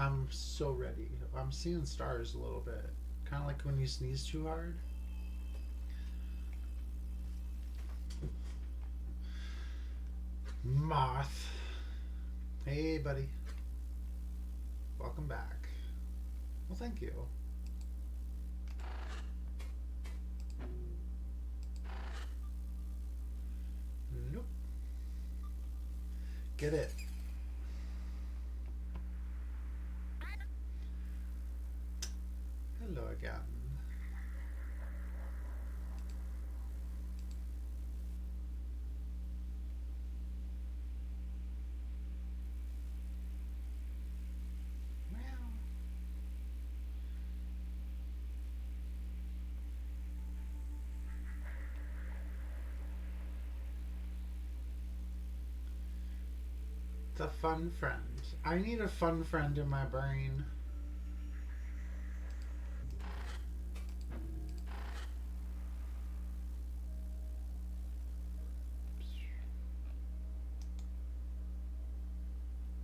I'm so ready. I'm seeing stars a little bit. Kind of like when you sneeze too hard. Moth. Hey, buddy. Welcome back. Well, thank you. Nope. Get it. Hello again. Meow. The fun friend. I need a fun friend in my brain.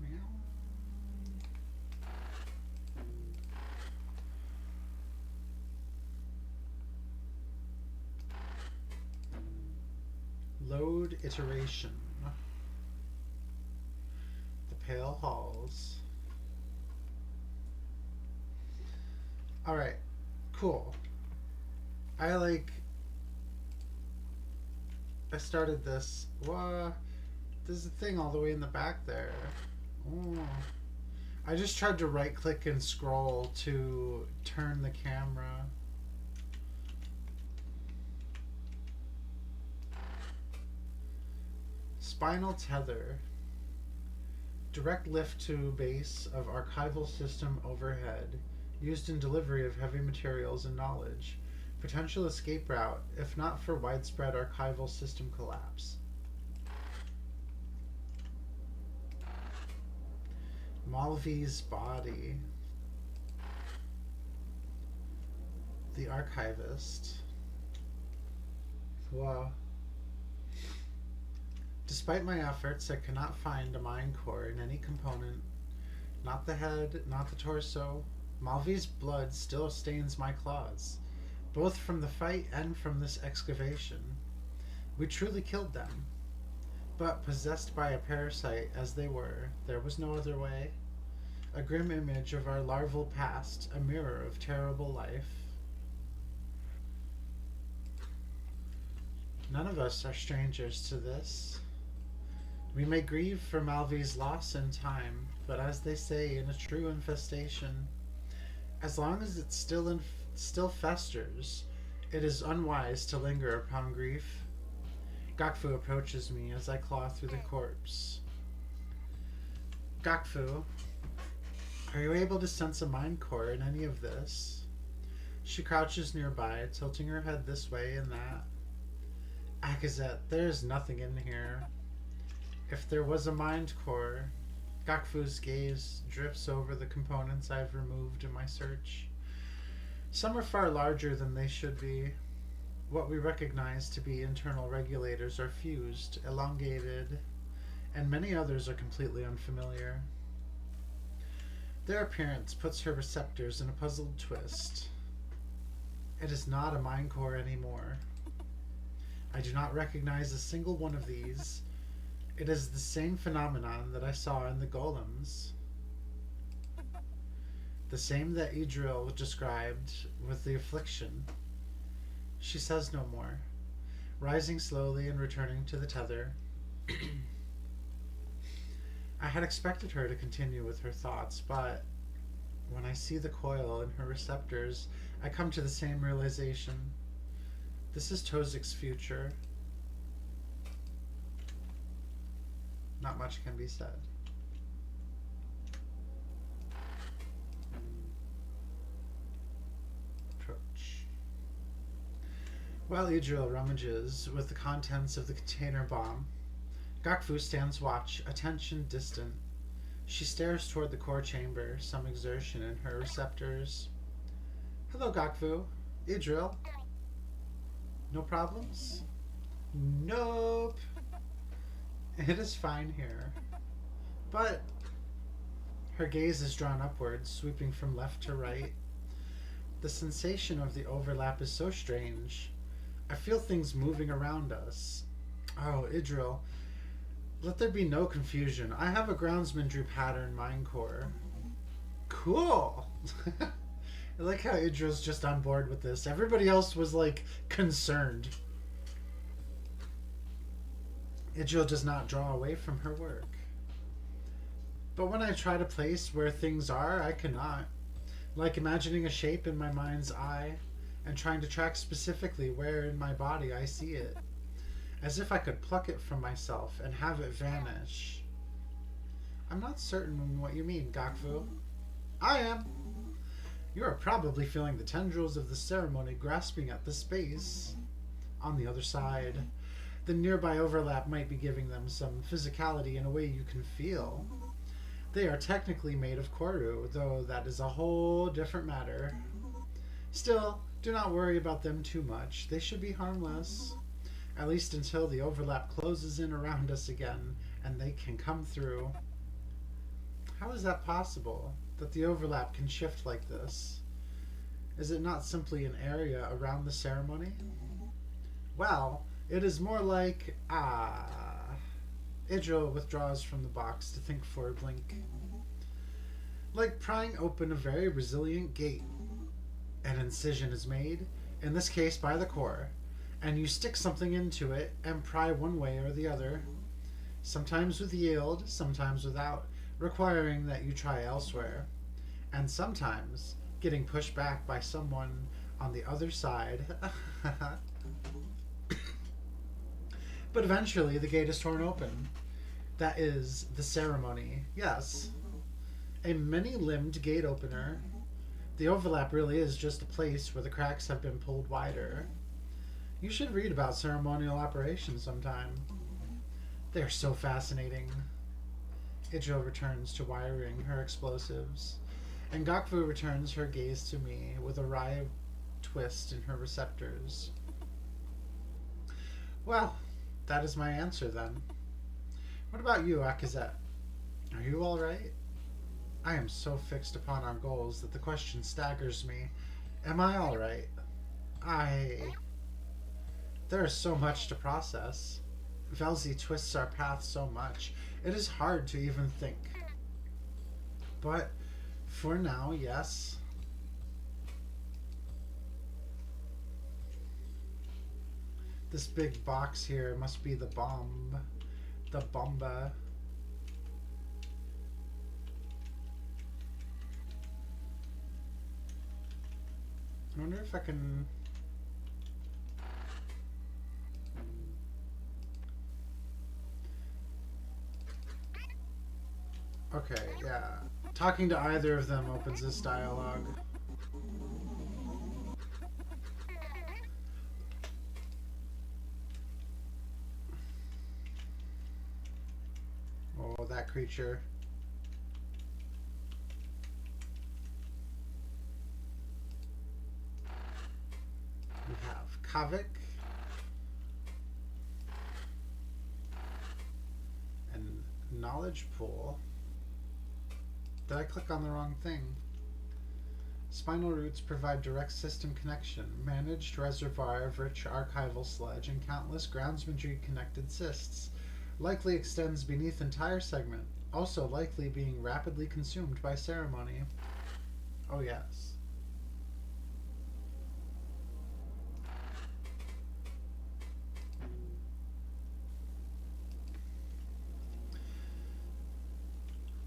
Meow. Load iteration. The pale halls. Alright, cool. I started this. What? There's a thing all the way in the back there. Oh. I just tried to right click and scroll to turn the camera. Spinal tether. Direct lift to base of archival system overhead. Used in delivery of heavy materials and knowledge. Potential escape route, if not for widespread archival system collapse. Malvi's body. The archivist. Wow. Despite my efforts, I cannot find a mind core in any component. Not the head, not the torso. Malvi's blood still stains my claws, both from the fight and from this excavation. We truly killed them. But possessed by a parasite as they were, there was no other way. A grim image of our larval past, a mirror of terrible life. None of us are strangers to this. We may grieve for Malvi's loss in time, but as they say in a true infestation, as long as it still festers, it is unwise to linger upon grief. Gakfu approaches me as I claw through the corpse. Gakfu, are you able to sense a mind core in any of this? She crouches nearby, tilting her head this way and that. Akazet, there is nothing in here. If there was a mind core, Gakfu's gaze drifts over the components I've removed in my search. Some are far larger than they should be. What we recognize to be internal regulators are fused, elongated, and many others are completely unfamiliar. Their appearance puts her receptors in a puzzled twist. It is not a mind core anymore. I do not recognize a single one of these. It is the same phenomenon that I saw in the golems. The same that Idril described with the affliction. She says no more, rising slowly and returning to the tether. I had expected her to continue with her thoughts, but when I see the coil in her receptors, I come to the same realization. This is Tozik's future. Not much can be said. Approach. While Idril rummages with the contents of the container bomb, Gakfu stands watch, attention distant. She stares toward the core chamber, some exertion in her receptors. Hello, Gakfu. Idril. No problems? Nope. It is fine here. But Her gaze is drawn upwards, sweeping from left to right. The sensation of the overlap is so strange. I feel things moving around us. Oh, Idril, let there be no confusion. I have a groundsman-drew pattern mind core. Cool! I like how Idril's just on board with this. Everybody else was, like, concerned. Idril does not draw away from her work. But when I try to place where things are, I cannot. Like imagining a shape in my mind's eye and trying to track specifically where in my body I see it. As if I could pluck it from myself and have it vanish. I'm not certain what you mean, Gakfu. I am. You are probably feeling the tendrils of the ceremony grasping at the space. On the other side, the nearby overlap might be giving them some physicality in a way you can feel. They are technically made of Corru, though that is a whole different matter. Still, do not worry about them too much. They should be harmless. At least until the overlap closes in around us again, and they can come through. How is that possible, that the overlap can shift like this? Is it not simply an area around the ceremony? Well, it is more like, Idril withdraws from the box to think for a blink. Like prying open a very resilient gate. An incision is made, in this case by the core, and you stick something into it and pry one way or the other, sometimes with yield, sometimes without, requiring that you try elsewhere, and sometimes getting pushed back by someone on the other side. But eventually the gate is torn open. That is the ceremony. Yes. A many-limbed gate opener. The overlap really is just a place where the cracks have been pulled wider. You should read about ceremonial operations sometime. They are so fascinating. Idril returns to wiring her explosives, and Gakfu returns her gaze to me with a wry twist in her receptors. Well, that is my answer then. What about you, Akazet? Are you alright? I am so fixed upon our goals that the question staggers me. Am I alright? There is so much to process. Velzy twists our path so much. It is hard to even think. But for now, yes. This big box here must be the bomb. The bomba. I wonder if I can... Okay, yeah. Talking to either of them opens this dialogue. Oh, that creature. We have Kavik. And Knowledge Pool. Did I click on the wrong thing? Spinal roots provide direct system connection, managed reservoir of rich archival sludge, and countless groundsmanry connected cysts. Likely extends beneath entire segment, also likely being rapidly consumed by ceremony. Oh yes.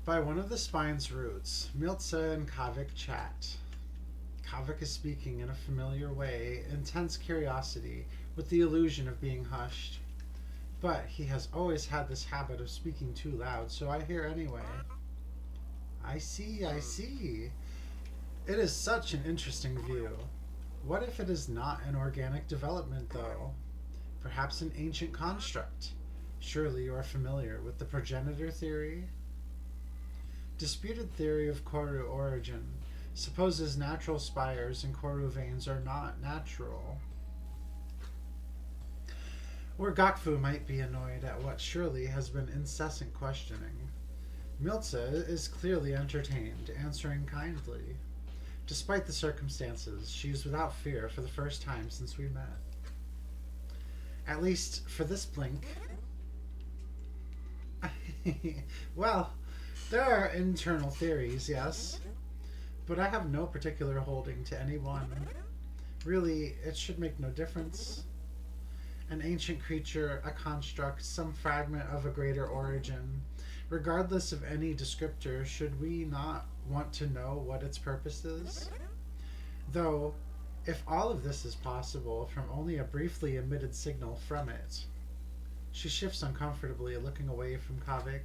By one of the spine's roots, Miltza and Kavik chat. Kavik is speaking in a familiar way, intense curiosity, with the illusion of being hushed. But he has always had this habit of speaking too loud, so I hear anyway. I see, I see. It is such an interesting view. What if it is not an organic development, though? Perhaps an ancient construct. Surely you are familiar with the progenitor theory? Disputed theory of Corru origin supposes natural spires and Corru veins are not natural. Or Gakfu might be annoyed at what surely has been incessant questioning. Milza is clearly entertained, answering kindly. Despite the circumstances, she is without fear for the first time since we met. At least for this blink. Well, there are internal theories, yes, but I have no particular holding to any one. Really, it should make no difference. An ancient creature, a construct, some fragment of a greater origin. Regardless of any descriptor, should we not want to know what its purpose is? Though, if all of this is possible from only a briefly emitted signal from it. She shifts uncomfortably, looking away from Kavik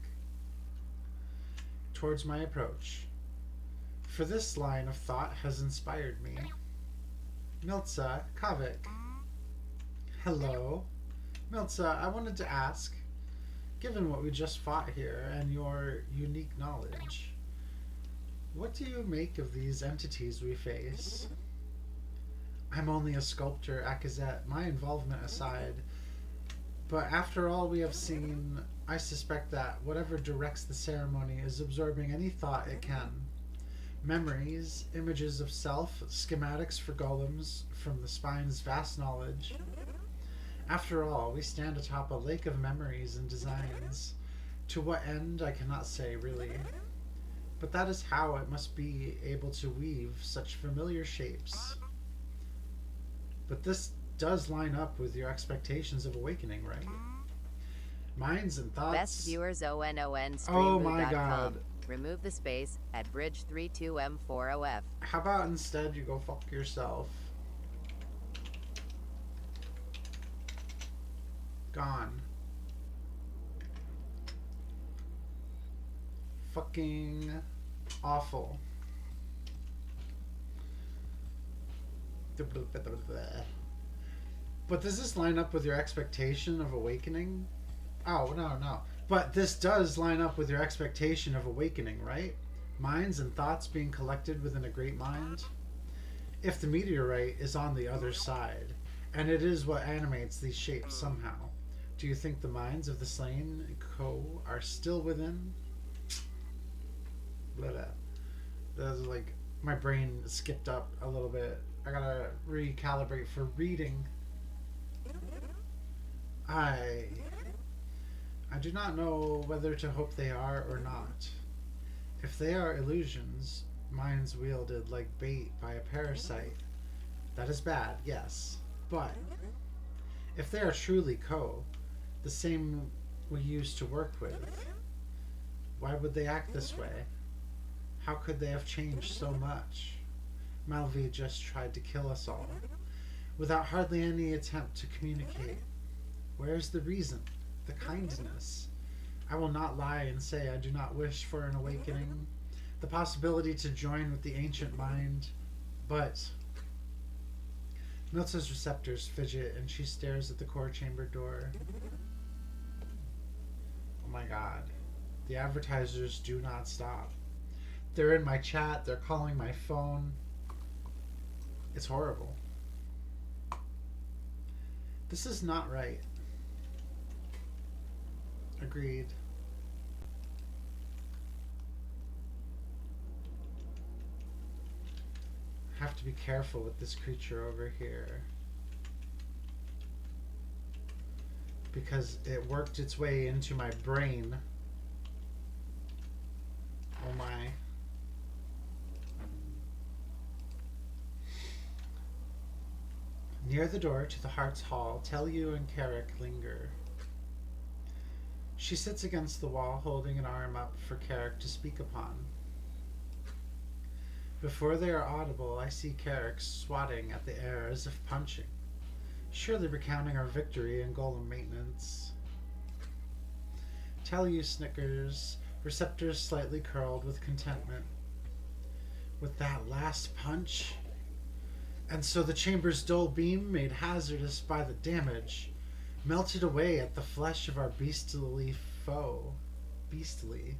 towards my approach. For this line of thought has inspired me. Milza, Kavik. Hello. Milza, I wanted to ask, given what we just fought here and your unique knowledge, what do you make of these entities we face? I'm only a sculptor, Akazet, my involvement aside. But after all we have seen, I suspect that whatever directs the ceremony is absorbing any thought it can. Memories, images of self, schematics for golems from the spine's vast knowledge. After all, we stand atop a lake of memories and designs. To what end, I cannot say, really. But that is how it must be able to weave such familiar shapes. But this does line up with your expectations of awakening, right? Minds and thoughts. Best viewers ONON Oh my god. Remove the space at bridge 32M40F. How about instead you go fuck yourself? Gone. Fucking awful. But does this line up with your expectation of awakening? Oh, no. But this does line up with your expectation of awakening, right? Minds and thoughts being collected within a great mind? If the meteorite is on the other side, and it is what animates these shapes somehow, do you think the minds of the slain are still within? That's like, my brain skipped up a little bit. I gotta recalibrate for reading. I do not know whether to hope they are or not. If they are illusions, minds wielded like bait by a parasite, that is bad, yes. But if they are truly the same we used to work with, why would they act this way? How could they have changed so much? Malvi just tried to kill us all, without hardly any attempt to communicate. Where's the reason? The kindness? I will not lie and say I do not wish for an awakening, the possibility to join with the ancient mind, but... Milza's receptors fidget and she stares at the core chamber door. Oh my god. The advertisers do not stop. They're in my chat, they're calling my phone. It's horrible. This is not right. Agreed. Have to be careful with this creature over here, because it worked its way into my brain. Oh my. Near the door to the Heart's Hall, Telu and Carrick linger. She sits against the wall, holding an arm up for Carrick to speak upon. Before they are audible, I see Carrick swatting at the air as if punching, surely recounting our victory in golem maintenance. Telu snickers, receptors slightly curled with contentment. With that last punch? And so the chamber's dull beam, made hazardous by the damage, melted away at the flesh of our beastly foe. Beastly.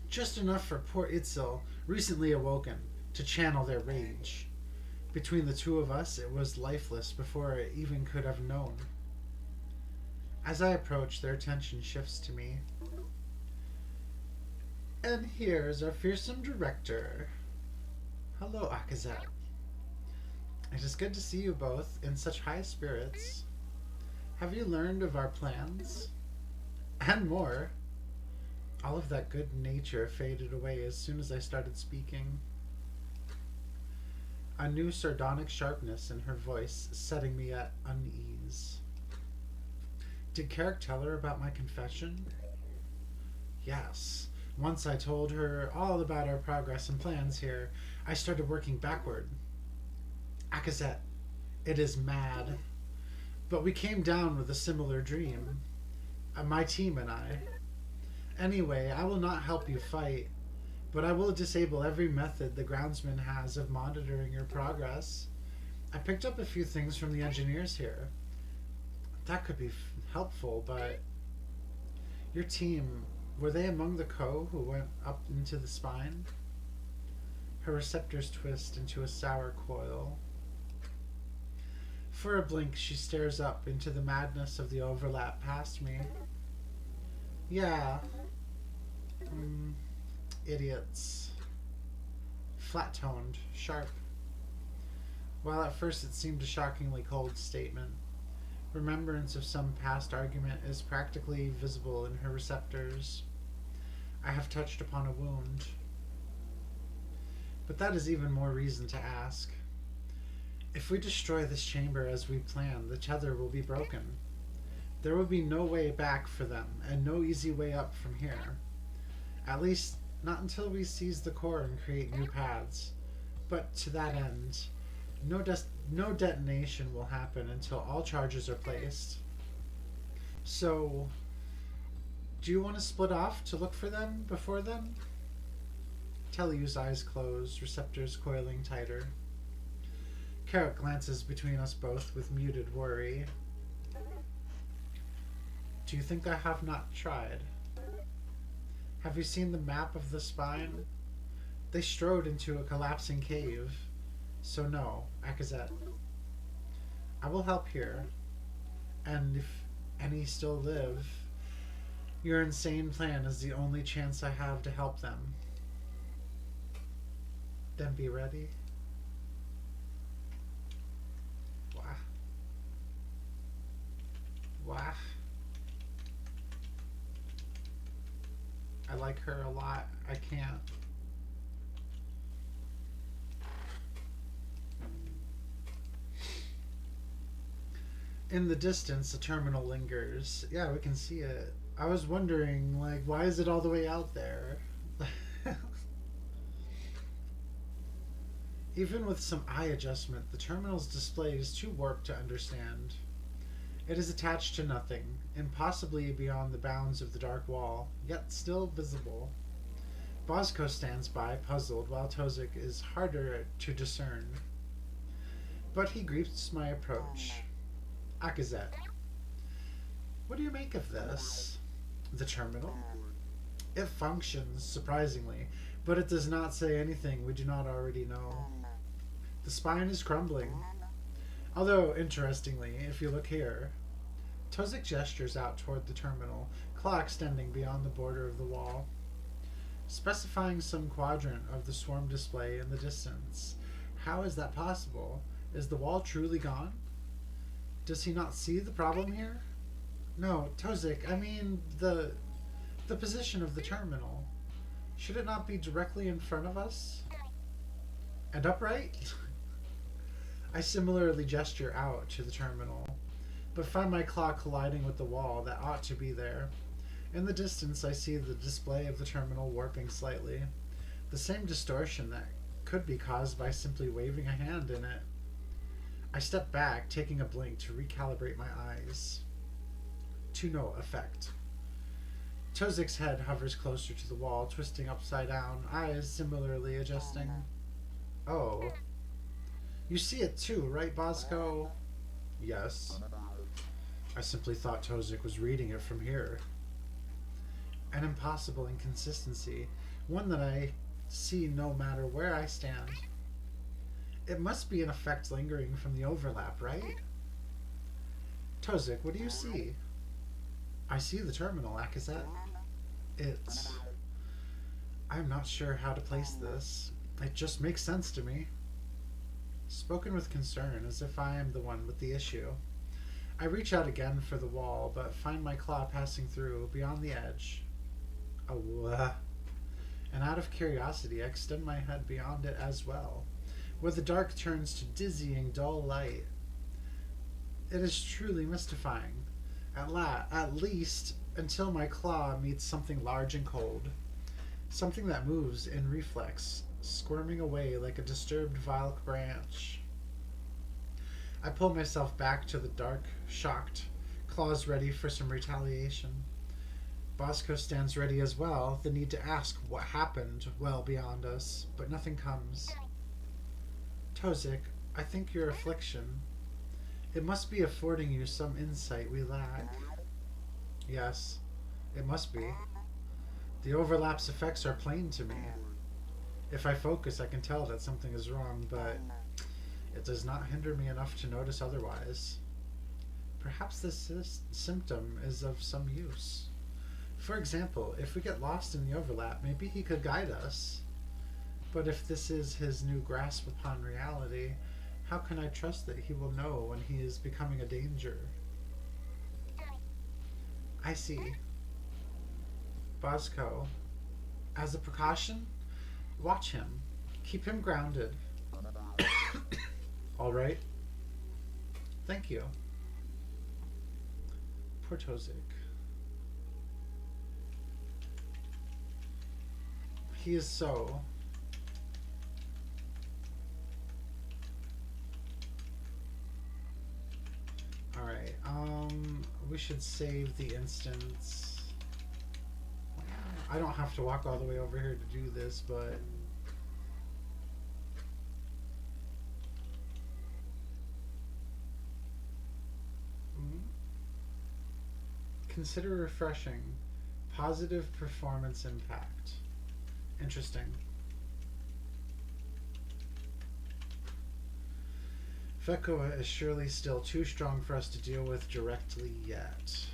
Just enough for poor Itzel, recently awoken, to channel their rage. Between the two of us, it was lifeless before it even could have known. As I approach, their attention shifts to me. And here's our fearsome director. Hello, Akazet. It is good to see you both in such high spirits. Have you learned of our plans? And more. All of that good nature faded away as soon as I started speaking. A new sardonic sharpness in her voice setting me at unease. Did Carrick tell her about my confession? Yes. Once I told her all about our progress and plans here, I started working backward. Akazet, it is mad. But we came down with a similar dream. My team and I. Anyway, I will not help you fight, but I will disable every method the groundsman has of monitoring your progress. I picked up a few things from the engineers here. That could be helpful, but your team, were they among the Co who went up into the spine? Her receptors twist into a sour coil. For a blink, she stares up into the madness of the overlap past me. Yeah. Idiots. Flat-toned, sharp. While at first it seemed a shockingly cold statement, remembrance of some past argument is practically visible in her receptors. I have touched upon a wound. But that is even more reason to ask. If we destroy this chamber as we plan, the tether will be broken. There will be no way back for them, and no easy way up from here. At least, not until we seize the core and create new paths. But to that end, no detonation will happen until all charges are placed. So, do you want to split off to look for them before then? Tellur's eyes closed, receptors coiling tighter. Carrick glances between us both with muted worry. Do you think I have not tried? Have you seen the map of the spine? They strode into a collapsing cave. So no, Akazet. I will help here. And if any still live, your insane plan is the only chance I have to help them. Then be ready. Wah. Wah. I like her a lot. I can't. In the distance, the terminal lingers. Yeah, we can see it. I was wondering, like, why is it all the way out there? Even with some eye adjustment, the terminal's display is too warped to understand. It is attached to nothing, impossibly beyond the bounds of the dark wall, yet still visible. Bosco stands by, puzzled, while Tozik is harder to discern. But he greets my approach. Akazet, what do you make of this? The terminal? It functions, surprisingly, but it does not say anything we do not already know. The spine is crumbling. Although, interestingly, if you look here, Tozik gestures out toward the terminal, claw extending beyond the border of the wall, specifying some quadrant of the swarm display in the distance. How is that possible? Is the wall truly gone? Does he not see the problem here? No, Tozik, I mean the position of the terminal. Should it not be directly in front of us? And upright? I similarly gesture out to the terminal, but find my claw colliding with the wall that ought to be there. In the distance, I see the display of the terminal warping slightly, the same distortion that could be caused by simply waving a hand in it. I step back, taking a blink to recalibrate my eyes. To no effect. Tozik's head hovers closer to the wall, twisting upside down, eyes similarly adjusting. Oh. You see it too, right, Bosco? Yes. I simply thought Tozik was reading it from here. An impossible inconsistency, one that I see no matter where I stand. It must be an effect lingering from the overlap, right? Tozik, what do you see? I see the terminal, Akazet. It's... I'm not sure how to place this. It just makes sense to me. Spoken with concern, as if I am the one with the issue. I reach out again for the wall, but find my claw passing through, beyond the edge. Oh, and out of curiosity, I extend my head beyond it as well, where the dark turns to dizzying, dull light. It is truly mystifying. At least until my claw meets something large and cold. Something that moves in reflex, squirming away like a disturbed vile branch. I pull myself back to the dark, shocked, claws ready for some retaliation. Bosco stands ready as well, the need to ask what happened well beyond us, but nothing comes. Tozik, I think your affliction. It must be affording you some insight we lack. Yes, it must be. The overlap's effects are plain to me. If I focus, I can tell that something is wrong, but it does not hinder me enough to notice otherwise. Perhaps this symptom is of some use. For example, if we get lost in the overlap, maybe he could guide us. But if this is his new grasp upon reality, how can I trust that he will know when he is becoming a danger? I see. Bosco, as a precaution, watch him. Keep him grounded. All right. Thank you. Poor Tozik. He is so... Alright, we should save the instance. I don't have to walk all the way over here to do this, but... Consider refreshing. Positive performance impact. Interesting. Vekoa is surely still too strong for us to deal with directly yet.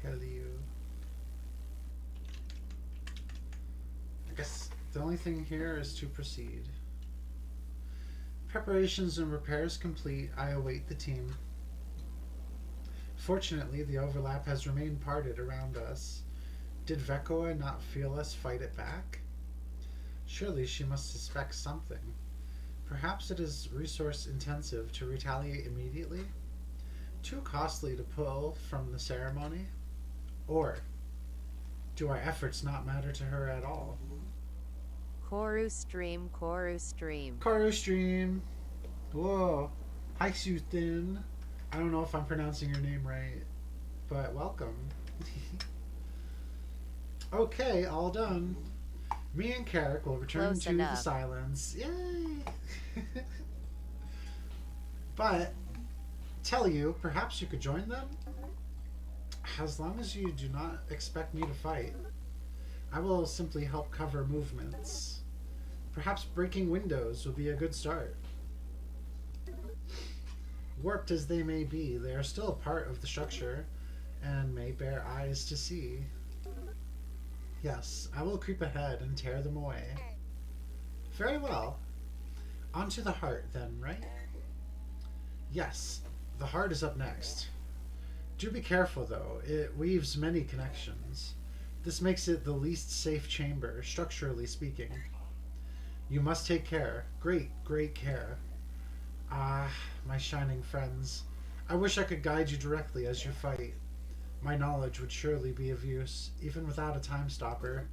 Tell you. I guess the only thing here is to proceed. Preparations and repairs complete, I await the team. Fortunately, the overlap has remained parted around us. Did Vekoa not feel us fight it back? Surely she must suspect something. Perhaps it is resource intensive to retaliate immediately? Too costly to pull from the ceremony? Or do our efforts not matter to her at all? Corru stream, Corru stream. Corru stream. Whoa. Hi, Suthin. I don't know if I'm pronouncing your name right, but welcome. Okay, all done. Me and Carrick will return Close to enough. the silence. Yay! But, tell you, perhaps you could join them? As long as you do not expect me to fight, I will simply help cover movements. Perhaps breaking windows will be a good start. Warped as they may be, they are still a part of the structure and may bear eyes to see. Yes, I will creep ahead and tear them away. Very well. On to the heart then, right? Yes, the heart is up next. Do be careful though, it weaves many connections. This makes it the least safe chamber, structurally speaking. You must take care, great care. Ah, my shining friends. I wish I could guide you directly as you fight. My knowledge would surely be of use, even without a time stopper.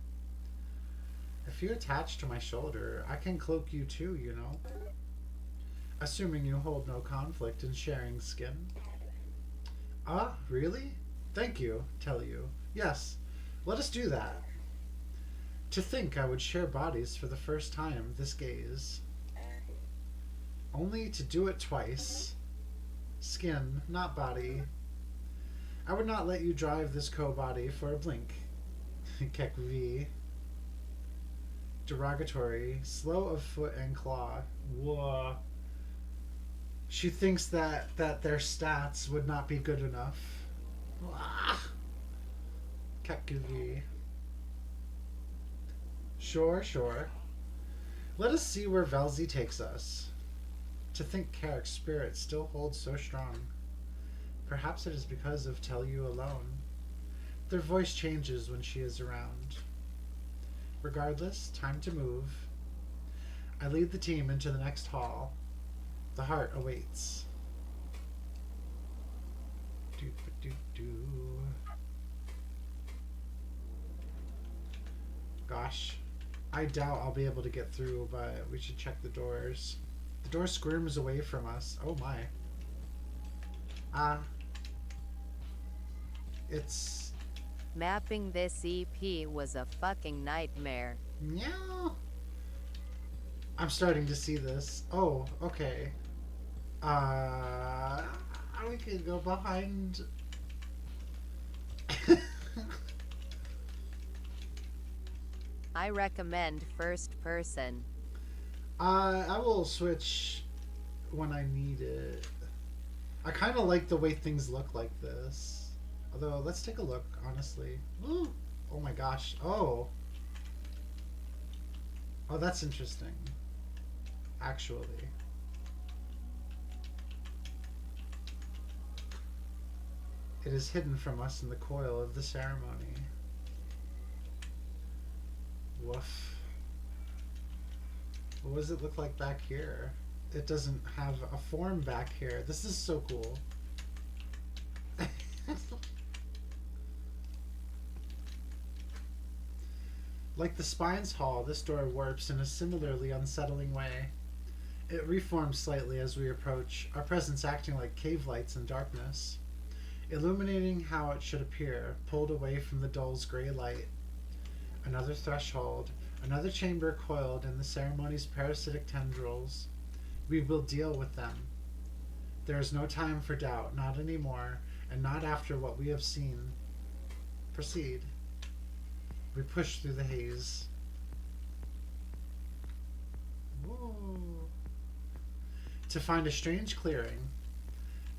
If you attach to my shoulder, I can cloak you too, you know. Assuming you hold no conflict in sharing skin. Ah, really? Thank you, tell you. Yes, let us do that. To think I would share bodies for the first time this gaze. Only to do it twice. Skin, not body. I would not let you drive this co-body for a blink. Kek V. derogatory, slow of foot and claw. Whoa. She thinks that their stats would not be good enough. Kakuri. Sure, sure. Let us see where Velzy takes us. To think Carrick's spirit still holds so strong. Perhaps it is because of Tell You alone. Their voice changes when she is around. Regardless, time to move. I lead the team into the next hall. The heart awaits. Gosh, I doubt I'll be able to get through, but we should check the doors. The door squirms away from us. Oh my. It's... Mapping this EP was a fucking nightmare. Meow. I'm starting to see this. Oh, okay. We could go behind... I recommend first person. I will switch when I need it. I kind of like the way things look like this. Although, let's take a look, honestly. Ooh. Oh my gosh. Oh. Oh, that's interesting. Actually. It is hidden from us in the coil of the ceremony. Woof. What does it look like back here? It doesn't have a form back here. This is so cool. Like the Spine's Hall, this door warps in a similarly unsettling way. It reforms slightly as we approach, our presence acting like cave lights in darkness, illuminating how it should appear, pulled away from the dull's gray light. Another threshold, another chamber coiled in the ceremony's parasitic tendrils. We will deal with them. There is no time for doubt, not anymore, and not after what we have seen. Proceed. We push through the haze. Whoa. To find a strange clearing.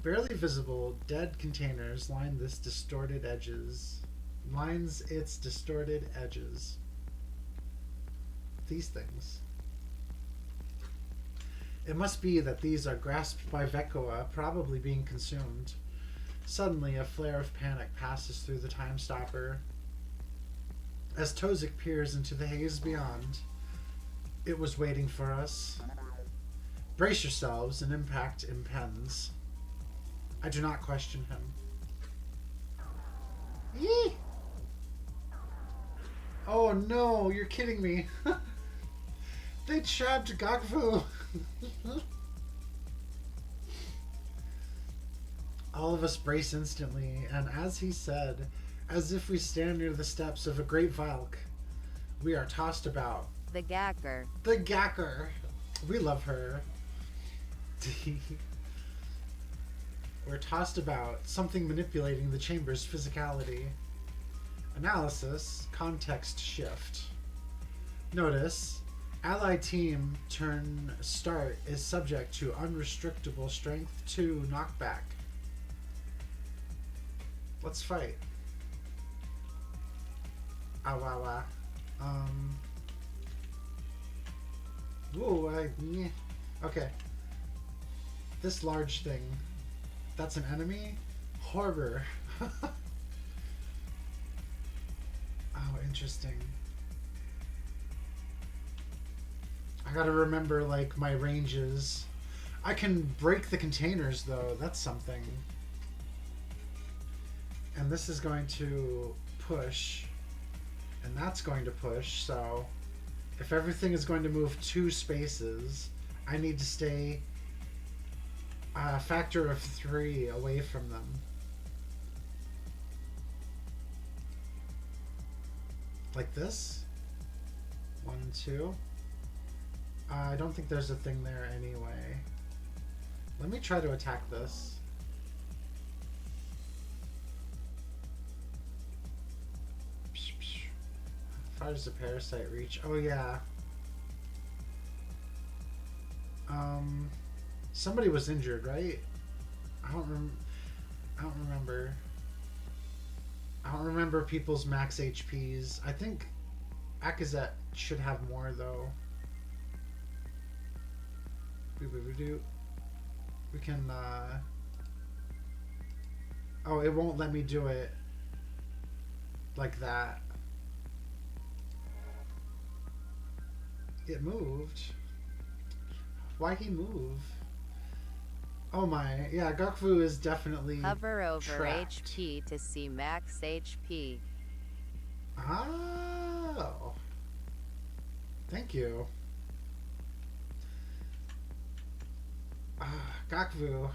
Barely visible, dead containers line its distorted edges. These things. It must be that these are grasped by Vekoa, probably being consumed. Suddenly, a flare of panic passes through the time stopper. As Tozik peers into the haze beyond, it was waiting for us. Brace yourselves, an impact impends. I do not question him. Yee! Oh no, you're kidding me. They trapped Gakfu. All of us brace instantly, and as he said, as if we stand near the steps of a great Valk, we are tossed about. The Gacker. The Gacker. We love her. We're tossed about, something manipulating the chamber's physicality. Analysis, context shift. Notice, ally team turn start is subject to unrestrictable strength 2 knockback. Let's fight. Awawa. Ooh, okay. This large thing. That's an enemy? Horror. Oh, interesting. I gotta remember, like, my ranges. I can break the containers, though. That's something. And this is going to push. And that's going to push, so... if everything is going to move 2 spaces, I need to stay a factor of 3 away from them. Like this? 1, 2. I don't think there's a thing there anyway. Let me try to attack this. How far does the parasite reach? Oh yeah. Um, somebody was injured, right? I don't rem- I don't remember. I don't remember people's max HPs. I think Akazet should have more though. We can. Oh, it won't let me do it like that. It moved. Why he move? Oh my, yeah, Gokfu is definitely Hover over trapped. HP to see max HP. Oh. Thank you. Gokfu.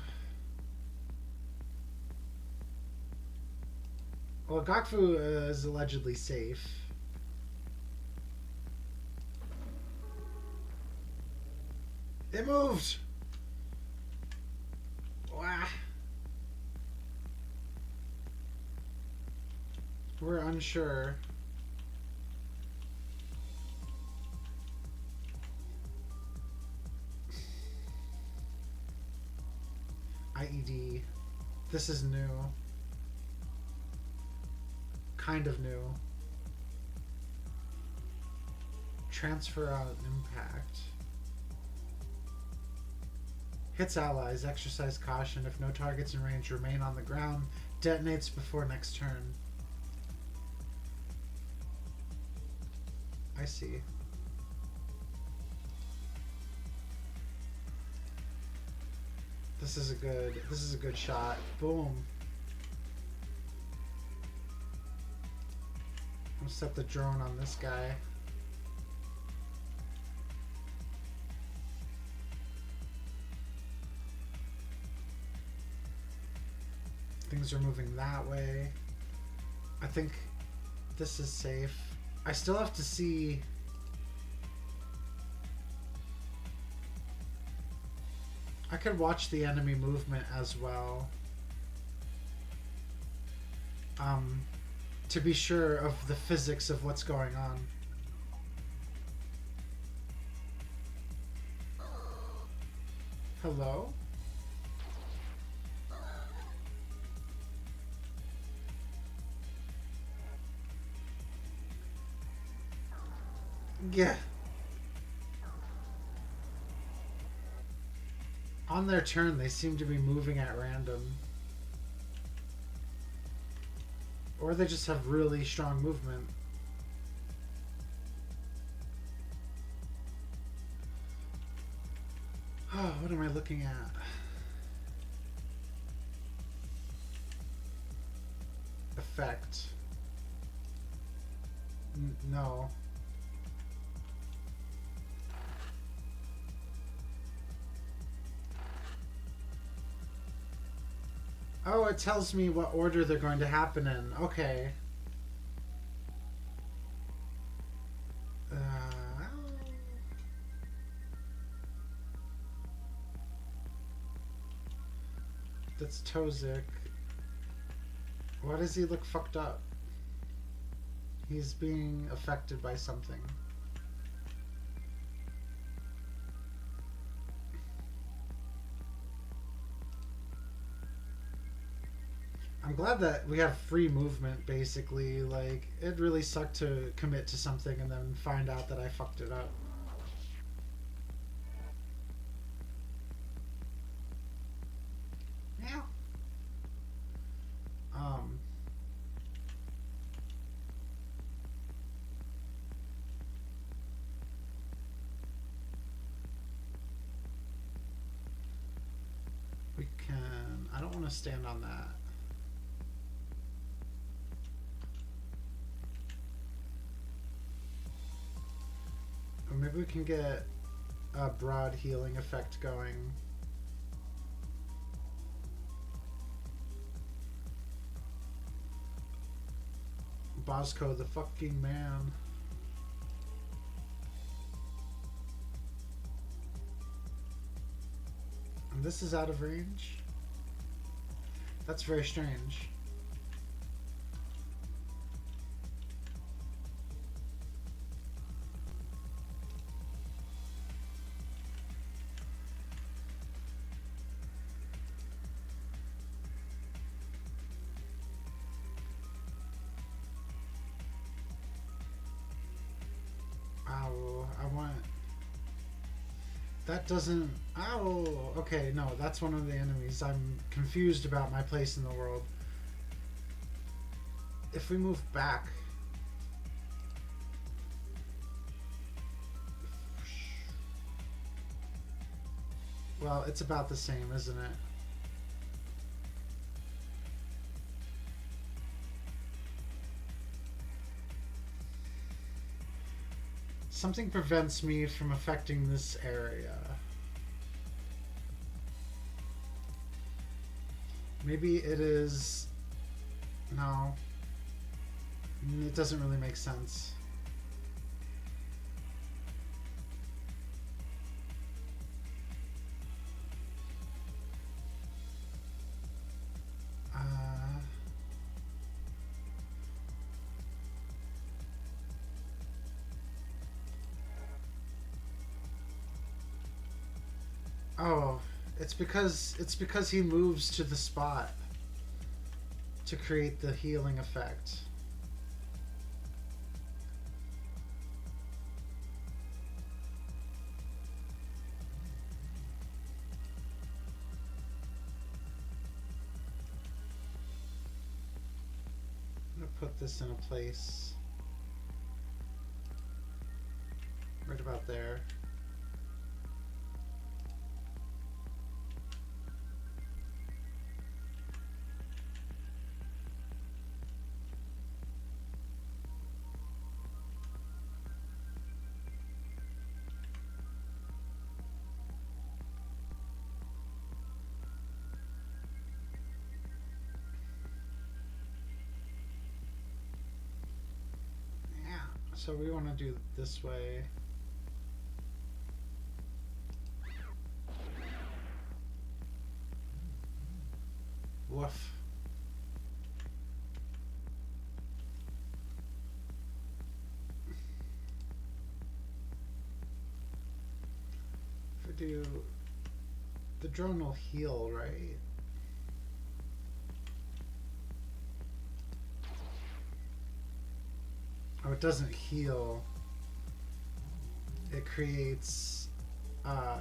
Well, Gokfu is allegedly safe. It moved! Wah. We're unsure. IED. This is new. Kind of new. Transfer out impact. Hits allies. Exercise caution. If no targets in range remain on the ground, detonates before next turn. I see. This is a good shot. Boom. I'll set the drone on this guy. Things are moving that way. I think this is safe. I still have to see. I could watch the enemy movement as well. To be sure of the physics of what's going on. Hello? Yeah. On their turn, they seem to be moving at random. Or they just have really strong movement. Oh, what am I looking at? Effect. No. Oh, it tells me what order they're going to happen in. Okay. That's Tozik. Why does he look fucked up? He's being affected by something. I'm glad that we have free movement, basically. Like, it really sucked to commit to something and then find out that I fucked it up. Yeah. We can... I don't want to stand on that. Or maybe we can get a broad healing effect going. Bosco, the fucking man. And this is out of range? That's very strange. I want... That doesn't... Oh, okay, no, that's one of the enemies. I'm confused about my place in the world. If we move back... Well, it's about the same, isn't it? Something prevents me from affecting this area. Maybe it is... No. It doesn't really make sense. Oh, it's because he moves to the spot to create the healing effect. I'm gonna put this in a place right about there. So we want to do it this way. Woof. If we do... The drone will heal, right? Oh, it doesn't heal. It creates a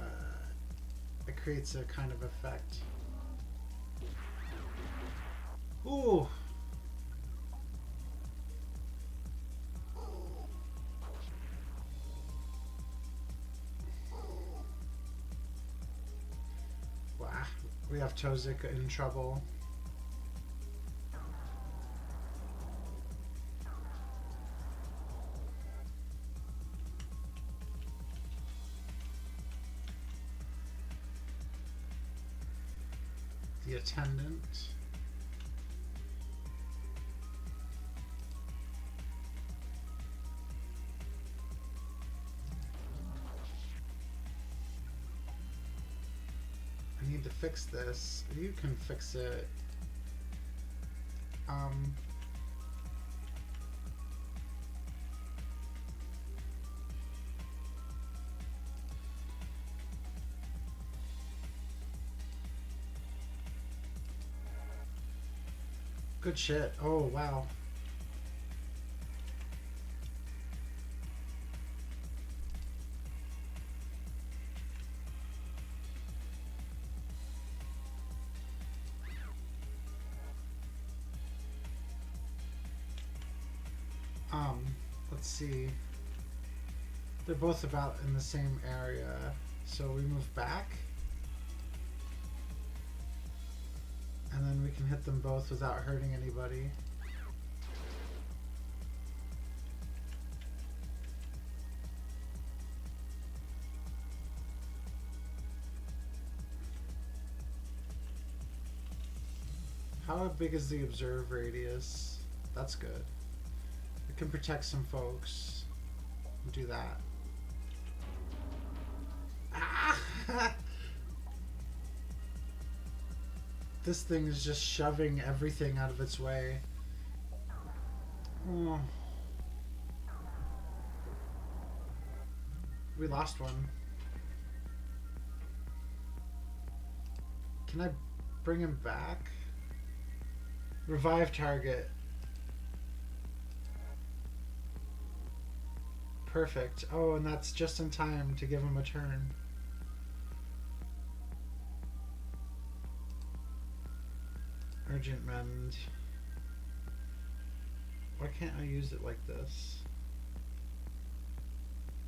kind of effect. Ooh. Wow. We have Tozik in trouble. The attendant. I need to fix this. You can fix it. Good shit. Oh, wow. Let's see. They're both about in the same area. So we move back. And then we can hit them both without hurting anybody. How big is the observe radius? That's good. We can protect some folks. Do that. Ah! This thing is just shoving everything out of its way. Oh. We lost one. Can I bring him back? Revive target. Perfect. Oh, and that's just in time to give him a turn. Urgent mend. Why can't I use it like this?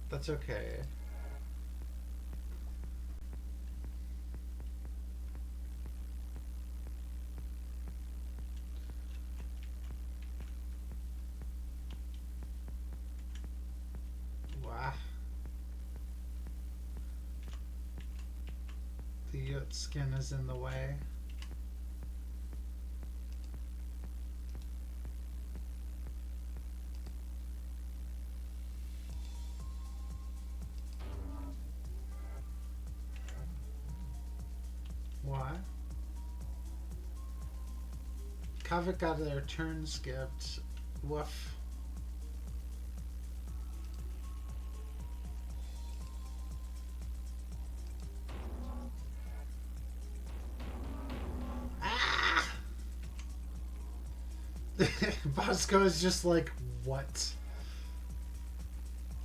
That's okay. Wow. The skin is in the way. What? Kavik got their turn skipped. Woof. Ah! Bosco is just like, what?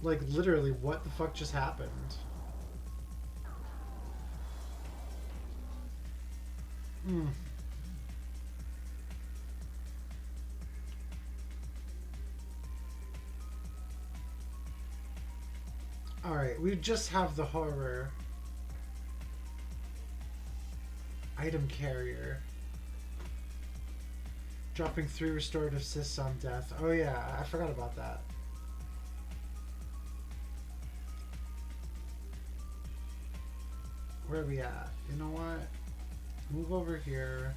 Like, literally, what the fuck just happened? Hmm. Alright, we just have the horror. Item carrier. Dropping 3 restorative assists on death. Oh yeah, I forgot about that. Where are we at? You know what? Move over here.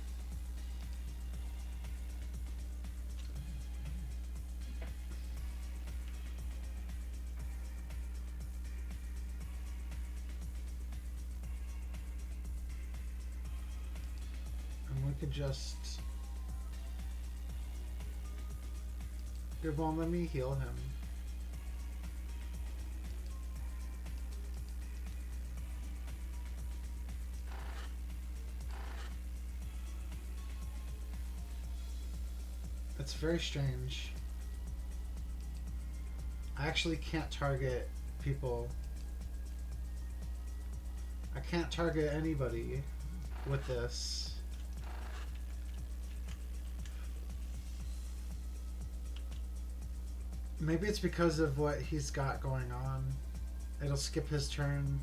And we could just... It won't let me heal him. It's very strange. I actually can't target people. I can't target anybody with this. Maybe it's because of what he's got going on. It'll skip his turn.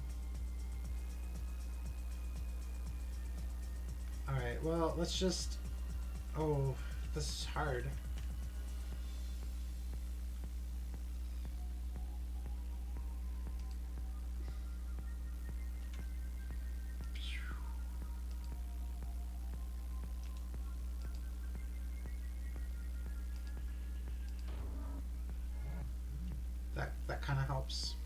Alright, well, let's just... Oh, this is hard. That kind of helps.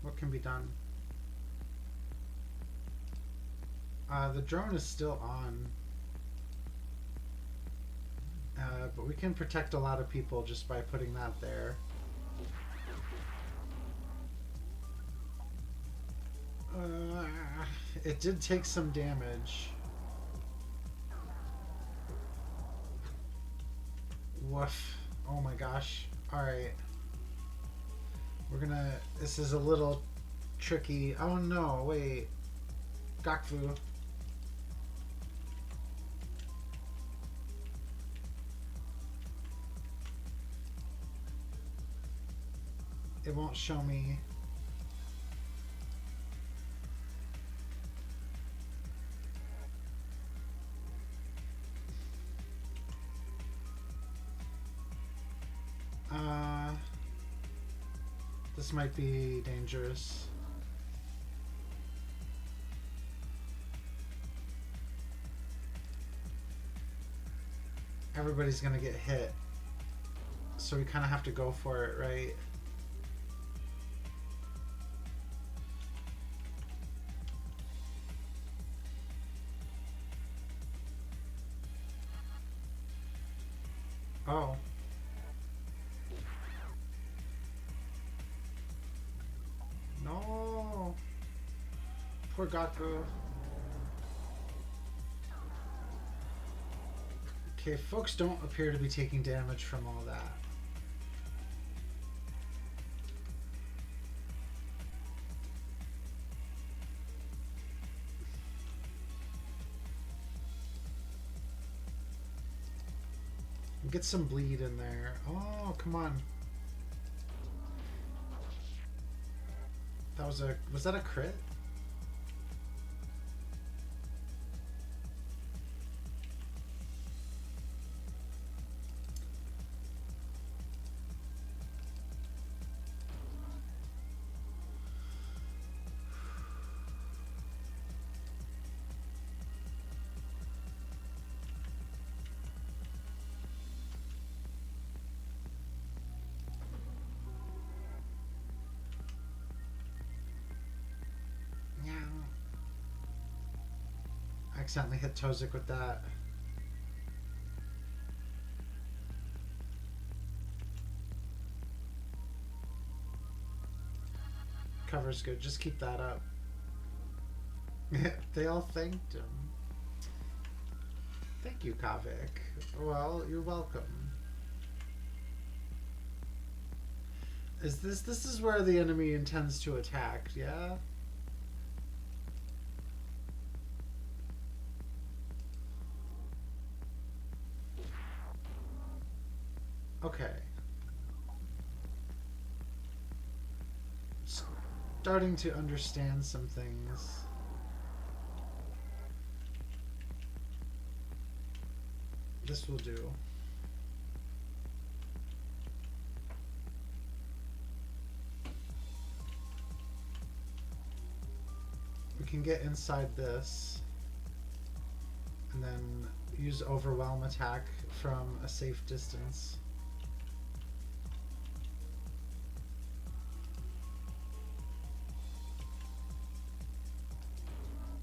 What can be done? The drone is still on. But we can protect a lot of people just by putting that there. It did take some damage. Woof. Oh my gosh. Alright. We're gonna... This is a little tricky. Oh no, wait. Gakfu. It won't show me. This might be dangerous. Everybody's gonna get hit. So we kind of have to go for it, right? Oh. No. Poor Gaku. Okay, folks don't appear to be taking damage from all that. Get some bleed in there. Oh, come on. That was a... Was that a crit? Accidentally hit Tozik with that. Cover's good. Just keep that up. They all thanked him. Thank you, Kavik. Well, you're welcome. Is this is where the enemy intends to attack, yeah? Okay. Starting to understand some things. This will do. We can get inside this and then use overwhelm attack from a safe distance.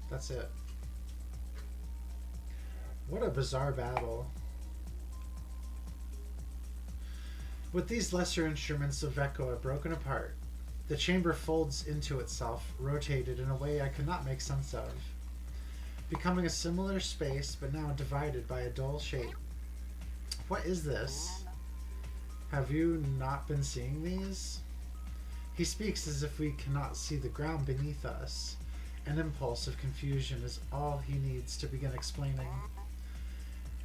That's it. What a bizarre battle. With these lesser instruments of Veko are broken apart, the chamber folds into itself, rotated in a way I could not make sense of, becoming a similar space but now divided by a dull shape. What is this? Have you not been seeing these? He speaks as if we cannot see the ground beneath us. An impulse of confusion is all he needs to begin explaining.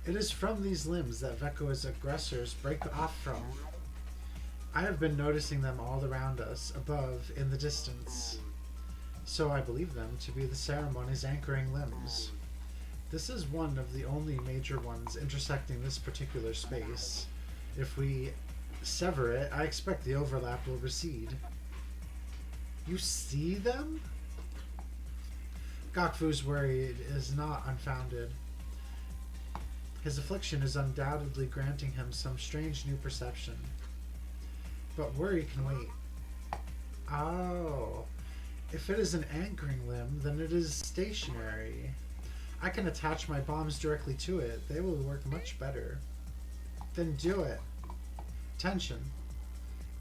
It is from these limbs that Veko's aggressors break off from. I have been noticing them all around us, above, in the distance. So I believe them to be the ceremony's anchoring limbs. This is one of the only major ones intersecting this particular space. If we sever it, I expect the overlap will recede. You see them? Gokfu's worry is not unfounded. His affliction is undoubtedly granting him some strange new perception. But worry can wait. Oh, if it is an anchoring limb, then it is stationary. I can attach my bombs directly to it. They will work much better. Then do it. Tension.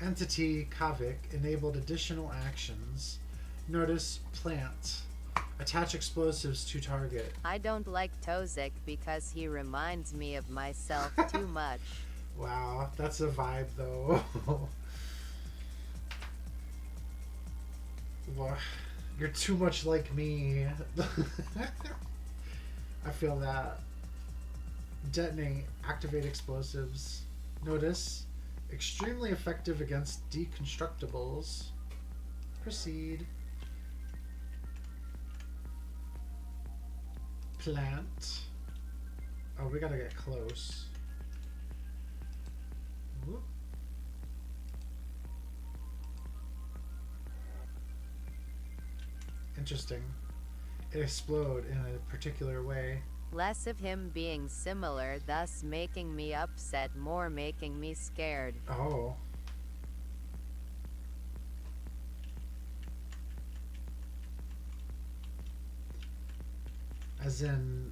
Entity Kavik enabled additional actions. Notice plant. Attach explosives to target. I don't like Tozik because he reminds me of myself too much. Wow, that's a vibe though. Wow, you're too much like me. I feel that. Detonate. Activate explosives. Notice. Extremely effective against deconstructibles. Proceed. Plant. Oh, we gotta get close. Whoop. Interesting. It explode in a particular way. Less of him being similar, thus making me upset, more making me scared. Oh. As in,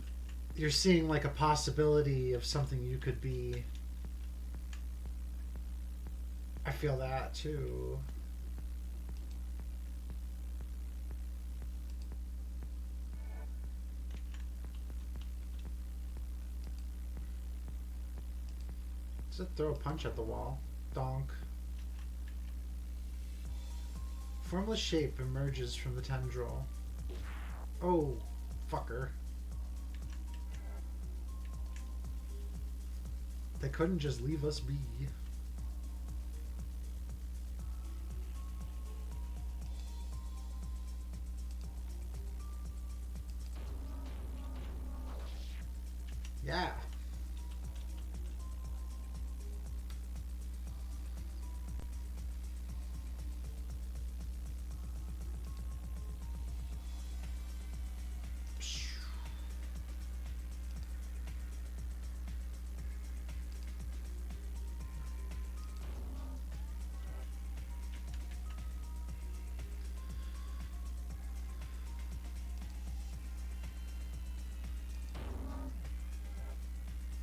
you're seeing like a possibility of something you could be. I feel that too. Just throw a punch at the wall. Donk. Formless shape emerges from the tendril. Oh, fucker. They couldn't just leave us be. Yeah.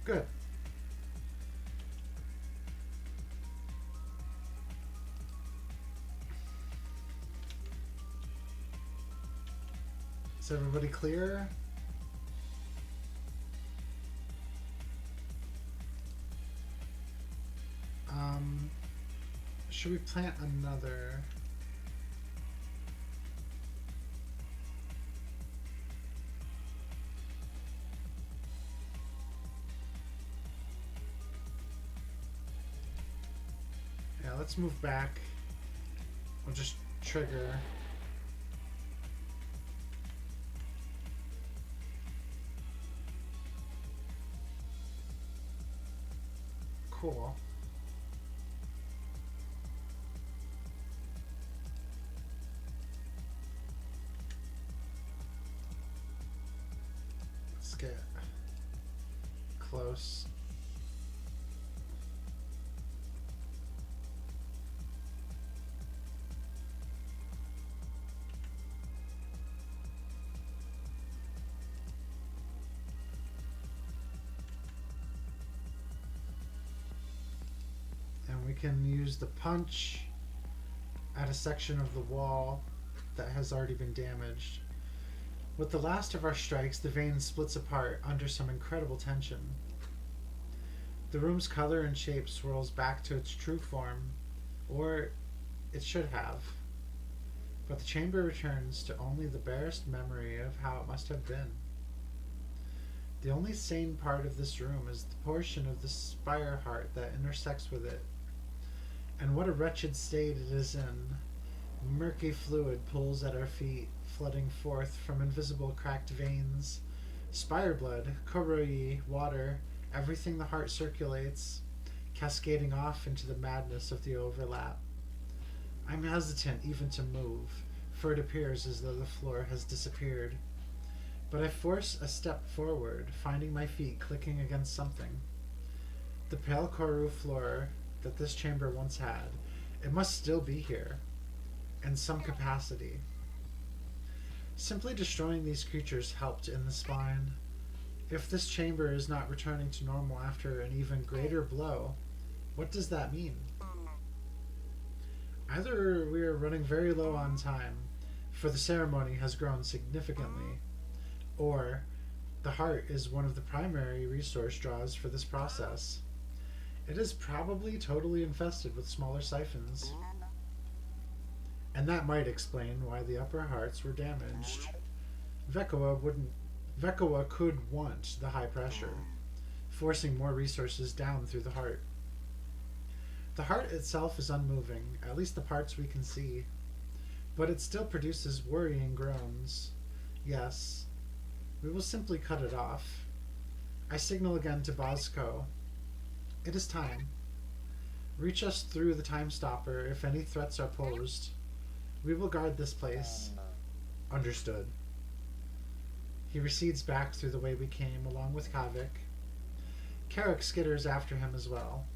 Good. Is everybody clear? Should we plant another? Yeah, let's move back. We'll just trigger. Cool. Let's get close. And we can use the punch at a section of the wall that has already been damaged. With the last of our strikes, the vein splits apart under some incredible tension. The room's color and shape swirls back to its true form, or it should have. But the chamber returns to only the barest memory of how it must have been. The only sane part of this room is the portion of the spire heart that intersects with it. And what a wretched state it is in. Murky fluid pulls at our feet, flooding forth from invisible cracked veins. Spire blood, Corru.Observer, water, everything the heart circulates, cascading off into the madness of the overlap. I'm hesitant even to move, for it appears as though the floor has disappeared. But I force a step forward, finding my feet clicking against something. The pale Corru floor that this chamber once had, it must still be here, in some capacity. Simply destroying these creatures helped in the spine. If this chamber is not returning to normal after an even greater blow, what does that mean? Either we are running very low on time, for the ceremony has grown significantly, or the heart is one of the primary resource draws for this process. It is probably totally infested with smaller siphons. And that might explain why the upper hearts were damaged. Vekua could want the high pressure, forcing more resources down through the heart. The heart itself is unmoving, at least the parts we can see, but it still produces worrying groans. Yes, we will simply cut it off. I signal again to Bosco. It is time. Reach us through the time stopper if any threats are posed. We will guard this place. Understood. He recedes back through the way we came, along with Kavik. Carrick skitters after him as well.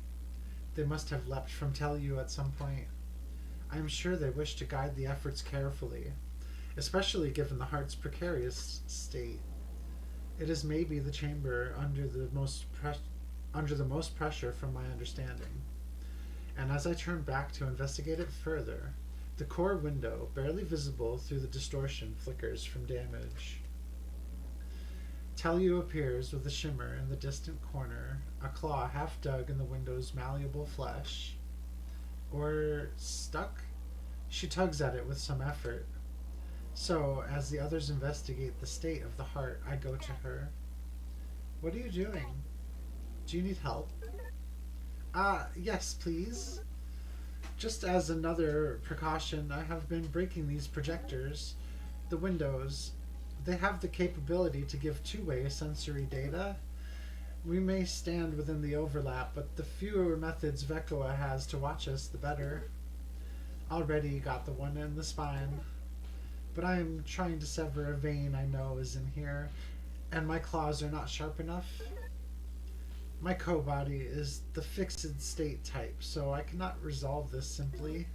They must have leapt from Tellu at some point. I am sure they wish to guide the efforts carefully, especially given the heart's precarious state. It is maybe the chamber under the most pressure from my understanding. And as I turn back to investigate it further, the core window, barely visible through the distortion, flickers from damage. Tellu appears with a shimmer in the distant corner, a claw half dug in the window's malleable flesh. Or stuck? She tugs at it with some effort. So, as the others investigate the state of the heart, I go to her. What are you doing? Do you need help? Yes, please. Just as another precaution, I have been breaking these projectors. The windows, they have the capability to give two-way sensory data. We may stand within the overlap, but the fewer methods Vekoa has to watch us, the better. Already got the one in the spine, but I am trying to sever a vein I know is in here, and my claws are not sharp enough. My co-body is the fixed state type, so I cannot resolve this simply.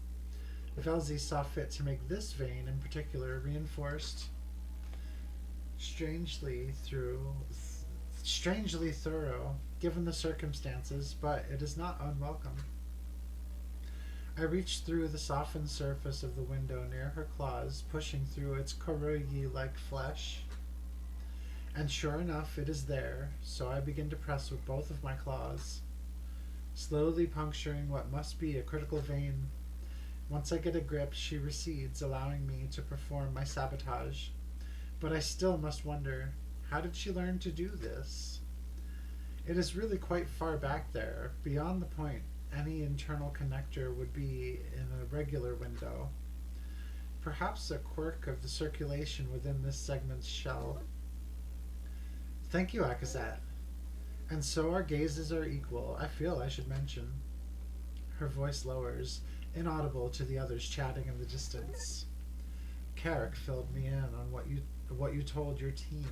Velzi saw fit to make this vein in particular reinforced. Strangely thorough, given the circumstances, but it is not unwelcome. I reach through the softened surface of the window near her claws, pushing through its Corru.Observer-like flesh. And sure enough, it is there, so I begin to press with both of my claws, slowly puncturing what must be a critical vein. Once I get a grip, she recedes, allowing me to perform my sabotage. But I still must wonder, how did she learn to do this? It is really quite far back there, beyond the point any internal connector would be in a regular window. Perhaps a quirk of the circulation within this segment's shell. Thank you, Akazat. And so our gazes are equal, I feel I should mention. Her voice lowers, inaudible to the others chatting in the distance. Carrick filled me in on what you told your team.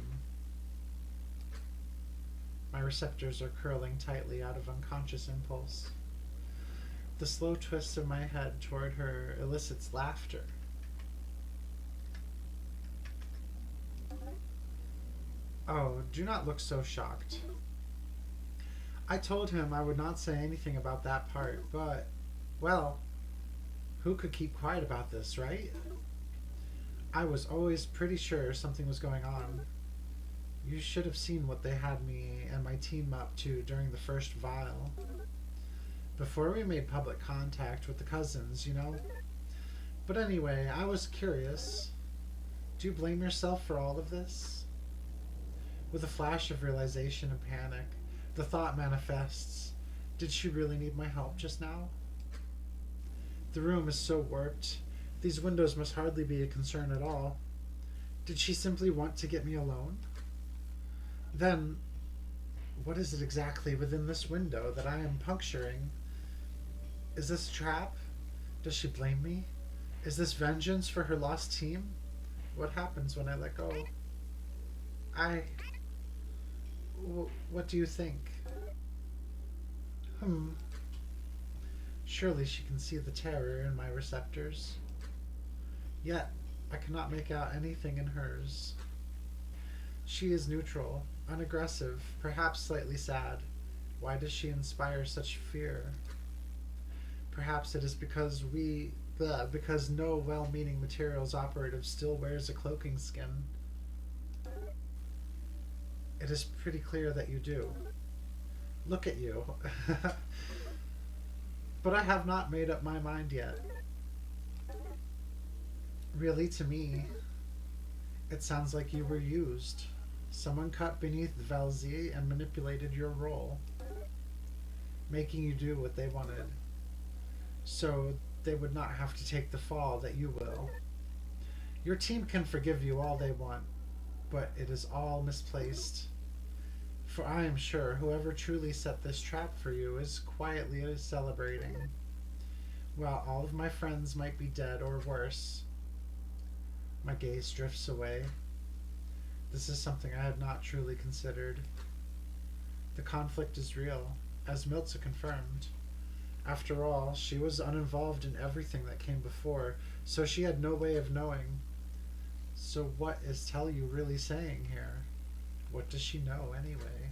My receptors are curling tightly out of unconscious impulse. The slow twist of my head toward her elicits laughter. Oh, do not look so shocked. I told him I would not say anything about that part, but, well, who could keep quiet about this, right? I was always pretty sure something was going on. You should have seen what they had me and my team up to during the first vial. Before we made public contact with the cousins, you know? But anyway, I was curious. Do you blame yourself for all of this? With a flash of realization and panic, the thought manifests, did she really need my help just now? The room is so warped. These windows must hardly be a concern at all. Did she simply want to get me alone? Then, what is it exactly within this window that I am puncturing? Is this a trap? Does she blame me? Is this vengeance for her lost team? What happens when I let go? What do you think? Surely she can see the terror in my receptors. Yet, I cannot make out anything in hers. She is neutral, unaggressive, perhaps slightly sad. Why does she inspire such fear? Perhaps it is because because no well-meaning materials operative still wears a cloaking skin. It is pretty clear that you do. Look at you. But I have not made up my mind yet. Really, to me, it sounds like you were used. Someone cut beneath Velzi and manipulated your role, making you do what they wanted, so they would not have to take the fall that you will. Your team can forgive you all they want, but it is all misplaced. For I am sure whoever truly set this trap for you is quietly celebrating, while all of my friends might be dead or worse. My gaze drifts away. This is something I had not truly considered. The conflict is real, as Miltza confirmed. After all, she was uninvolved in everything that came before, so she had no way of knowing. So what is Tellu really saying here? What does she know anyway?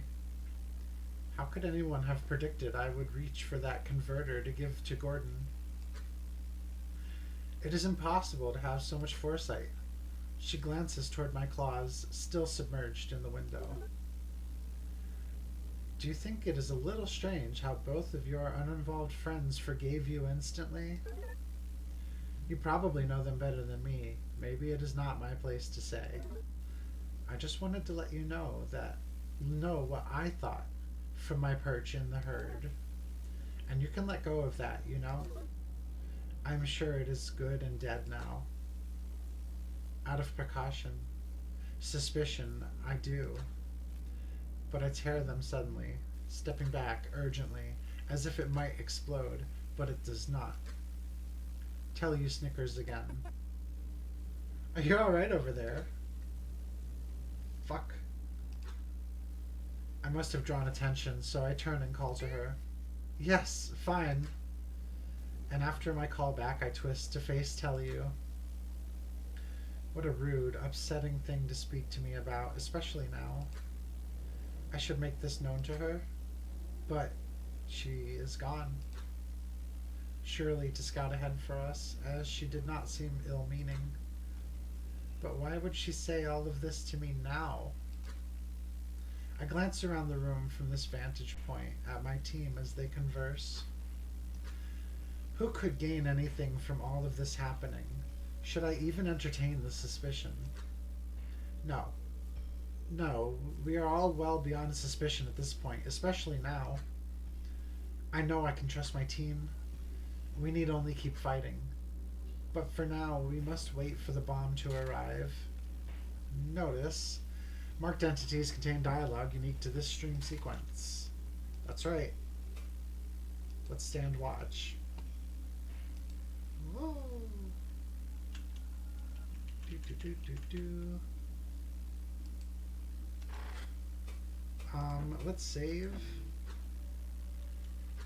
How could anyone have predicted I would reach for that converter to give to Gordon? It is impossible to have so much foresight. She glances toward my claws, still submerged in the window. Do you think it is a little strange how both of your uninvolved friends forgave you instantly? You probably know them better than me. Maybe it is not my place to say. I just wanted to let you know what I thought from my perch in the herd. And you can let go of that, you know? I'm sure it is good and dead now. Out of precaution, suspicion, I do. But I tear them suddenly, stepping back urgently, as if it might explode, but it does not. Tellu snickers again. Are you alright over there? Fuck. I must have drawn attention, so I turn and call to her. Yes, fine. And after my call back, I twist to face Tellu. What a rude, upsetting thing to speak to me about, especially now. I should make this known to her, but she is gone. Surely to scout ahead for us, as she did not seem ill-meaning. But why would she say all of this to me now? I glance around the room from this vantage point at my team as they converse. Who could gain anything from all of this happening? Should I even entertain the suspicion? No. No, we are all well beyond suspicion at this point, especially now. I know I can trust my team. We need only keep fighting. But for now, we must wait for the bomb to arrive. Notice, marked entities contain dialogue unique to this stream sequence. That's right. Let's stand watch. Whoa. Let's save.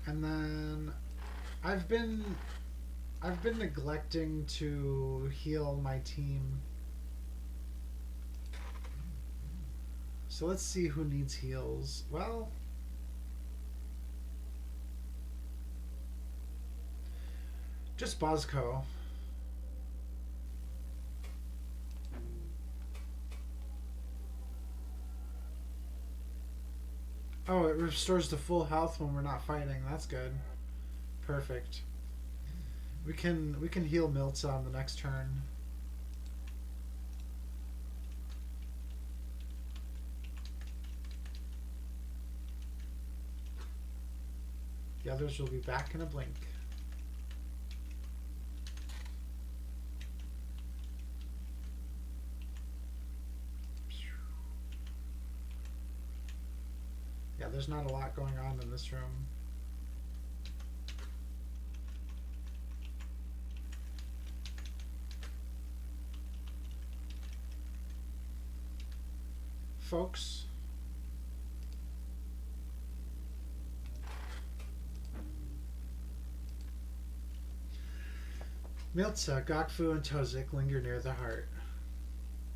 And then I've been neglecting to heal my team. So let's see who needs heals. Well, just Bosco. Oh, it restores to full health when we're not fighting. That's good. Perfect. We can heal Miltza on the next turn. The others will be back in a blink. Yeah, there's not a lot going on in this room. Folks, Miltza, Gokfu, and Tozik linger near the heart.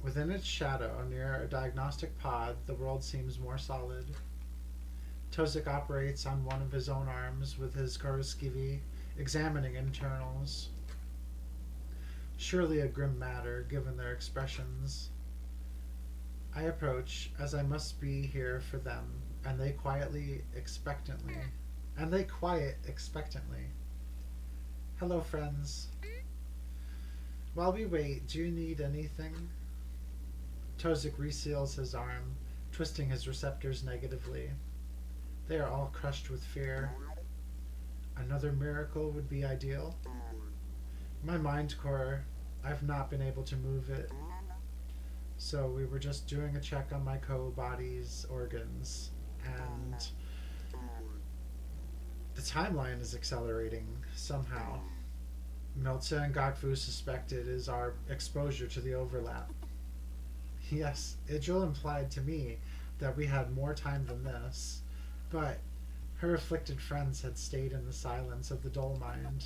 Within its shadow, near a diagnostic pod, the world seems more solid. Tozik operates on one of his own arms with his Corru.Observer, examining internals. Surely a grim matter, given their expressions. I approach, as I must be here for them, and they quiet expectantly. Hello, friends. While we wait, do you need anything? Tozik reseals his arm, twisting his receptors negatively. They are all crushed with fear. Another miracle would be ideal. My mind core, I've not been able to move it. So we were just doing a check on my co-body's organs, and the timeline is accelerating somehow. Miltza and Gokfu suspect it is our exposure to the overlap. Yes, Idril implied to me that we had more time than this, but her afflicted friends had stayed in the silence of the dull mind.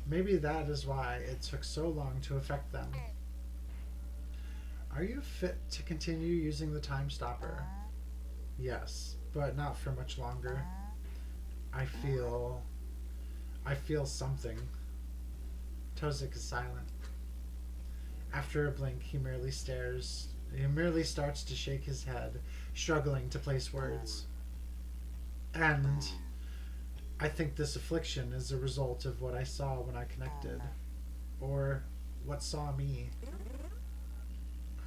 Maybe that is why it took so long to affect them. Are you fit to continue using the time stopper? Yes, but not for much longer. I feel. I feel something. Tozik is silent. After a blink, he merely stares. He merely starts to shake his head, struggling to place words. And I think this affliction is a result of what I saw when I connected. Or what saw me.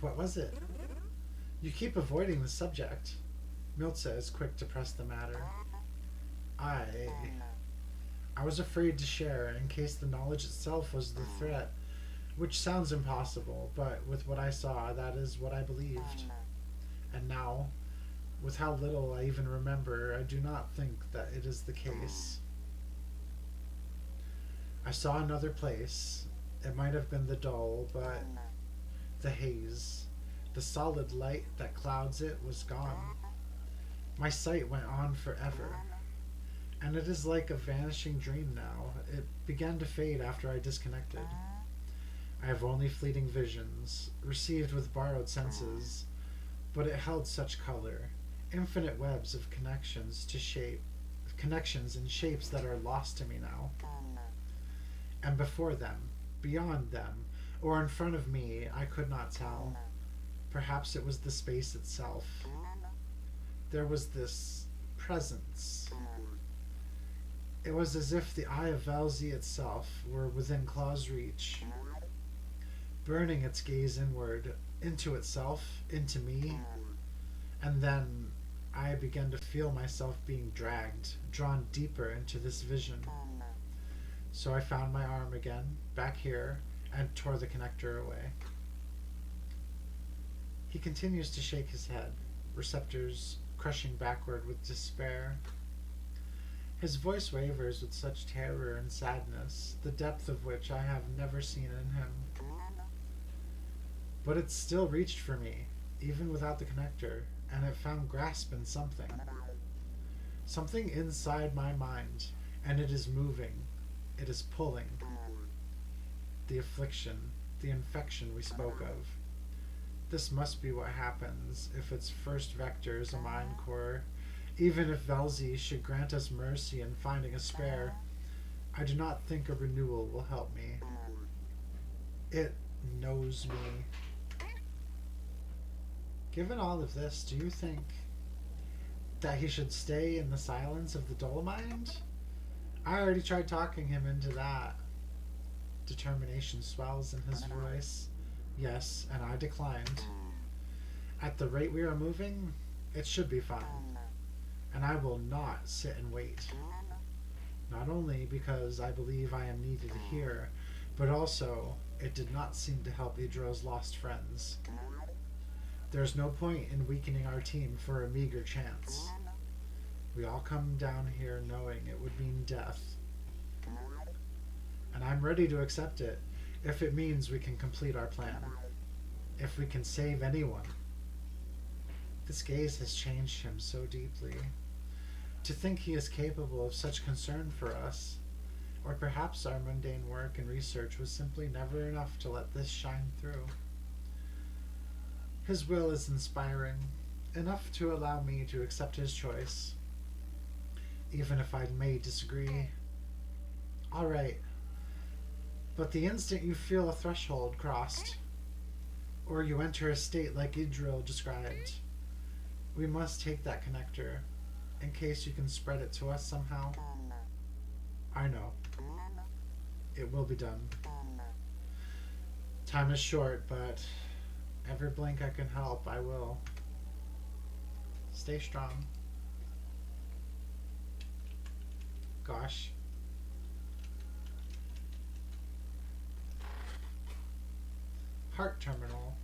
What was it? You keep avoiding the subject. Miltza is quick to press the matter. I. I was afraid to share in case the knowledge itself was the threat, which sounds impossible, but with what I saw, that is what I believed. And now, with how little I even remember, I do not think that it is the case. I saw another place. It might have been the dull, but the haze, the solid light that clouds it, was gone. My sight went on forever. And it is like a vanishing dream now. It began to fade after I disconnected. I have only fleeting visions, received with borrowed senses, but it held such color, infinite webs of connections and shapes that are lost to me now. And before them, beyond them, or in front of me, I could not tell. Perhaps it was the space itself. There was this presence. It was as if the eye of Valzi itself were within claw's reach, burning its gaze inward, into itself, into me, and then I began to feel myself being dragged, drawn deeper into this vision. So I found my arm again, back here, and tore the connector away. He continues to shake his head, receptors crushing backward with despair. His voice wavers with such terror and sadness, the depth of which I have never seen in him. But it still reached for me, even without the connector, and it found grasp in something. Something inside my mind, and it is moving. It is pulling. The affliction, the infection we spoke of. This must be what happens if its first vector is a mind core. Even if Velzi should grant us mercy in finding a spare, I do not think a renewal will help me. It knows me. Given all of this, do you think that he should stay in the silence of the Dolomite? I already tried talking him into that. Determination swells in his voice. Yes, and I declined. At the rate we are moving, it should be fine. And I will not sit and wait. Not only because I believe I am needed here, but also it did not seem to help Idril's lost friends. There's no point in weakening our team for a meager chance. We all come down here knowing it would mean death. And I'm ready to accept it if it means we can complete our plan. If we can save anyone. This gaze has changed him so deeply. To think he is capable of such concern for us, or perhaps our mundane work and research was simply never enough to let this shine through. His will is inspiring, enough to allow me to accept his choice, even if I may disagree. All right, but the instant you feel a threshold crossed, or you enter a state like Idril described, we must take that connector, in case you can spread it to us somehow. I know. It will be done. Time is short, but every blink I can help, I will. Stay strong. Gosh. Heart terminal.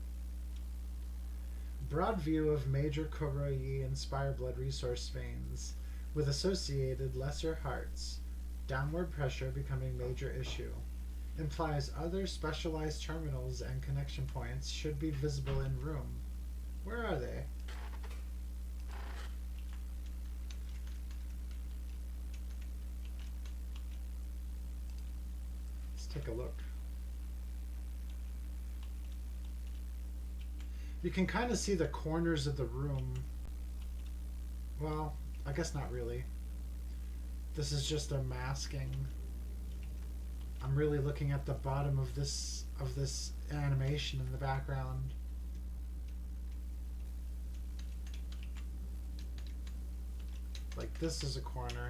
Broad view of major Corru and spire blood resource veins, with associated lesser hearts. Downward pressure becoming major issue. implies other specialized terminals and connection points should be visible in room. Where are they? Let's take a look. You can kind of see the corners of the room. Well, I guess not really. This is just a masking. I'm really looking at the bottom of this animation in the background. Like this is a corner.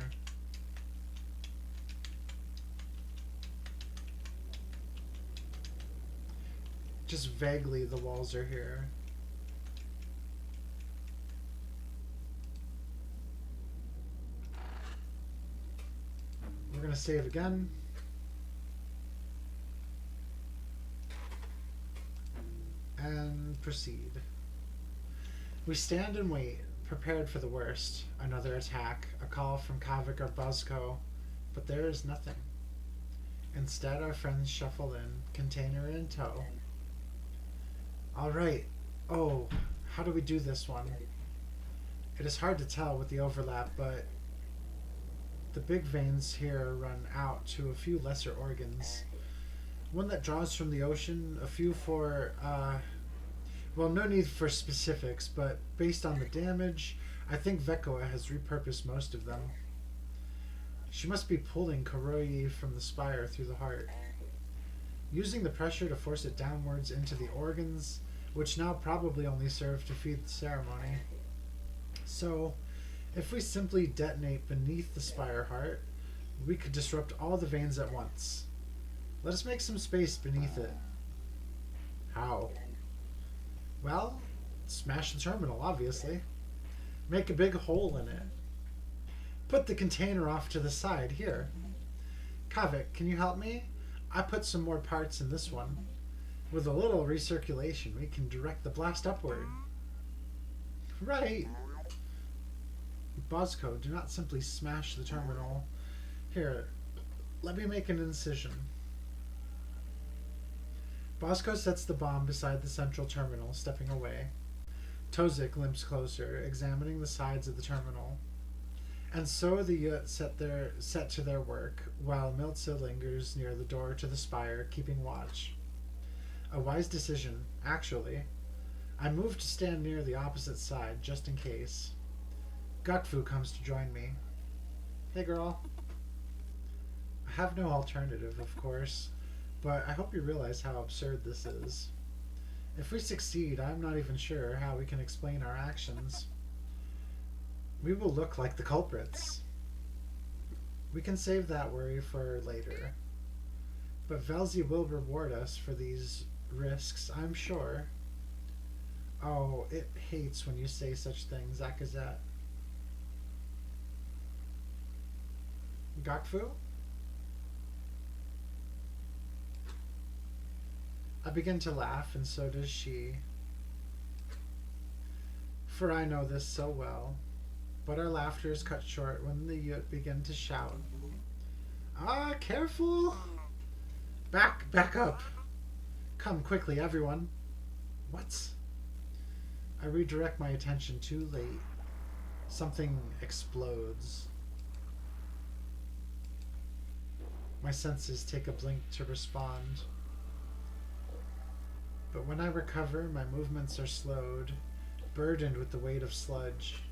Just vaguely the walls are here. We're going to save again. And proceed. We stand and wait, prepared for the worst. Another attack, a call from Kavik or Bosco, but there is nothing. Instead, our friends shuffle in, container in tow. All right. Oh, how do we do this one? It is hard to tell with the overlap, but the big veins here run out to a few lesser organs. One that draws from the ocean, a few for, well, no need for specifics, but based on the damage, I think Vekoa has repurposed most of them. She must be pulling Corru from the spire through the heart, using the pressure to force it downwards into the organs, which now probably only serve to feed the ceremony. So, if we simply detonate beneath the spire heart, we could disrupt all the veins at once. Let us make some space beneath it. How? Well, smash the terminal, obviously. Make a big hole in it. Put the container off to the side, here. Kavik, can you help me? I put some more parts in this one. With a little recirculation, we can direct the blast upward. Right. Bosco, do not simply smash the terminal. Here, let me make an incision. Bosco sets the bomb beside the central terminal, stepping away. Tozik limps closer, examining the sides of the terminal. And so the Yut set to their work, while Miltza lingers near the door to the spire, keeping watch. A wise decision, actually. I move to stand near the opposite side, just in case. Gukfu comes to join me. Hey, girl. I have no alternative, of course, but I hope you realize how absurd this is. If we succeed, I'm not even sure how we can explain our actions. We will look like the culprits. We can save that worry for later. But Velzi will reward us for these risks, I'm sure. Oh, it hates when you say such things, Akazet. Gakfu? I begin to laugh, and so does she. For I know this so well. But our laughter is cut short when the Yut begin to shout. Ah, careful! Back up! Come quickly, everyone. What? I redirect my attention too late. Something explodes. My senses take a blink to respond. But when I recover, my movements are slowed, burdened with the weight of sludge.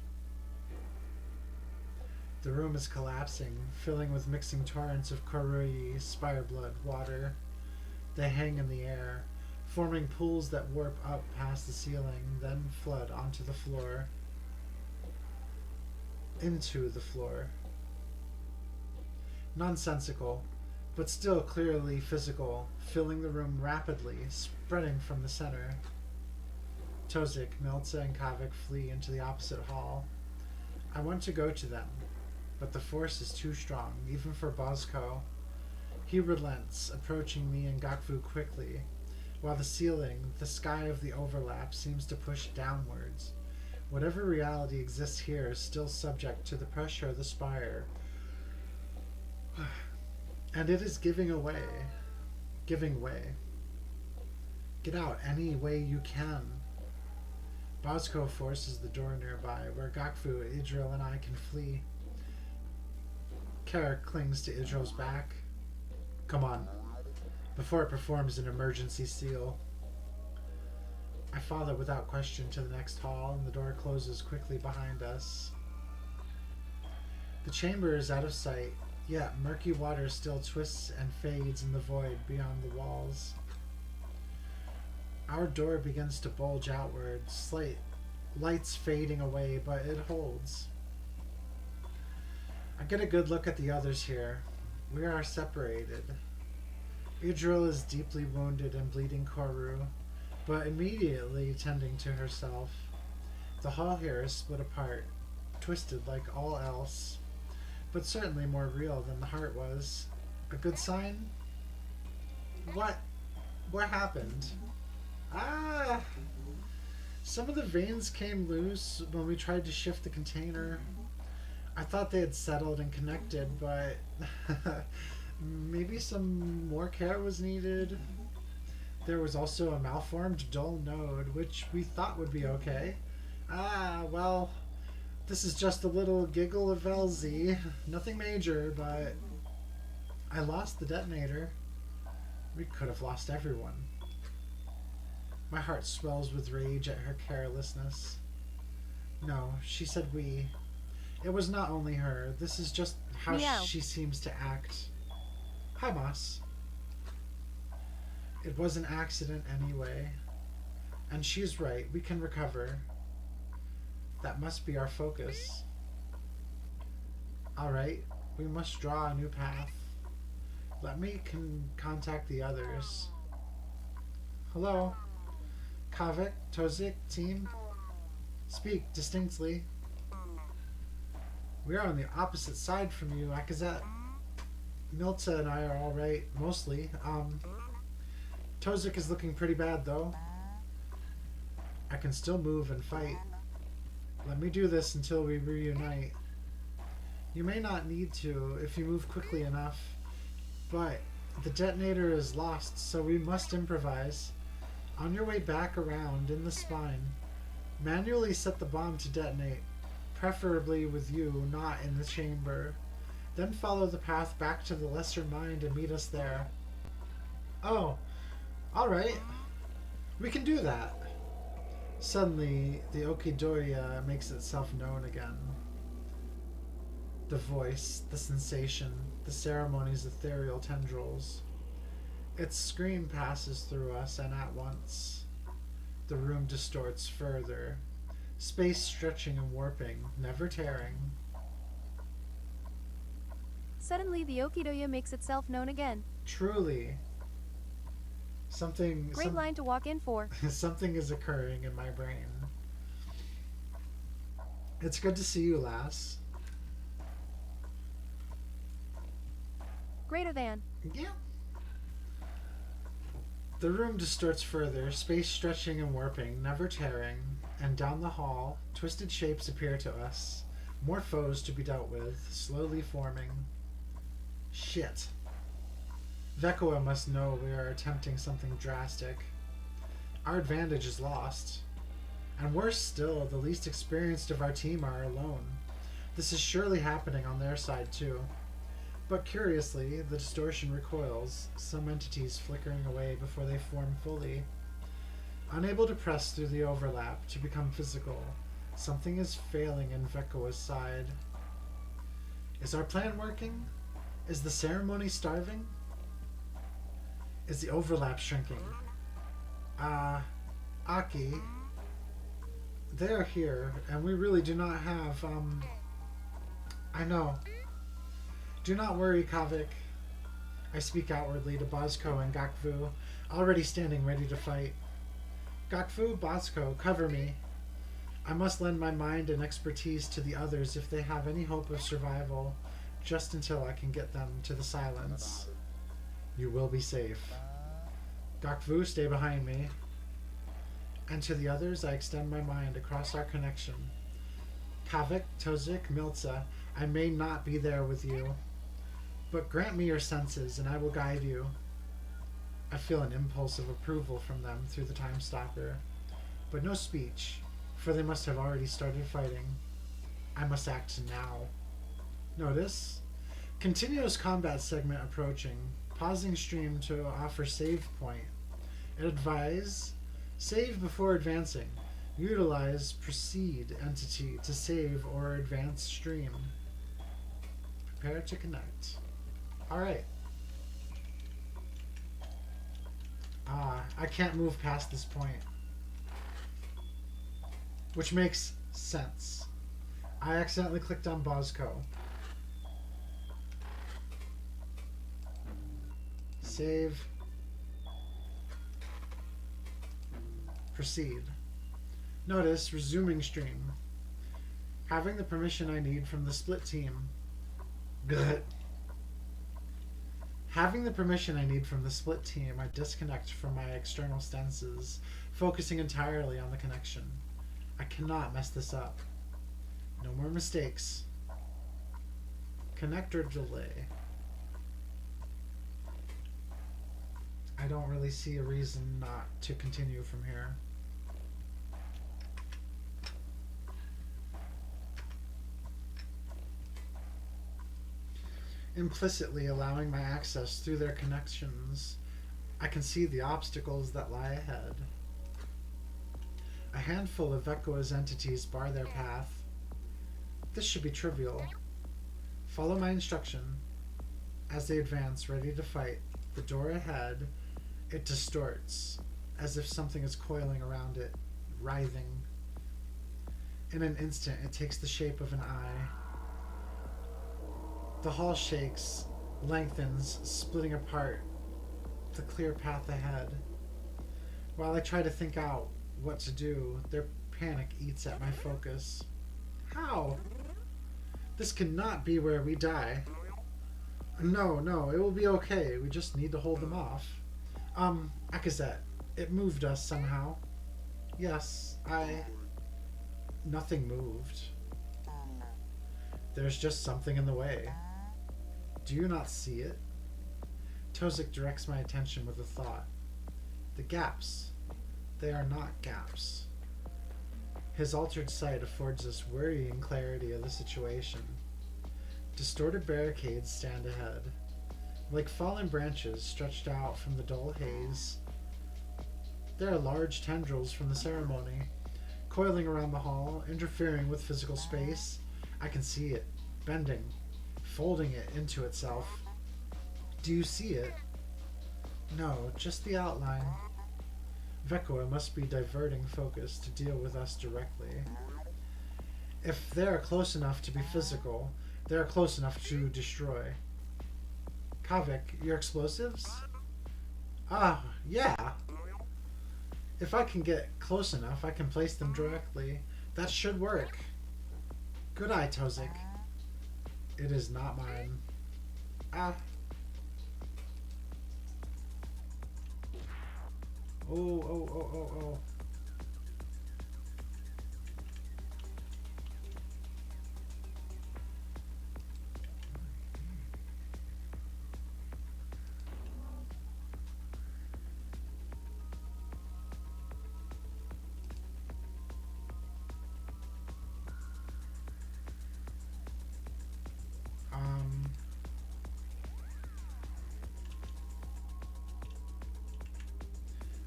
The room is collapsing, filling with mixing torrents of Corru, spire blood, water. They hang in the air, forming pools that warp up past the ceiling, then flood onto the floor. Into the floor. Nonsensical, but still clearly physical, filling the room rapidly, spreading from the center. Tozik, Miltza, and Kavik flee into the opposite hall. I want to go to them, but the force is too strong, even for Bosco. He relents, approaching me and Gakfu quickly, while the ceiling, the sky of the overlap, seems to push downwards. Whatever reality exists here is still subject to the pressure of the spire. And it is giving away. giving way. Get out any way you can. Bosco forces the door nearby, where Gakfu, Idril, and I can flee. Kara clings to Idril's back. Come on, before it performs an emergency seal. I follow without question to the next hall, and the door closes quickly behind us. The chamber is out of sight, yet murky water still twists and fades in the void beyond the walls. Our door begins to bulge outward, slight lights fading away, but it holds. I get a good look at the others here. We are separated. Idril is deeply wounded and bleeding Corru, but immediately tending to herself. The hall here is split apart, twisted like all else, but certainly more real than the heart was. A good sign? What happened? Ah! Some of the veins came loose when we tried to shift the container. I thought they had settled and connected, but maybe some more care was needed. There was also a malformed dull node, which we thought would be okay. Ah, well, this is just a little giggle of LZ. Nothing major, but I lost the detonator. We could have lost everyone. My heart swells with rage at her carelessness. No, she said we. It was not only her. This is just how Meow. she seems to act. Hi, Moss. It was an accident anyway. And she's right. We can recover. That must be our focus. Alright, we must draw a new path. Let me contact the others. Hello? Kavik, Tozik, team? Speak distinctly. We are on the opposite side from you, Akazet. Milta and I are alright, mostly. Tozik is looking pretty bad, though. I can still move and fight. Let me do this until we reunite. You may not need to if you move quickly enough, but the detonator is lost, so we must improvise. On your way back around in the spine, manually set the bomb to detonate, preferably with you not in the chamber. Then follow the path back to the lesser mind and meet us there. Oh, alright. We can do that. Suddenly, the Okidoya makes itself known again. The voice, the sensation, the ceremony's ethereal tendrils. Its scream passes through us, and at once, the room distorts further, space stretching and warping, never tearing. Suddenly, the Okidoya makes itself known again. Truly. Great line to walk in for. Something is occurring in my brain. It's good to see you, lass. Greater than. Yeah. The room distorts further, space stretching and warping, never tearing, and down the hall, twisted shapes appear to us. More foes to be dealt with, slowly forming. Shit. Vekua must know we are attempting something drastic. Our advantage is lost. And worse still, the least experienced of our team are alone. This is surely happening on their side too. But curiously, the distortion recoils, some entities flickering away before they form fully. Unable to press through the overlap to become physical, something is failing in Vekua's side. Is our plan working? Is the ceremony starving? Is the overlap shrinking? Aki, they are here, and we really do not have, I know. Do not worry, Kavik. I speak outwardly to Bosco and Gakvu, already standing ready to fight. Gakvu, Bosco, cover me. I must lend my mind and expertise to the others if they have any hope of survival, just until I can get them to the silence. You will be safe. Gakvu, stay behind me. And to the others, I extend my mind across our connection. Kavik, Tozik, Milza, I may not be there with you, but grant me your senses, and I will guide you. I feel an impulse of approval from them through the time stalker, but no speech, for they must have already started fighting. I must act now. Notice? Continuous combat segment approaching. Pausing stream to offer save point. Advise. Save before advancing. Utilize proceed entity to save or advance stream. Prepare to connect. Alright. I can't move past this point. Which makes sense. I accidentally clicked on Bosco. Save. Proceed. Notice, resuming stream. Having the permission I need from the split team. Good. Having the permission I need from the split team, I disconnect from my external stances, focusing entirely on the connection. I cannot mess this up. No more mistakes. Connect or delay. I don't really see a reason not to continue from here. Implicitly allowing my access through their connections, I can see the obstacles that lie ahead. A handful of Vekua's entities bar their path. This should be trivial. Follow my instruction. As they advance, ready to fight, the door ahead, it distorts, as if something is coiling around it, writhing. In an instant, it takes the shape of an eye. The hall shakes, lengthens, splitting apart the clear path ahead. While I try to think out what to do, their panic eats at my focus. How? This cannot be where we die. No, it will be okay. We just need to hold them off. Akazet, it moved us somehow. Yes, Nothing moved. There's just something in the way. Do you not see it? Tozik directs my attention with a thought. The gaps. They are not gaps. His altered sight affords us worrying clarity of the situation. Distorted barricades stand ahead. Like fallen branches stretched out from the dull haze. There are large tendrils from the ceremony, coiling around the hall, interfering with physical space. I can see it, bending, folding it into itself. Do you see it? No, just the outline. Vekua must be diverting focus to deal with us directly. If they are close enough to be physical, they are close enough to destroy. Kavik, your explosives? Yeah. If I can get close enough, I can place them directly. That should work. Good eye, Tozik. It is not mine. Oh.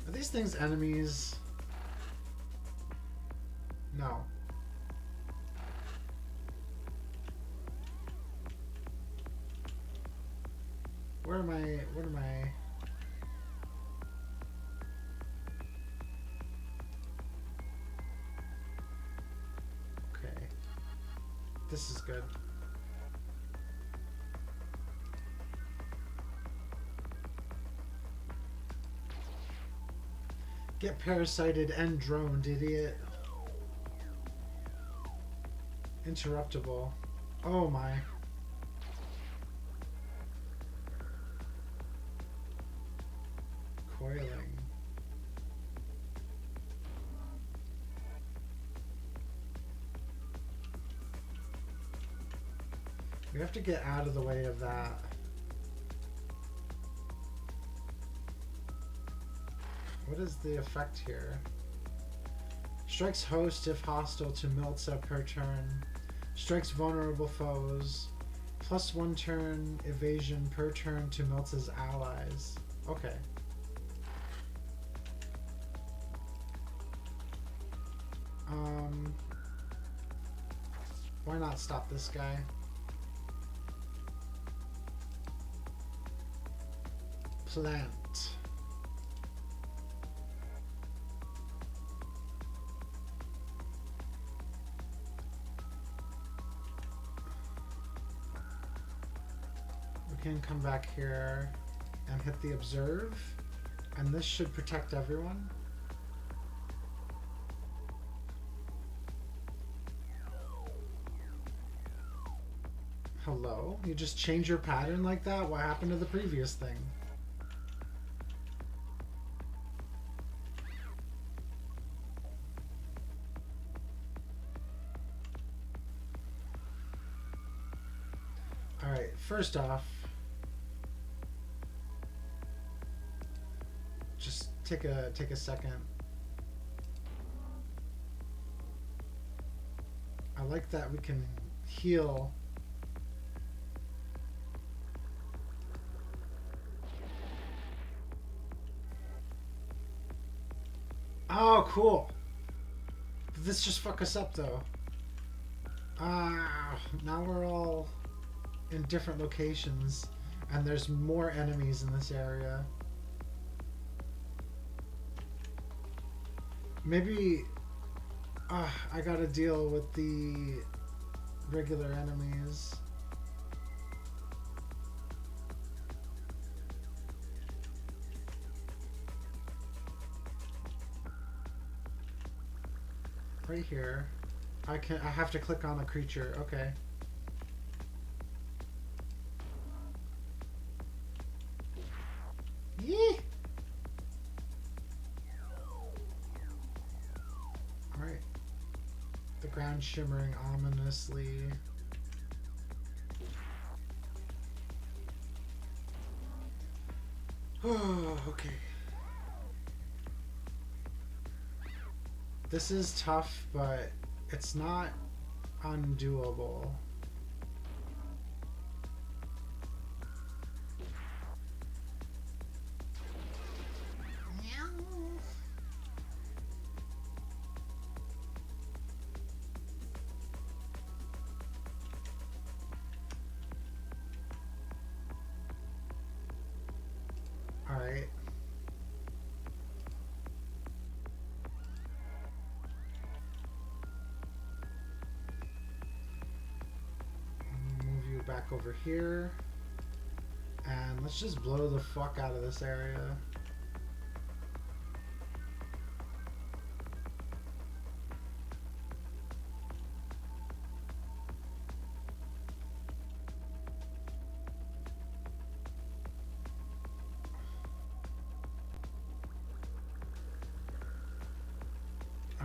Are these things enemies? No. Where am I? Okay. This is good. Get parasited and droned, idiot. Interruptible. Oh my. Coiling. We have to get out of the way of that. is the effect here? Strikes host if hostile to Miltza per turn. Strikes vulnerable foes. +1 turn evasion per turn to Miltza's allies. Okay. Why not stop this guy? Plant. We can come back here and hit the observe, and this should protect everyone. Hello? You just change your pattern like that? What happened to the previous thing? Alright, first off, just take a second. I like that we can heal. Oh, cool. Did this just fuck us up, though? Now we're all in different locations, and there's more enemies in this area. Maybe I gotta deal with the regular enemies. Right here. I have to click on a creature. Okay. Yee! Alright. The ground shimmering ominously. Oh, okay. This is tough, but it's not undoable. All right. Back over here, and let's just blow the fuck out of this area.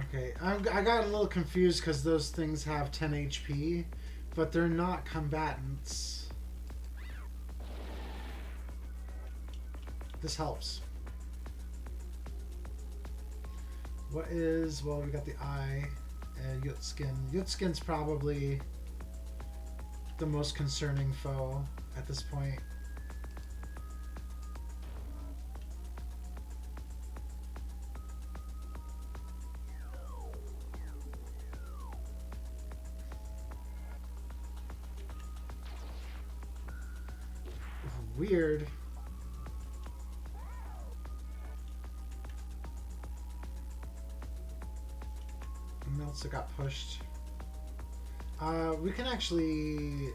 Okay, I got a little confused because those things have 10 HP. But they're not combatants. This helps. What is... Well, we got the eye. Yutskin. Yutskin's probably the most concerning foe at this point. Weird. Meltzer got pushed. We can actually...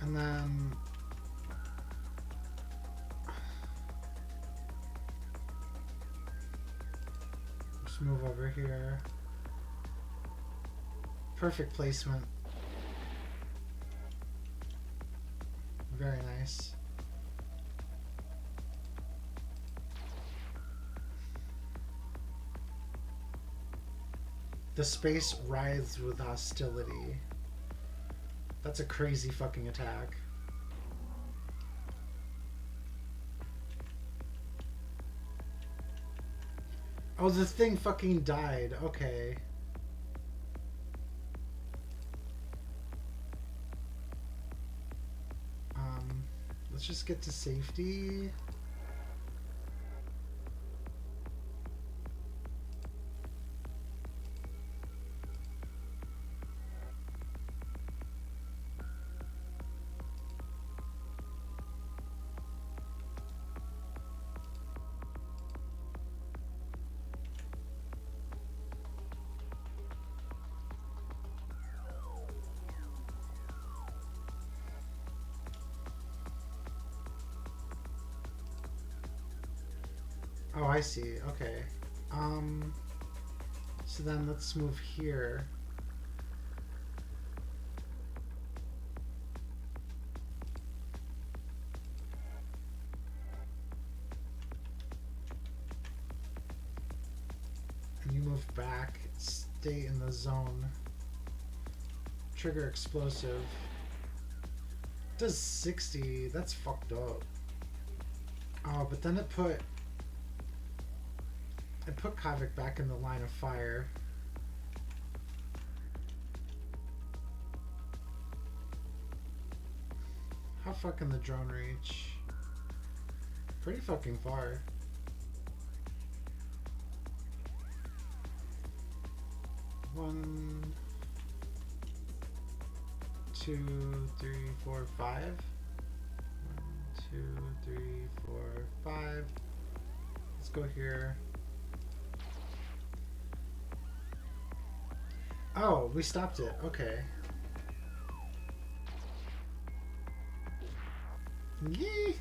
And then... Just move over here. Perfect placement. Very nice. The space writhes with hostility. That's a crazy fucking attack. Oh, the thing fucking died. Okay. Let's just get to safety. Oh, I see. Okay. So then let's move here. And you move back. Stay in the zone. Trigger explosive. Does 60. That's fucked up. Oh, but then it put Kavik back in the line of fire. How far can the drone reach? Pretty fucking far. One, two, three, four, five. 1, 2, 3, 4, 5. Let's go here. Oh, we stopped it. Okay. Yee!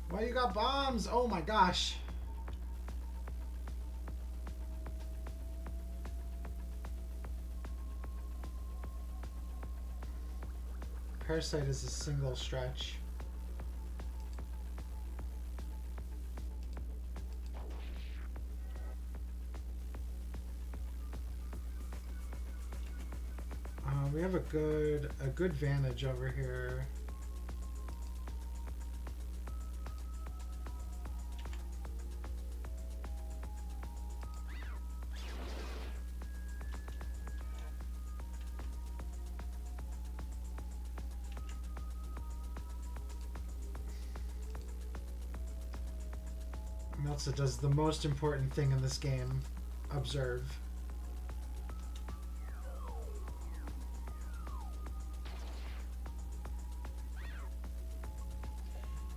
Why you got bombs? Oh my gosh. Parasite is a single stretch. We have a good vantage over here. Meltza does the most important thing in this game. Observe.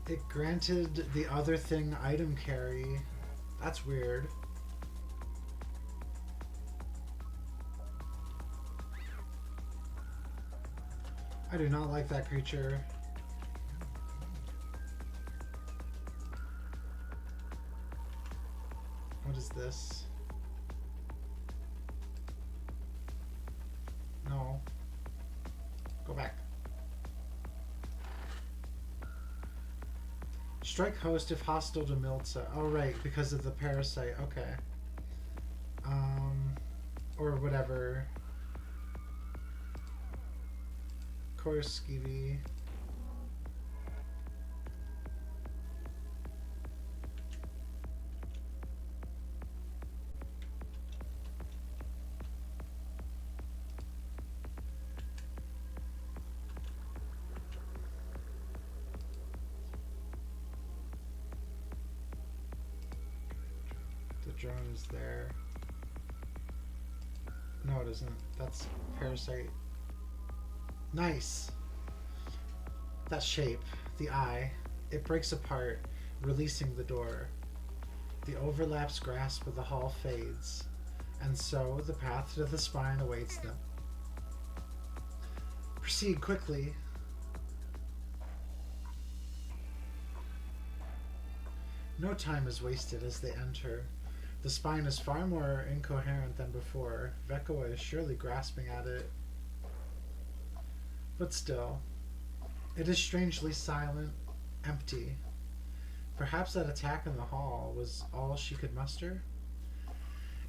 It granted the other thing item carry. That's weird. I do not like that creature. What is this? No. Go back. Strike host if hostile to Meltza. Oh, right, because of the parasite. Okay. Or whatever. Corru.Observer. The drone is there. No, it isn't. That's parasite. Nice. That shape, the eye, it breaks apart, releasing the door. The overlaps grasp of the hall fades, and so the path to the spine awaits them. Proceed quickly. No time is wasted as they enter. The spine is far more incoherent than before. Vekoa is surely grasping at it. But still, it is strangely silent, empty. Perhaps that attack in the hall was all she could muster?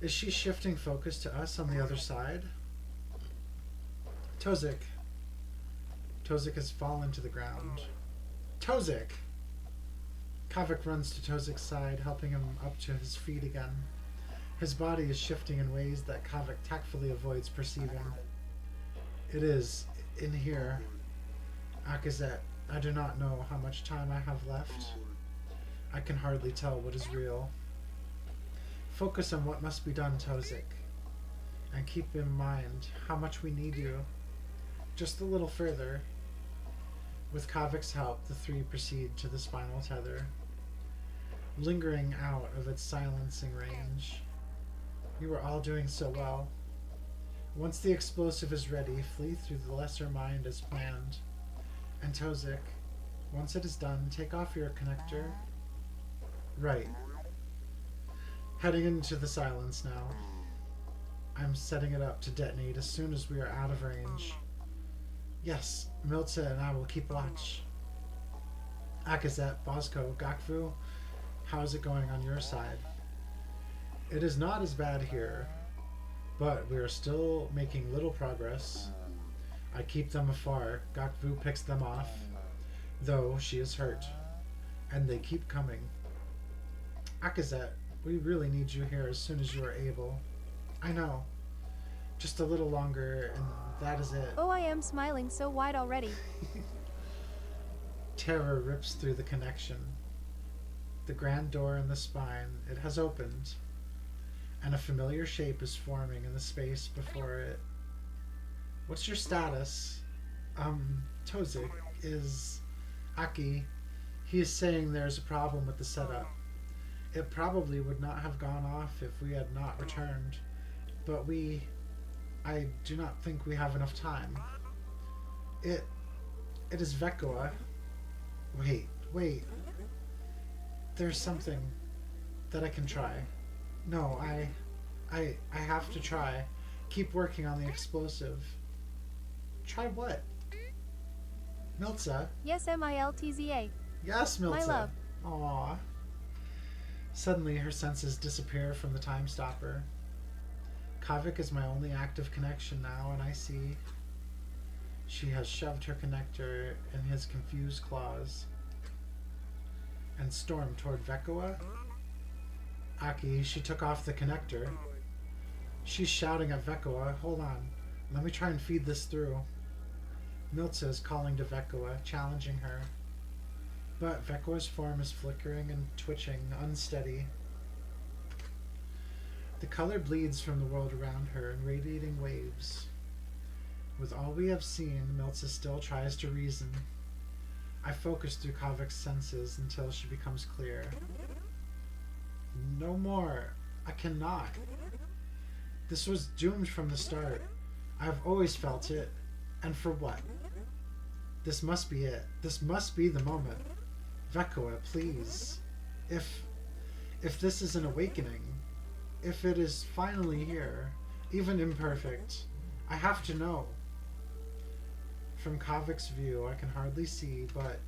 Is she shifting focus to us on the other side? Tozik Tozik has fallen to the ground. Tozik! Kavik runs to Tozik's side, helping him up to his feet again. His body is shifting in ways that Kavik tactfully avoids perceiving. It is in here. Akazet, I do not know how much time I have left. I can hardly tell what is real. Focus on what must be done, Tozik. And keep in mind how much we need you. Just a little further. With Kavik's help, the three proceed to the spinal tether, lingering out of its silencing range. You are all doing so well. Once the explosive is ready, flee through the lesser mind as planned. And Tozik, once it is done, take off your connector. Right. Heading into the silence now. I'm setting it up to detonate as soon as we are out of range. Yes, Milta and I will keep watch. Akazet, Bosco, Gakfu, how is it going on your side? It is not as bad here, but we are still making little progress. I keep them afar. Gakfu picks them off, though she is hurt, and they keep coming. Akazet, we really need you here as soon as you are able. I know. Just a little longer, and that is it. Oh, I am smiling so wide already. Terror rips through the connection. The grand door in the spine, it has opened, and a familiar shape is forming in the space before it. What's your status? Tozik is Aki. He is saying there's a problem with the setup. It probably would not have gone off if we had not returned, but I do not think we have enough time. It is Vekua. Wait. There's something that I can try. No, I have to try. Keep working on the explosive. Try what? Miltza? Yes, Miltza. Yes, Miltza. My love. Aww. Suddenly, her senses disappear from the time stopper. Kavik is my only active connection now, and I see she has shoved her connector in his confused claws and stormed toward Vekua. Aki, she took off the connector. She's shouting at Vekua, hold on, let me try and feed this through. Miltza is calling to Vekua, challenging her. But Vekua's form is flickering and twitching, unsteady. The color bleeds from the world around her in radiating waves. With all we have seen, Miltza still tries to reason. I focus through Kavik's senses until she becomes clear. No more. I cannot. This was doomed from the start. I have always felt it. And for what? This must be it. This must be the moment. Vekua, please. If this is an awakening, if it is finally here, even imperfect, I have to know. From Kavik's view, I can hardly see, but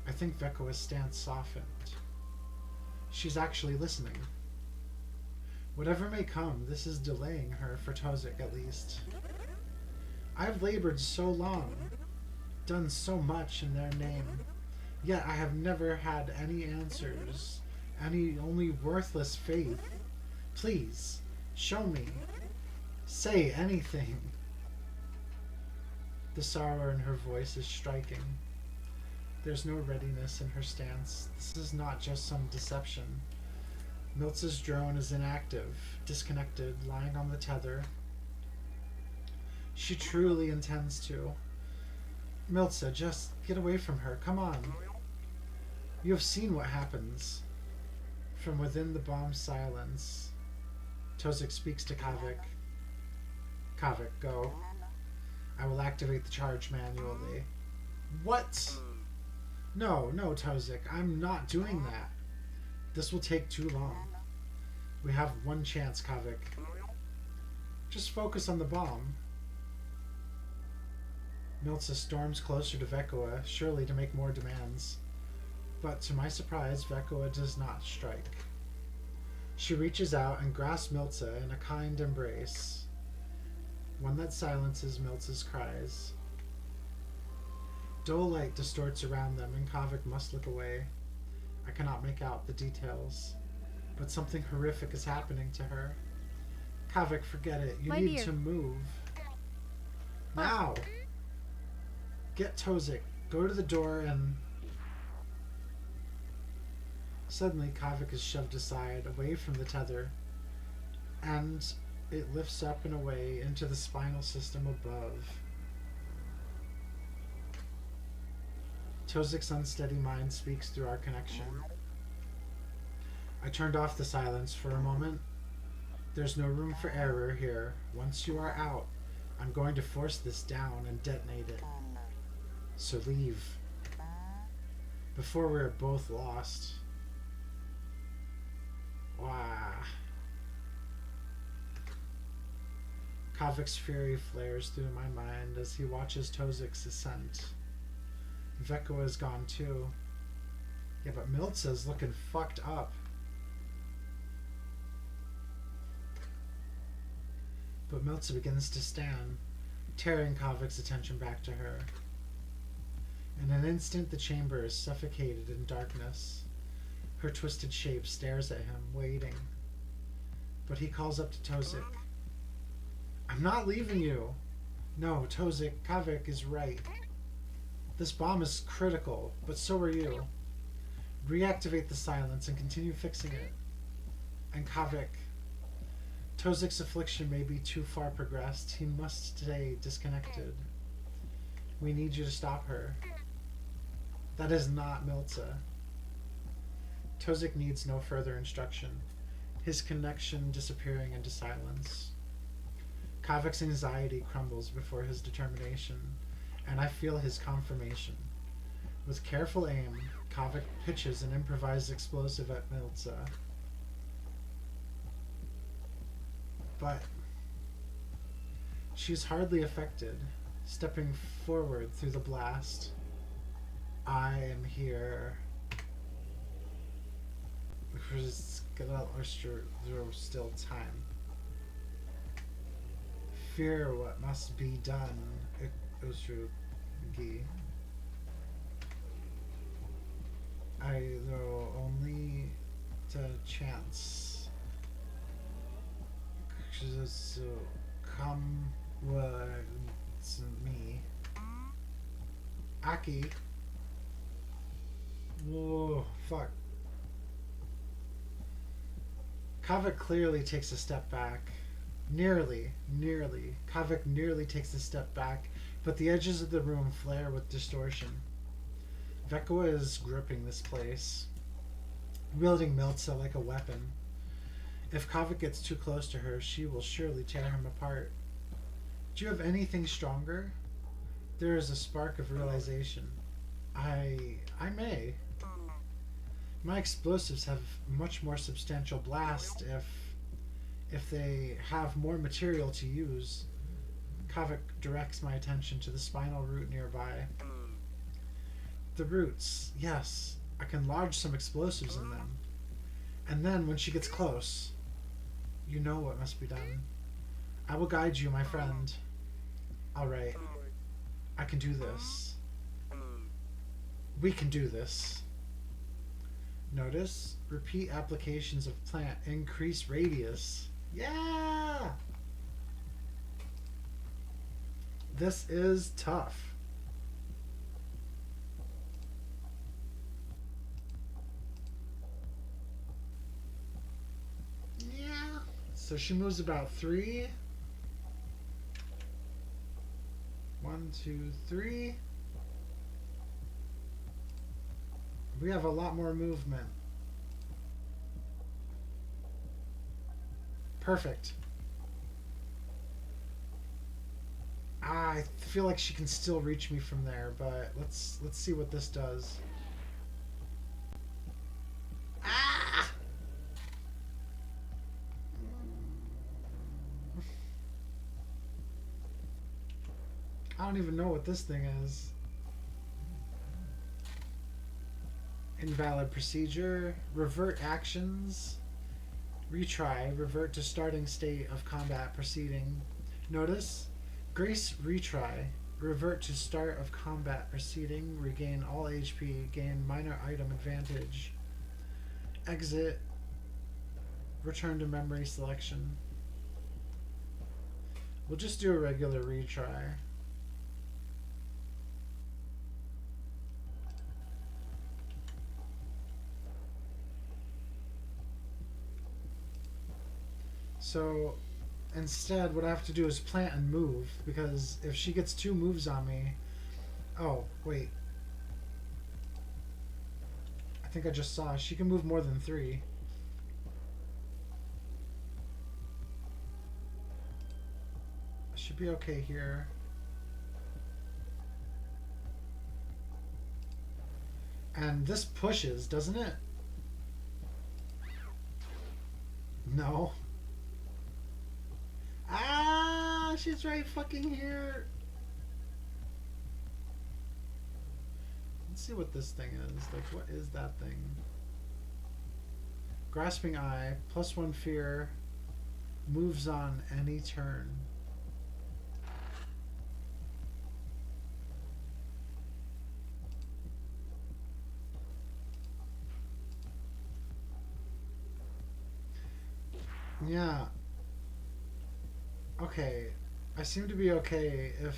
I think Vekua's stance softened. She's actually listening. Whatever may come, this is delaying her, for Tozik at least. I've labored so long, done so much in their name, yet I have never had any answers, only worthless faith. Please, show me. Say anything. The sorrow in her voice is striking. There's no readiness in her stance. This is not just some deception. Miltza's drone is inactive, disconnected, lying on the tether. She truly intends to. Miltza, just get away from her. Come on. You have seen what happens. From within the bomb's silence, Tozik speaks to Kavik. Kavik, go. I will activate the charge manually. What? No, Tozik, I'm not doing that. This will take too long. We have one chance, Kavik. Just focus on the bomb. Miltza storms closer to Vekua, surely to make more demands. But to my surprise, Vekua does not strike. She reaches out and grasps Miltza in a kind embrace, one that silences Miltza's cries. Dull light distorts around them, and Kavik must look away. I cannot make out the details, but something horrific is happening to her. Kavik, forget it. You My need dear. to move. Now! Get Tozik. Go to the door and... Suddenly, Kavik is shoved aside, away from the tether, and it lifts up and away into the spinal system above. Tozik's unsteady mind speaks through our connection. I turned off the silence for a moment. There's no room for error here. Once you are out, I'm going to force this down and detonate it. So leave. Before we're both lost. Wow. Kavik's fury flares through my mind as he watches Tozik's ascent. Vekwa is gone too. Yeah, but Miltza's looking fucked up. But Miltza begins to stand, tearing Kavik's attention back to her. In an instant, the chamber is suffocated in darkness. Her twisted shape stares at him, waiting. But he calls up to Tozik. I'm not leaving you. No, Tozik, Kavik is right. This bomb is critical, but so are you. Reactivate the silence and continue fixing it. And Kavik, Tozik's affliction may be too far progressed. He must stay disconnected. We need you to stop her. That is not Miltza. Tozik needs no further instruction, his connection disappearing into silence. Kavik's anxiety crumbles before his determination, and I feel his confirmation. With careful aim, Kavik pitches an improvised explosive at Miltza. But she's hardly affected, stepping forward through the blast. I am here. There's still time. Fear what must be done. I know only the chance. So come with me. Aki. Whoa, fuck. Kavik clearly takes a step back. Nearly. Kavik nearly takes a step back, but the edges of the room flare with distortion. Vekwa is gripping this place, wielding Miltza like a weapon. If Kavik gets too close to her, she will surely tear him apart. Do you have anything stronger? There is a spark of realization. I may. My explosives have much more substantial blast if they have more material to use. Kavik directs my attention to the spinal root nearby. The roots, yes, I can lodge some explosives in them. And then when she gets close, you know what must be done. I will guide you, my friend. All right, I can do this. We can do this. Notice, repeat applications of plant increase radius. Yeah! This is tough. Yeah. So she moves about 3. 1, 2, 3. We have a lot more movement. Perfect. I feel like she can still reach me from there, but let's see what this does. Ah! I don't even know what this thing is. Invalid procedure. Revert actions. Retry. Revert to starting state of combat proceeding. Notice. Grace retry. Revert to start of combat proceeding. Regain all HP. Gain minor item advantage. Exit. Return to memory selection. We'll just do a regular retry. So instead, what I have to do is plant and move, because if she gets 2 moves on me... Oh, wait. I think I just saw she can move more than 3. I should be okay here. And this pushes, doesn't it? No. Ah, she's right fucking here. Let's see what this thing is. Like, what is that thing? Grasping Eye, +1 fear, moves on any turn. Yeah. Okay. I seem to be okay if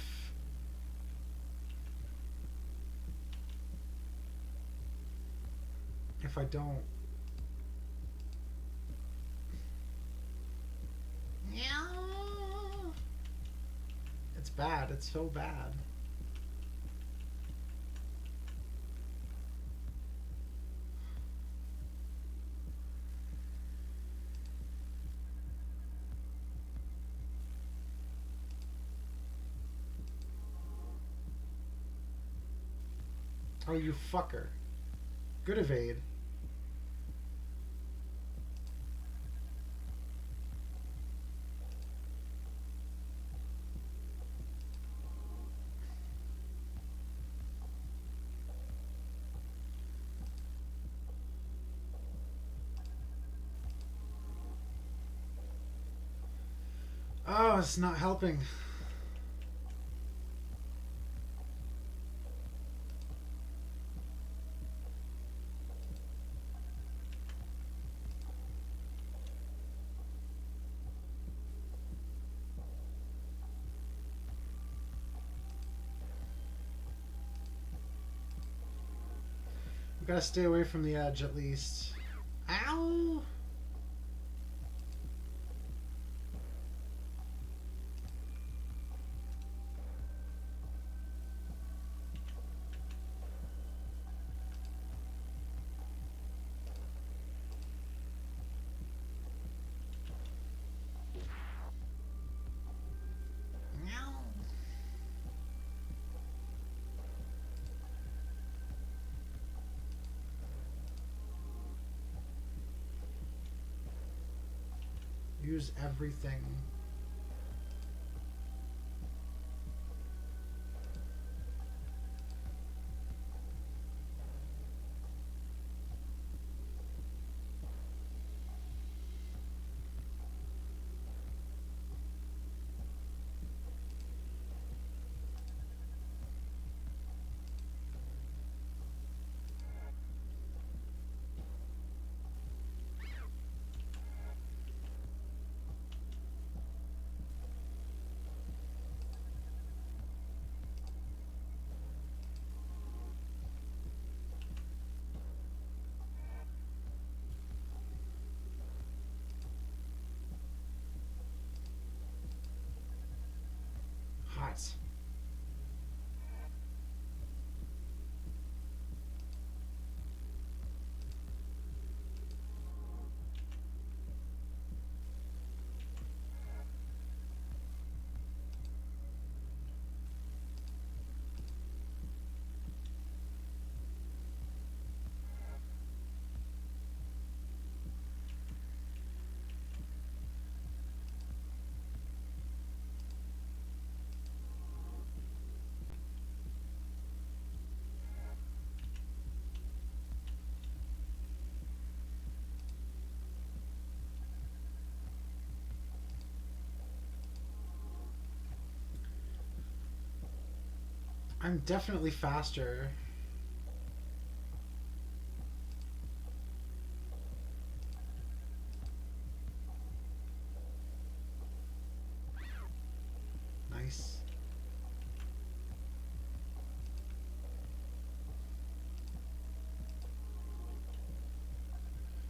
I don't. It's bad. It's so bad. Oh, you fucker. Good evade. Oh, it's not helping. We gotta stay away from the edge at least. Ow! Use everything. I'm definitely faster. Nice.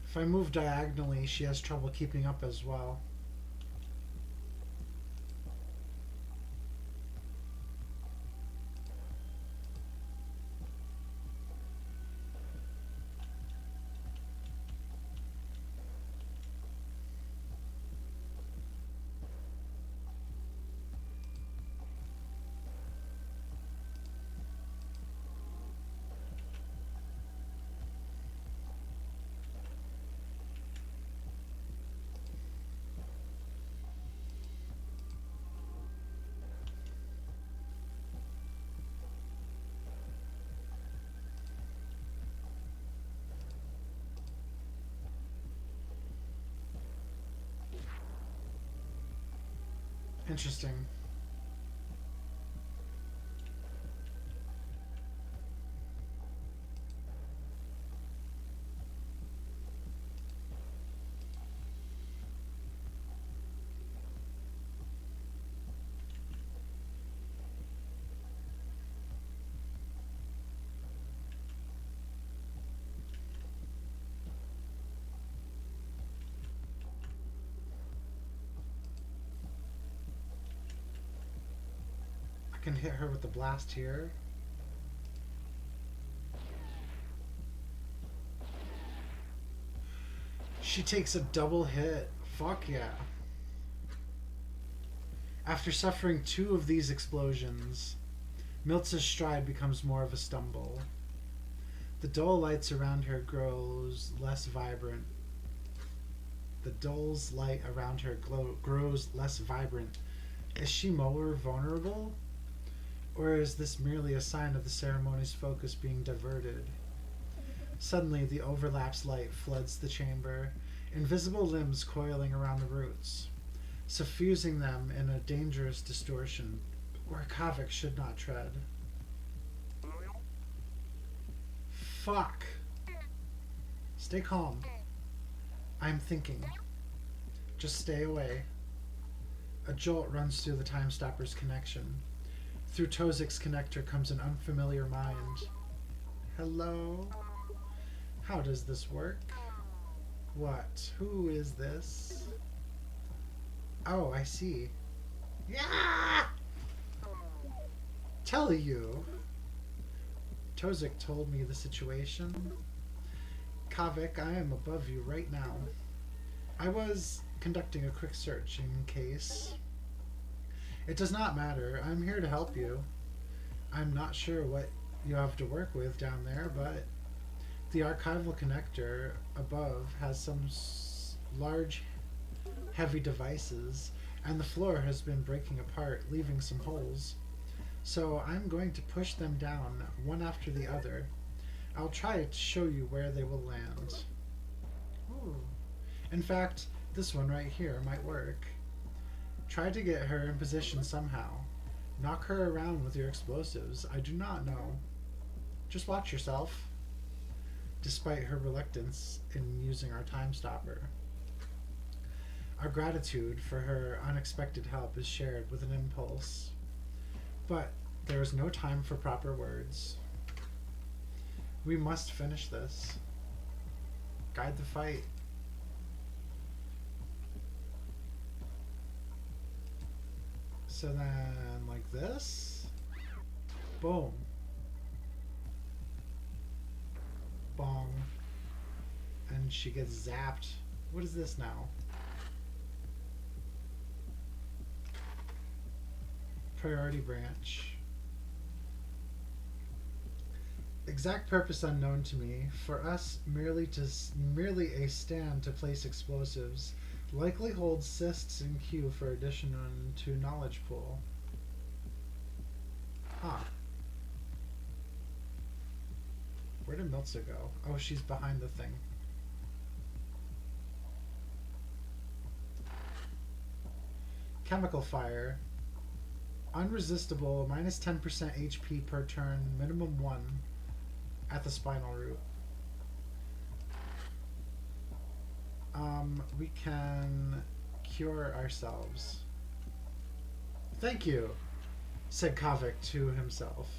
If I move diagonally, she has trouble keeping up as well. Interesting. I can hit her with the blast here. She takes a double hit. Fuck yeah. After suffering 2 of these explosions, Miltza's stride becomes more of a stumble. The dull lights around her grows less vibrant. The dull's light around her grows less vibrant. Is she more vulnerable? Or is this merely a sign of the ceremony's focus being diverted? Suddenly, the overlapse light floods the chamber, invisible limbs coiling around the roots, suffusing them in a dangerous distortion where Kavik should not tread. Fuck! Stay calm. I'm thinking. Just stay away. A jolt runs through the Time Stopper's connection. Through Tozik's connector comes an unfamiliar mind. Hello? How does this work? What? Who is this? Oh, I see. Yeah! Tell you. Tozik told me the situation. Kavik, I am above you right now. I was conducting a quick search in case. It does not matter. I'm here to help you. I'm not sure what you have to work with down there, but the archival connector above has some large, heavy devices, and the floor has been breaking apart, leaving some holes. So I'm going to push them down, one after the other. I'll try to show you where they will land. Ooh. In fact, this one right here might work. Try to get her in position somehow. Knock her around with your explosives. I do not know. Just watch yourself. Despite her reluctance in using our time stopper. Our gratitude for her unexpected help is shared with an impulse. But there is no time for proper words. We must finish this. Guide the fight. So then, like this. Boom. Bong. And she gets zapped. What is this now? Priority branch. Exact purpose unknown to me. For us, merely a stand to place explosives. Likely holds cysts in queue for addition to knowledge pool. Huh. Where did Miltza go? Oh, she's behind the thing. Chemical fire. Unresistible, minus 10% HP per turn, minimum 1 at the spinal root. We can cure ourselves. Thank you, said Kavik to himself.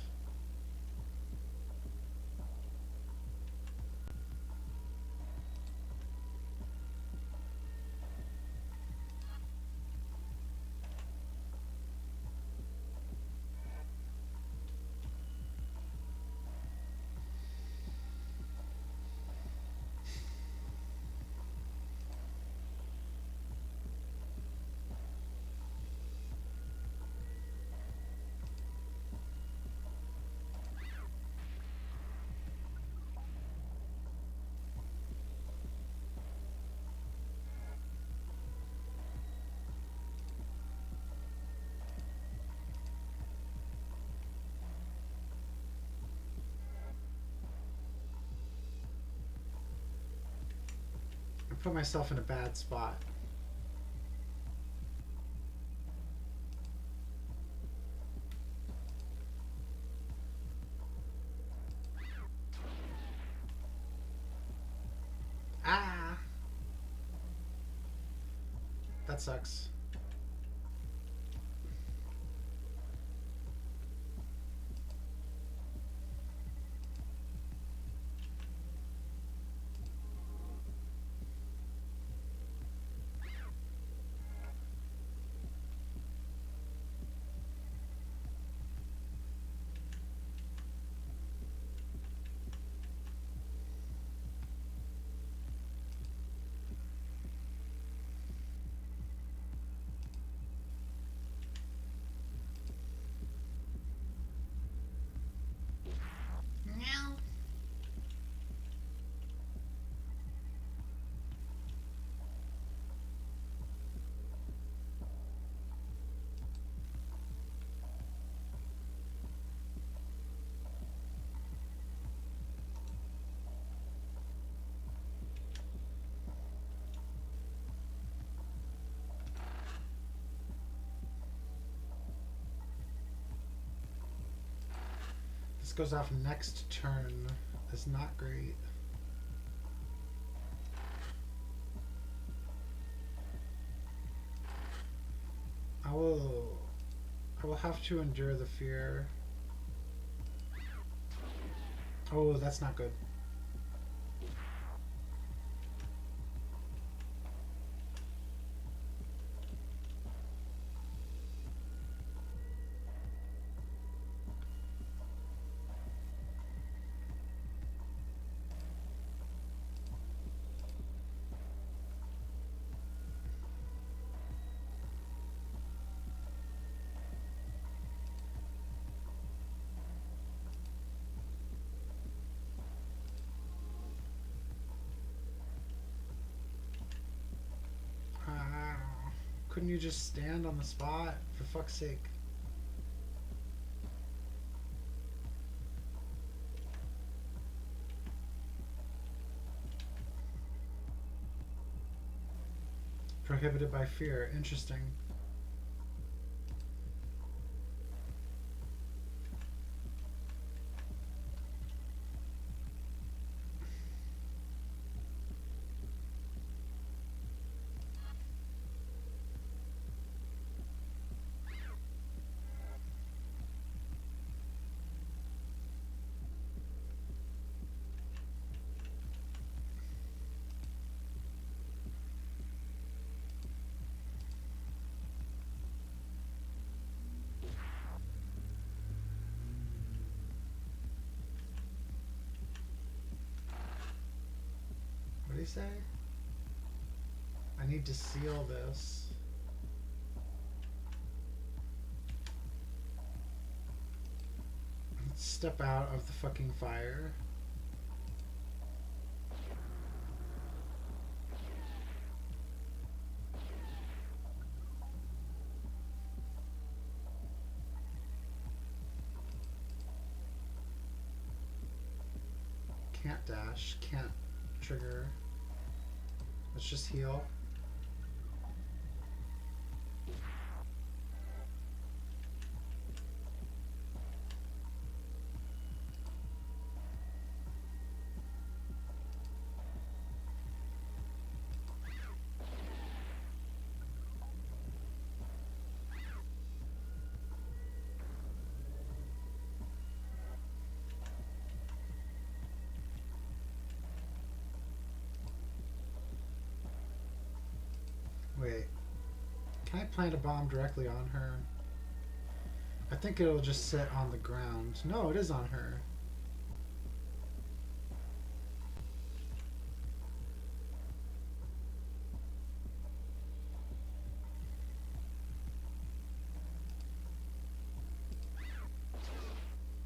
I put myself in a bad spot. Ah! That sucks. This goes off next turn. That's not great. I will have to endure the fear. Oh, that's not good. Couldn't you just stand on the spot? For fuck's sake. Prohibited by fear. Interesting. What did he say? I need to seal this. Let's step out of the fucking fire. Can't dash, can't trigger. Let's just heal. Can I plant a bomb directly on her? I think it'll just sit on the ground. No, it is on her.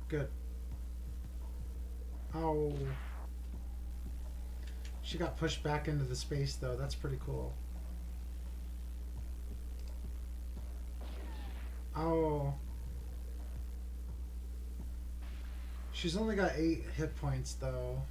Good. Oh. She got pushed back into the space, though. That's pretty cool. Oh. She's only got 8 hit points, though.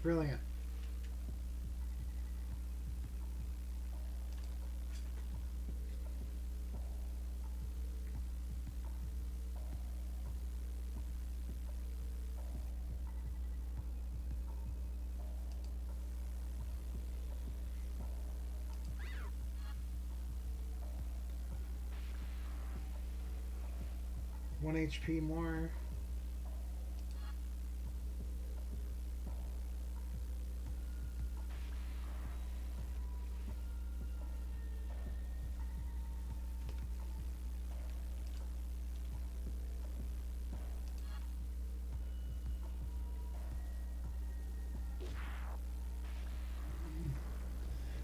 Brilliant. One HP more.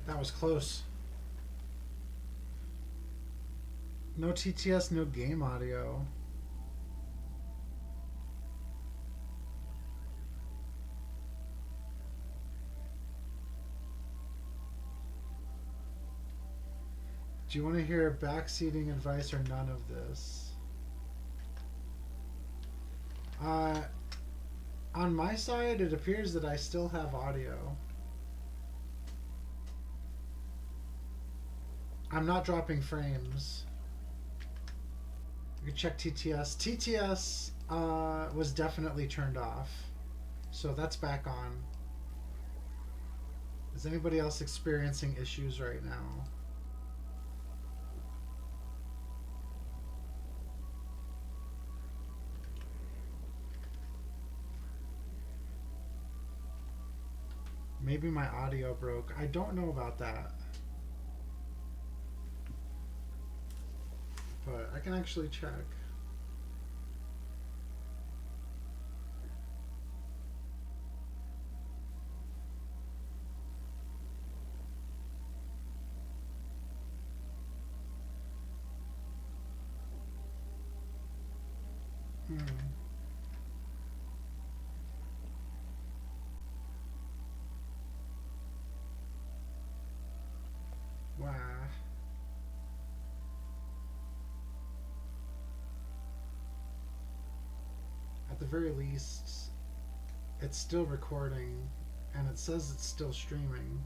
That was close. No TTS, no game audio. Do you want to hear backseating advice or none of this? On my side, it appears that I still have audio. I'm not dropping frames. You can check TTS. TTS was definitely turned off. So that's back on. Is anybody else experiencing issues right now? Maybe my audio broke. I don't know about that. But I can actually check. Wow. At the very least, it's still recording, and it says it's still streaming.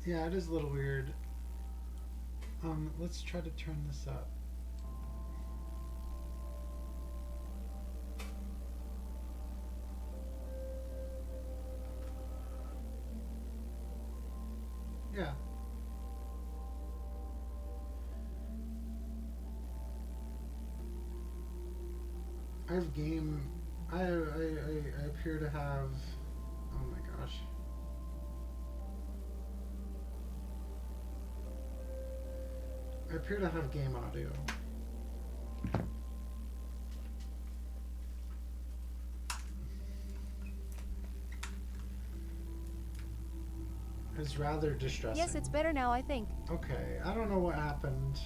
Yeah, it is a little weird. Let's try to turn this up. Yeah. I have game. I appear to have. Oh my gosh. I appear to have game audio. It's rather distressing. Yes, it's better now, I think. Okay, I don't know what happened.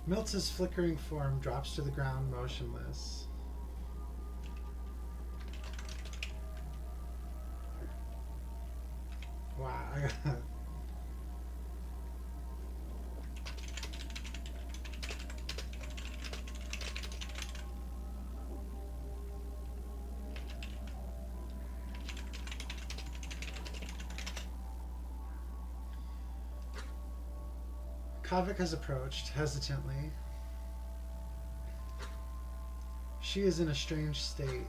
Miltz's flickering form drops to the ground motionless. Wow. Kavik has approached, hesitantly. She is in a strange state.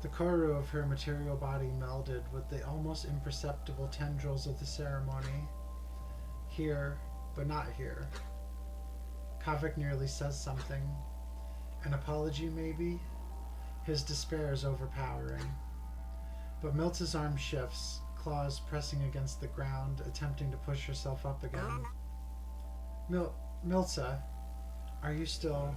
The Corru of her material body melded with the almost imperceptible tendrils of the ceremony. Here, but not here. Kavik nearly says something. An apology, maybe? His despair is overpowering. But Miltz's arm shifts, claws pressing against the ground, attempting to push herself up again. Miltza, are you still...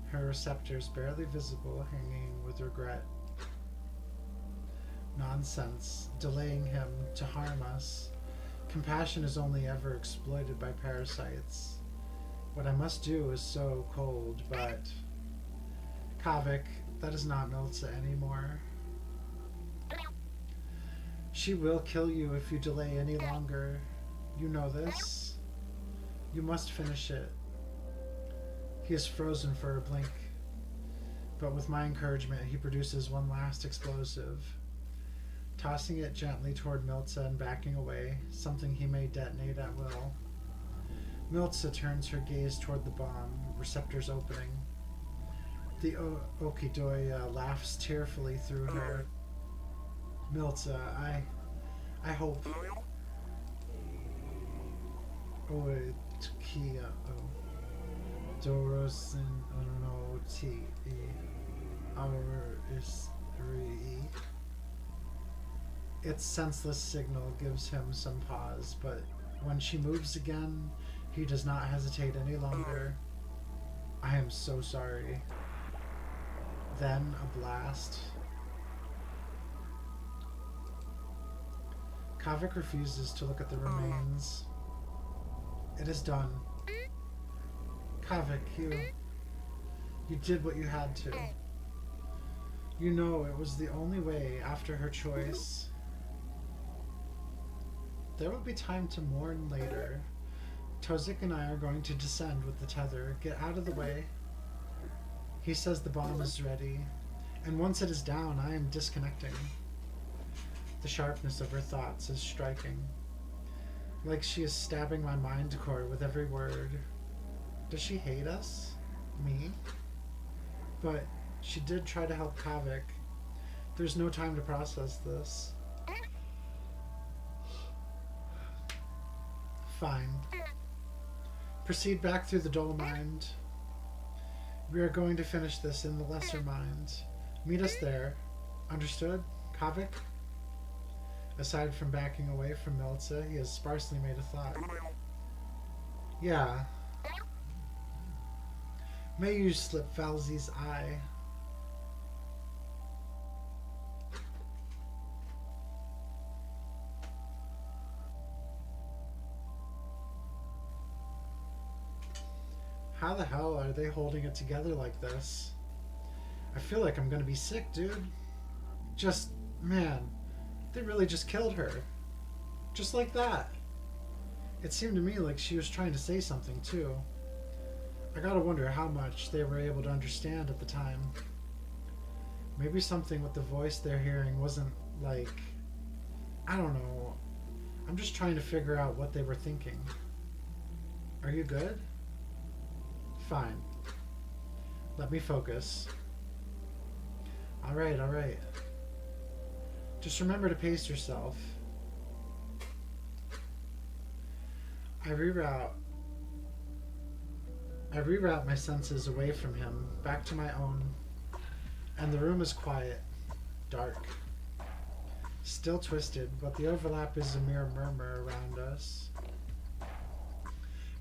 Her receptors barely visible, hanging with regret. Nonsense, delaying him to harm us. Compassion is only ever exploited by parasites. What I must do is so cold, but... Kavik, that is not Miltza anymore. She will kill you if you delay any longer. You know this. You must finish it. He is frozen for a blink, but with my encouragement he produces one last explosive. Tossing it gently toward Miltza and backing away, something he may detonate at will. Miltza turns her gaze toward the bomb, receptors opening. The Okidoya laughs tearfully through her. Miltza, I hope... Oetkia Dorosin Onoti Our Isri. Its senseless signal gives him some pause, but when she moves again, he does not hesitate any longer. I am so sorry. Then a blast. Kavik refuses to look at the remains. It is done. Kavik, you did what you had to. You know it was the only way after her choice. There will be time to mourn later. Tozik and I are going to descend with the tether. Get out of the way. He says the bomb is ready, and once it is down, I am disconnecting. The sharpness of her thoughts is striking, like she is stabbing my mind core with every word. Does she hate us? Me? But she did try to help Kavik. There's no time to process this. Fine. Proceed back through the dull mind. We are going to finish this in the lesser mind. Meet us there. Understood? Kavik? Aside from backing away from Miltza, he has sparsely made a thought. Yeah. May you slip Falzi's eye. How the hell are they holding it together like this? I feel like I'm gonna be sick, dude. Just, man, they really just killed her. Just like that. It seemed to me like she was trying to say something, too. I gotta wonder how much they were able to understand at the time. Maybe something with the voice they're hearing wasn't like... I don't know. I'm just trying to figure out what they were thinking. Are you good? Fine. Let me focus. Alright, alright. Just remember to pace yourself. I reroute my senses away from him, back to my own, and the room is quiet, dark, still twisted, but the overlap is a mere murmur around us.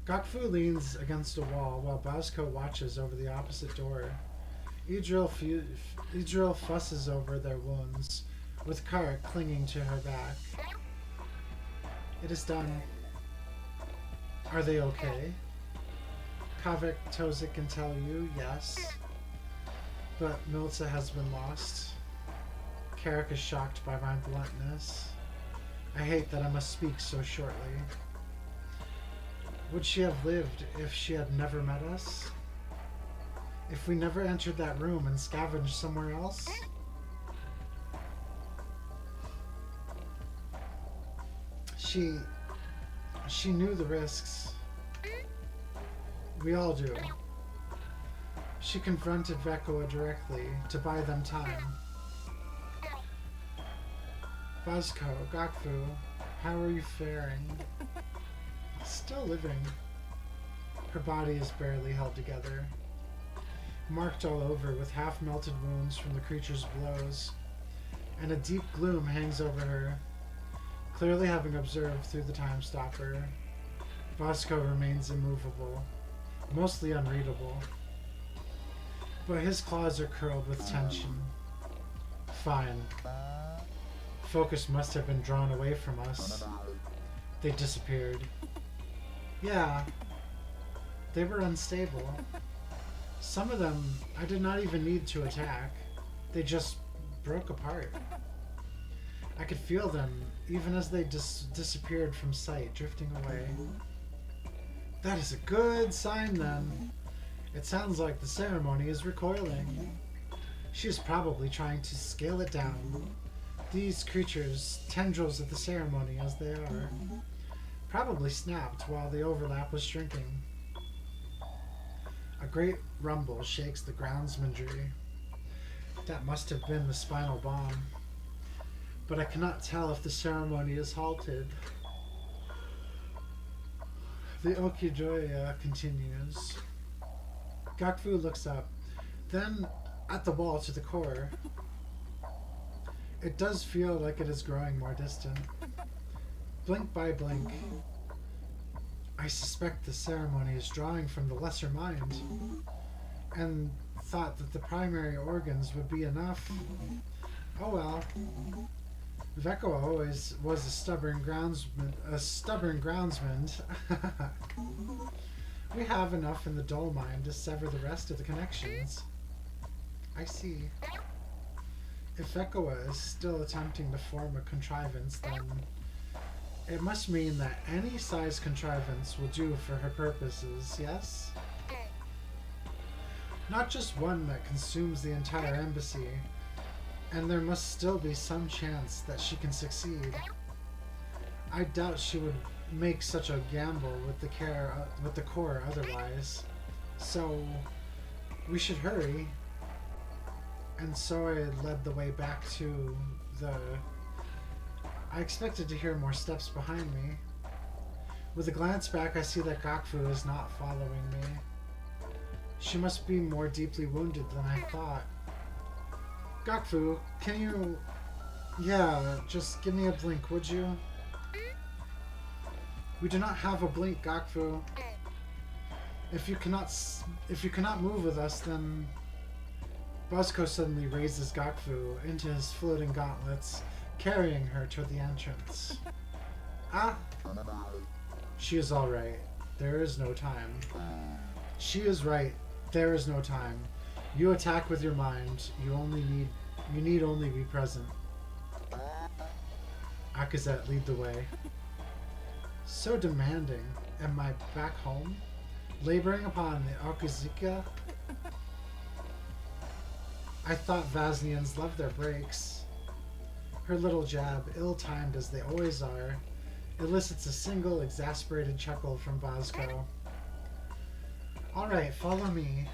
Gokfu leans against a wall while Bosco watches over the opposite door. Idril fusses over their wounds, with Karak clinging to her back. It is done. Are they okay? Kavik, Tozik can tell you, yes. But Milza has been lost. Karak is shocked by my bluntness. I hate that I must speak so shortly. Would she have lived if she had never met us? If we never entered that room and scavenged somewhere else? She knew the risks. We all do. She confronted Vekoa directly to buy them time. Buzzco, Gokfu, how are you faring? Still living. Her body is barely held together, marked all over with half-melted wounds from the creature's blows, and a deep gloom hangs over her. Clearly having observed through the time stopper, Bosco remains immovable, mostly unreadable. But his claws are curled with tension. Fine. Focus must have been drawn away from us. They disappeared. Yeah. They were unstable. Some of them I did not even need to attack. They just broke apart. I could feel them, even as they disappeared from sight, drifting away. That is a good sign, then. It sounds like the ceremony is recoiling. She is probably trying to scale it down. These creatures, tendrils of the ceremony as they are, probably snapped while the overlap was shrinking. A great rumble shakes the groundsmanry. That must have been the spinal bomb. But I cannot tell if the ceremony is halted. The Okijoya continues. Gakfu looks up, then at the wall to the core. It does feel like it is growing more distant. Blink by blink, I suspect the ceremony is drawing from the lesser mind, and thought that the primary organs would be enough. Oh well. Vekoa always was a stubborn groundsman. We have enough in the dull mind to sever the rest of the connections. I see. If Vekoa is still attempting to form a contrivance, then it must mean that any size contrivance will do for her purposes, yes? Not just one that consumes the entire embassy, and there must still be some chance that she can succeed. I doubt she would make such a gamble with the core otherwise. So we should hurry. And so I led the way back to the... I expected to hear more steps behind me. With a glance back, I see that Gakfu is not following me. She must be more deeply wounded than I thought. Gakfu, can you... Yeah, just give me a blink, would you? We do not have a blink, Gakfu. If you cannot move with us, then... Bosco suddenly raises Gakfu into his floating gauntlets, carrying her toward the entrance. Ah! She is alright. There is no time. She is right. There is no time. You attack with your mind. You need only be present. Akazet, lead the way. So demanding. Am I back home? Laboring upon the Akazika? I thought Vaznians loved their breaks. Her little jab, ill-timed as they always are, elicits a single exasperated chuckle from Bosco. Alright, follow me.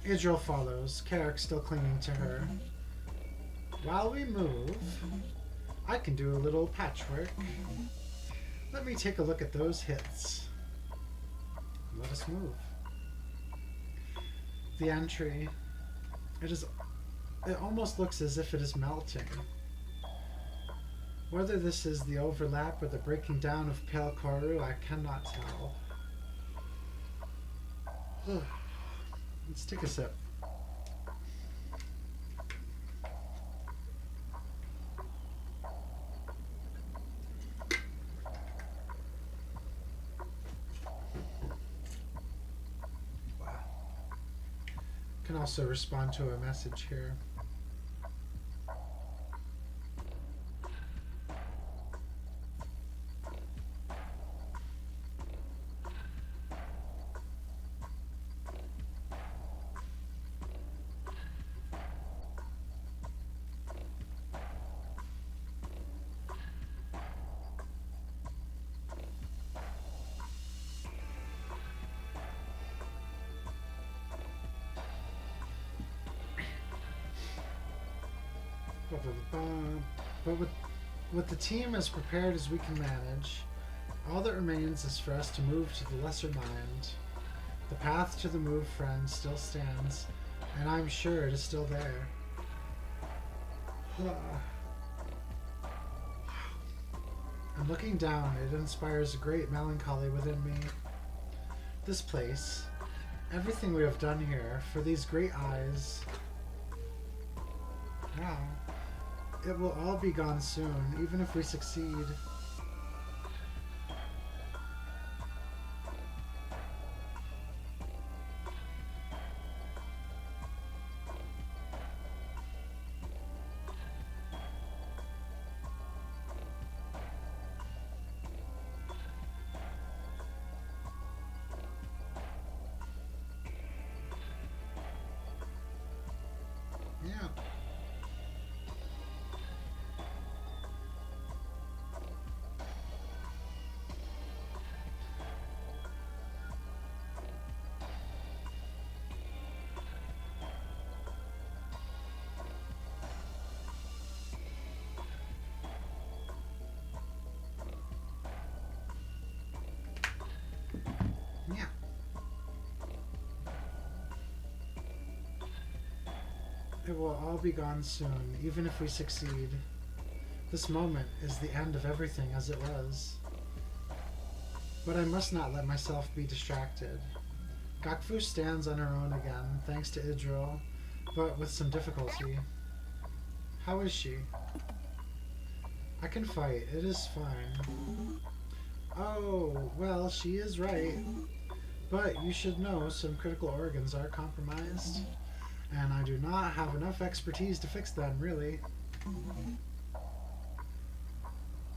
Idril follows, Karak still clinging to her. While we move, I can do a little patchwork. Let me take a look at those hits. Let us move. The entry. It almost looks as if it is melting. Whether this is the overlap or the breaking down of pale Corru, I cannot tell. Let's take a sip. Can also respond to a message here. But with the team as prepared as we can manage, all that remains is for us to move to the lesser mind. The path to the move, friend, still stands, and I'm sure it is still there. And looking down, it inspires a great melancholy within me. This place, everything we have done here, for these great eyes. Wow. It will all be gone soon, even if we succeed. Yeah. Yeah. It will all be gone soon, even if we succeed. This moment is the end of everything as it was. But I must not let myself be distracted. Gakfu stands on her own again, thanks to Idril, but with some difficulty. How is she? I can fight, it is fine. Oh, well, she is right. But you should know some critical organs are compromised, and I do not have enough expertise to fix them, really.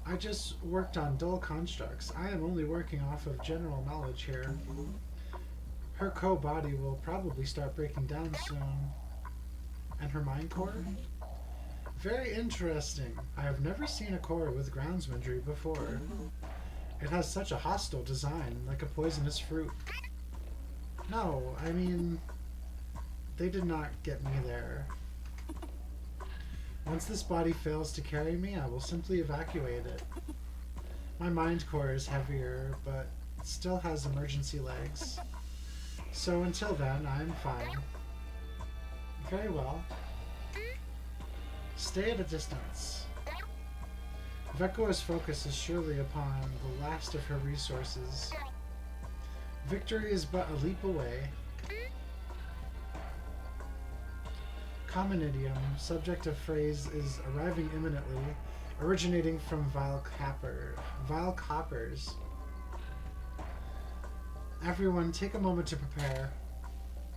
I just worked on dull constructs. I am only working off of general knowledge here. Her body will probably start breaking down soon. And her mind core? Very interesting. I have never seen a core with groundsmanry before. It has such a hostile design, like a poisonous fruit. No, I mean, they did not get me there. Once this body fails to carry me, I will simply evacuate it. My mind core is heavier, but still has emergency legs. So until then, I'm fine. Very well. Stay at a distance. Vekoa's focus is surely upon the last of her resources. Victory is but a leap away. Common idiom, subject of phrase is arriving imminently, originating from vile coppers. Everyone take a moment to prepare.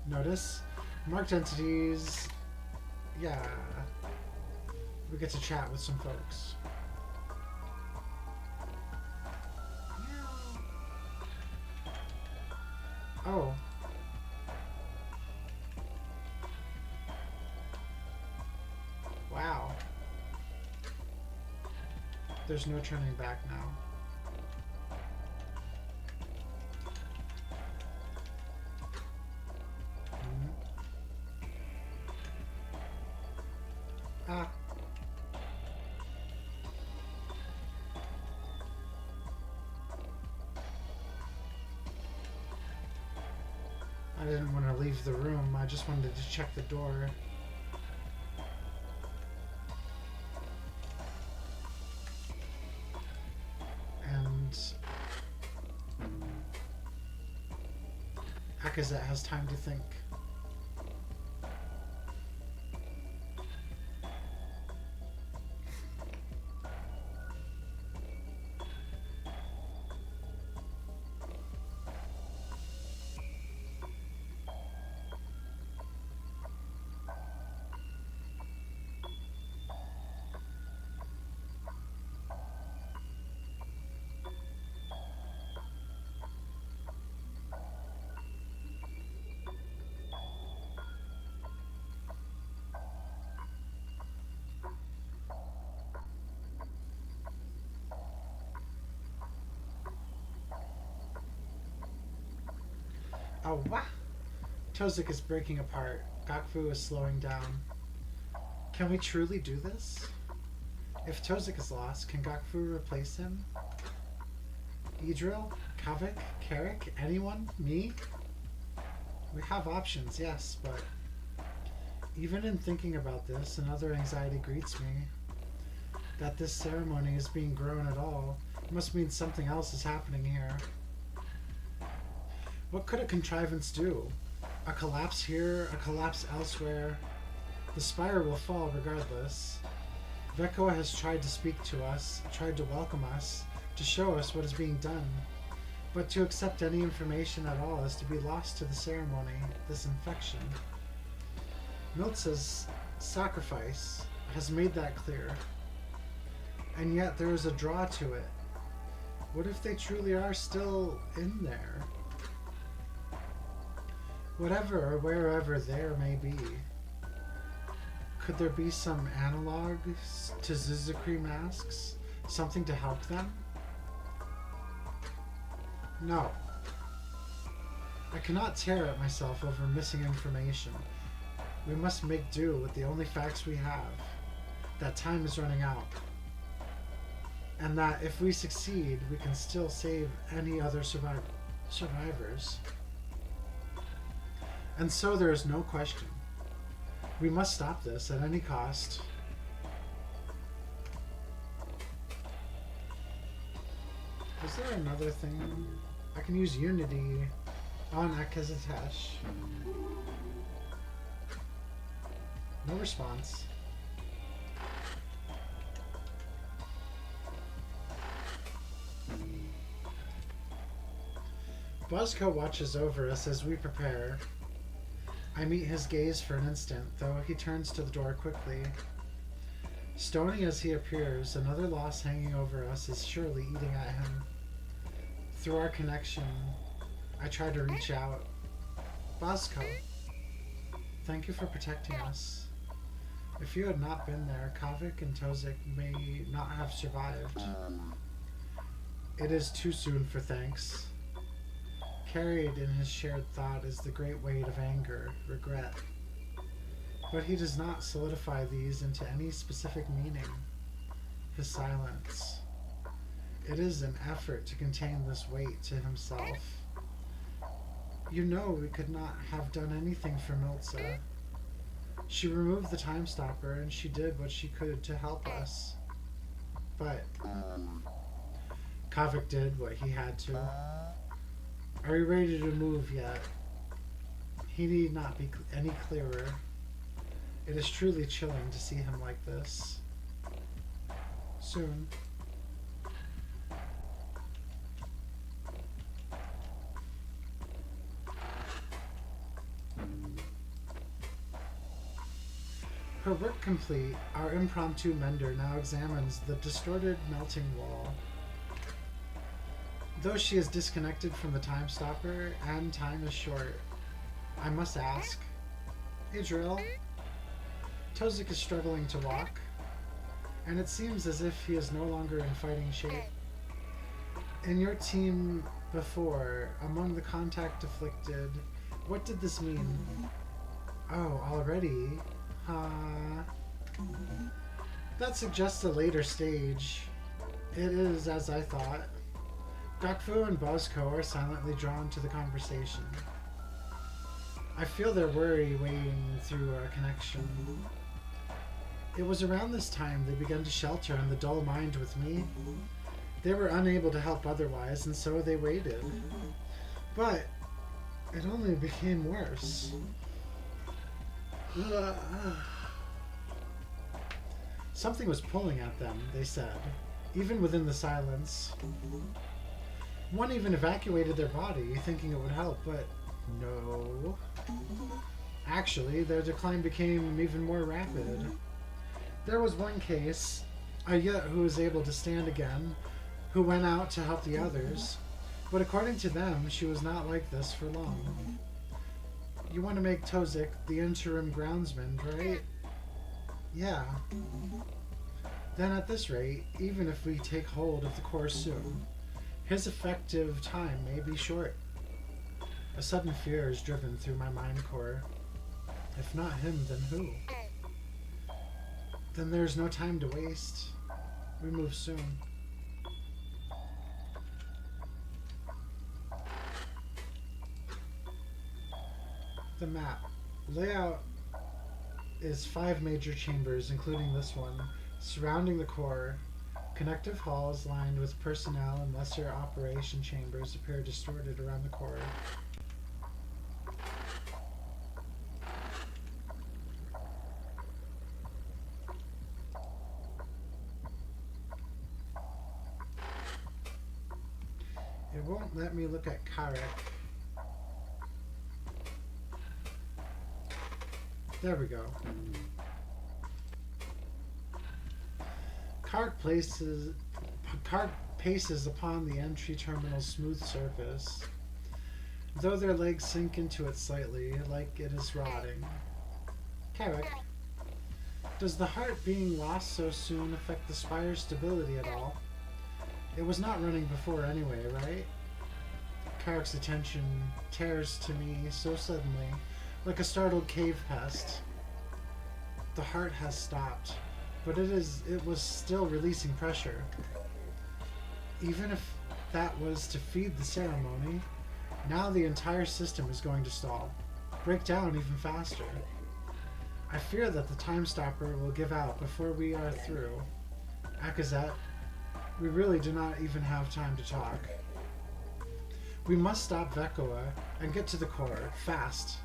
Notice, marked entities, yeah. We get to chat with some folks. Oh. Wow. There's no turning back now. Ah. I didn't want to leave the room. I just wanted to check the door. And Akazet has time to think. Oh, what? Tozik is breaking apart. Gakfu is slowing down. Can we truly do this? If Tozik is lost, can Gakfu replace him? Idril? Kavik? Carrick? Anyone? Me? We have options, yes, but even in thinking about this, another anxiety greets me. That this ceremony is being grown at all must mean something else is happening here. What could a contrivance do? A collapse here, a collapse elsewhere. The spire will fall regardless. Veko has tried to speak to us, tried to welcome us, to show us what is being done. But to accept any information at all is to be lost to the ceremony, this infection. Miltza's sacrifice has made that clear. And yet there is a draw to it. What if they truly are still in there? Whatever or wherever there may be. Could there be some analog to Zizukri masks? Something to help them? No. I cannot tear at myself over missing information. We must make do with the only facts we have. That time is running out. And that if we succeed, we can still save any other survivors. And so there is no question. We must stop this at any cost. Is there another thing? I can use Unity on Akazatesh. No response. Buzzco watches over us as we prepare. I meet his gaze for an instant, though he turns to the door quickly. Stony as he appears, another loss hanging over us is surely eating at him. Through our connection, I try to reach out. Buzzco, thank you for protecting us. If you had not been there, Kavik and Tozik may not have survived. It is too soon for thanks. Carried in his shared thought is the great weight of anger, regret. But he does not solidify these into any specific meaning. His silence. It is an effort to contain this weight to himself. You know we could not have done anything for Miltza. She removed the time stopper and she did what she could to help us. But Kavik did what he had to. Are you ready to move yet? He need not be any clearer. It is truly chilling to see him like this. Soon. Her work complete, our impromptu mender now examines the distorted melting wall. Though she is disconnected from the time stopper and time is short, I must ask, Idril, Tozik is struggling to walk, and it seems as if he is no longer in fighting shape. In your team before, among the contact afflicted, what did this mean? Oh, already? That suggests a later stage. It is as I thought. Gakfu and Buzzco are silently drawn to the conversation. I feel their worry weighing through our connection. It was around this time they began to shelter in the dull mind with me. They were unable to help otherwise, and so they waited. But it only became worse. Something was pulling at them, they said, even within the silence. One even evacuated their body, thinking it would help, but no. Actually, their decline became even more rapid. There was one case, a Yut who was able to stand again, who went out to help the others, but according to them, she was not like this for long. You want to make Tozik the interim groundsman, right? Yeah. Then at this rate, even if we take hold of the course soon, his effective time may be short. A sudden fear is driven through my mind core. If not him, then who? Then there's no time to waste. We move soon. The map. Layout is 5 major chambers, including this one, surrounding the core. Connective halls lined with personnel and lesser operation chambers appear distorted around the core. It won't let me look at Karek. There we go. Kark paces upon the entry terminal's smooth surface, though their legs sink into it slightly, like it is rotting. Karek, does the heart being lost so soon affect the spire's stability at all? It was not running before anyway, right? Karek's attention tears to me so suddenly, like a startled cave pest. The heart has stopped, but it was still releasing pressure. Even if that was to feed the ceremony, now the entire system is going to stall, break down even faster. I fear that the time stopper will give out before we are through. Akazet, we really do not even have time to talk. We must stop Vekoa and get to the core, fast.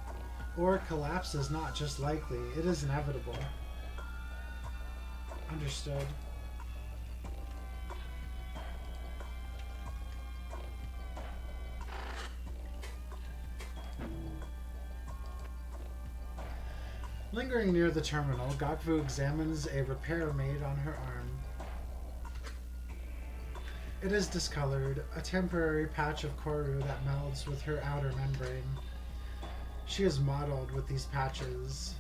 Or collapse is not just likely, it is inevitable. Understood. Lingering near the terminal, Gokvu examines a repair made on her arm. It is discolored, a temporary patch of Corru that melds with her outer membrane. She is mottled with these patches.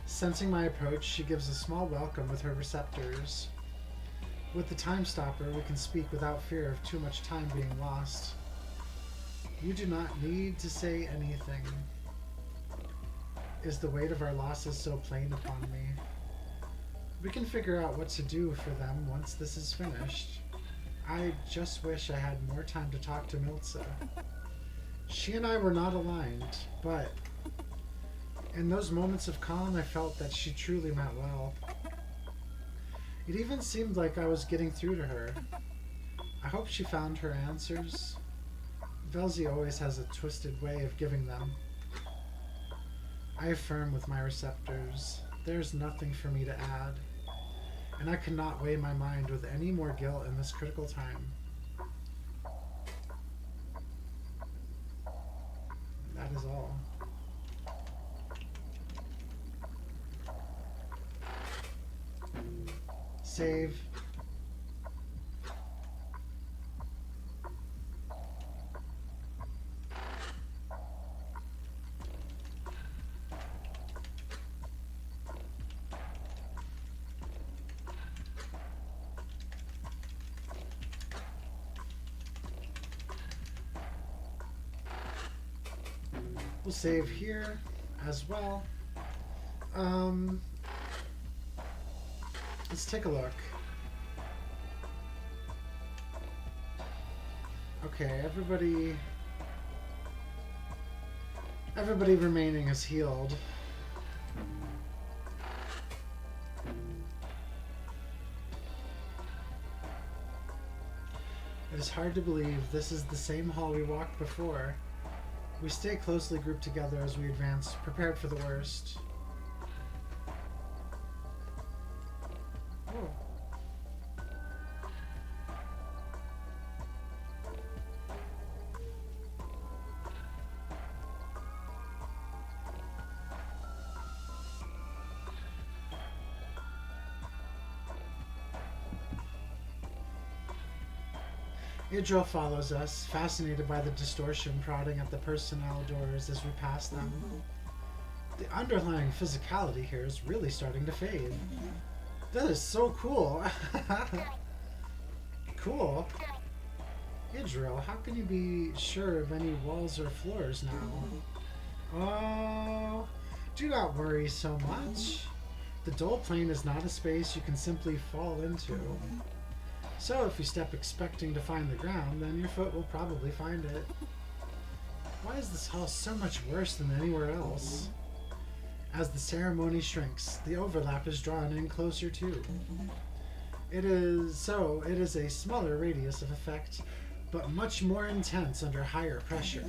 Sensing my approach, she gives a small welcome with her receptors. With the time stopper, we can speak without fear of too much time being lost. You do not need to say anything. Is the weight of our losses so plain upon me? We can figure out what to do for them once this is finished. I just wish I had more time to talk to Miltza. She and I were not aligned, but in those moments of calm, I felt that she truly meant well. It even seemed like I was getting through to her. I hope she found her answers. Velzy always has a twisted way of giving them. I affirm with my receptors. There's nothing for me to add, and I cannot weigh my mind with any more guilt in this critical time. That is all. Save. We'll save here as well. Let's take a look. Okay, everybody remaining is healed. It is hard to believe this is the same hall we walked before. We stay closely grouped together as we advance, prepared for the worst. Oh. Idril follows us, fascinated by the distortion prodding at the personnel doors as we pass them. The underlying physicality here is really starting to fade. That is so cool. Cool. Idril, how can you be sure of any walls or floors now? Oh, do not worry so much. The dull plane is not a space you can simply fall into. So if you step expecting to find the ground, then your foot will probably find it. Why is this hall so much worse than anywhere else? As the ceremony shrinks, the overlap is drawn in closer too. It is a smaller radius of effect, but much more intense under higher pressure.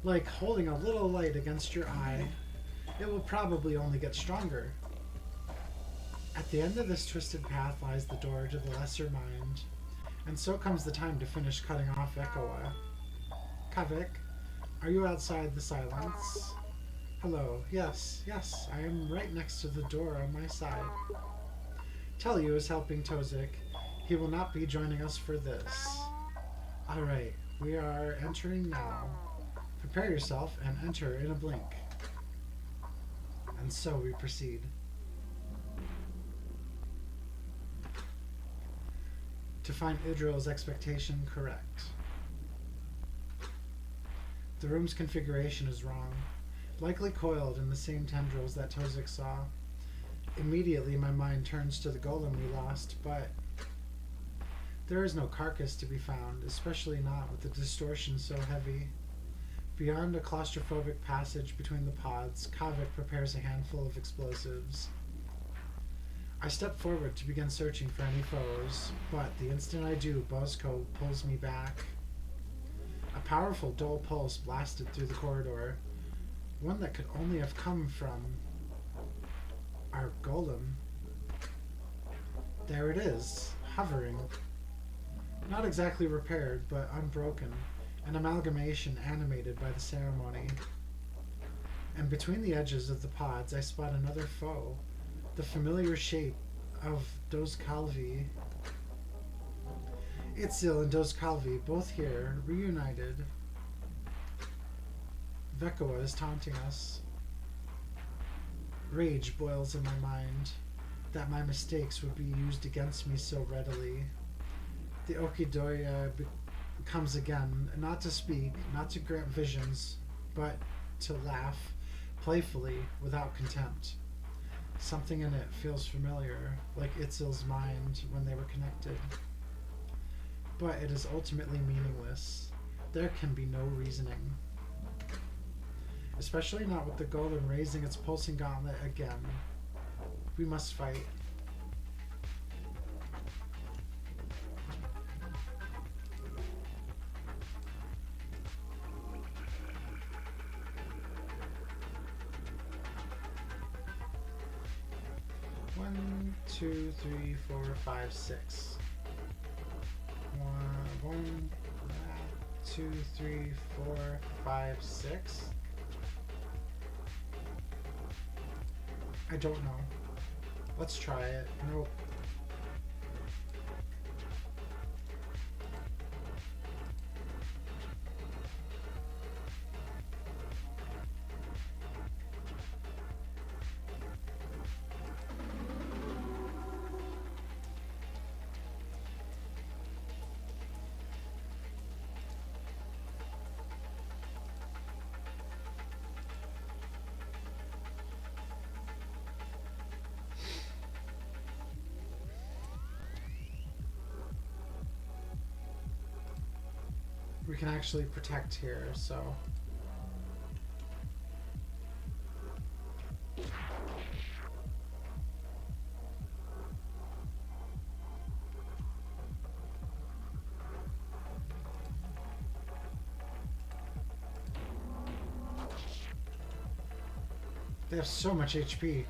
Like holding a little light against your eye, it will probably only get stronger. At the end of this twisted path lies the door to the lesser mind, and so comes the time to finish cutting off Ekoa. Kavik, are you outside the silence? Hello, yes, I am right next to the door on my side. Telliu is helping Tozik. He will not be joining us for this. Alright, we are entering now. Prepare yourself and enter in a blink. And so we proceed. To find Idril's expectation correct. The room's configuration is wrong, likely coiled in the same tendrils that Tozik saw. Immediately my mind turns to the golem we lost, but there is no carcass to be found, especially not with the distortion so heavy. Beyond a claustrophobic passage between the pods, Kavik prepares a handful of explosives. I step forward to begin searching for any foes, but the instant I do, Bozko pulls me back. A powerful dull pulse blasted through the corridor, one that could only have come from our golem. There it is, hovering. Not exactly repaired, but unbroken, an amalgamation animated by the ceremony. And between the edges of the pods I spot another foe, the familiar shape of Dozkalvi. Itzil and Dozkalvi, both here, reunited. Vekoa is taunting us. Rage boils in my mind, that my mistakes would be used against me so readily. The Okidoya comes again, not to speak, not to grant visions, but to laugh, playfully, without contempt. Something in it feels familiar, like Itzil's mind when they were connected. But it is ultimately meaningless. There can be no reasoning. Especially not with the golem raising its pulsing gauntlet again. We must fight. One, two, three, four, five, six. One, two, three, four, five, six. I don't know. Let's try it. Nope. We can actually protect here, so... They have so much HP.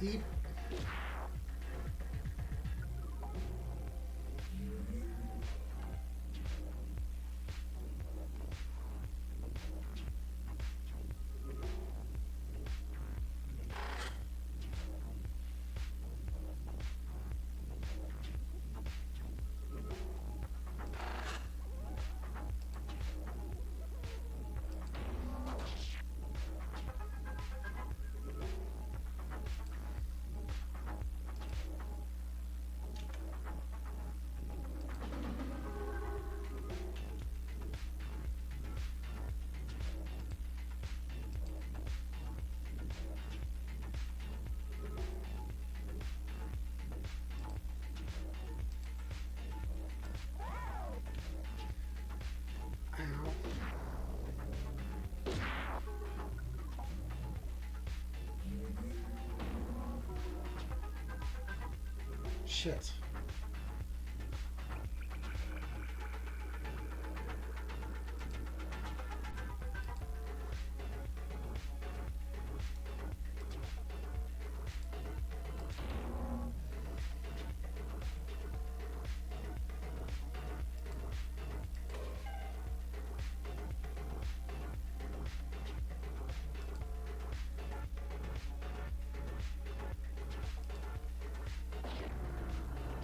Eep. Ow. Shit.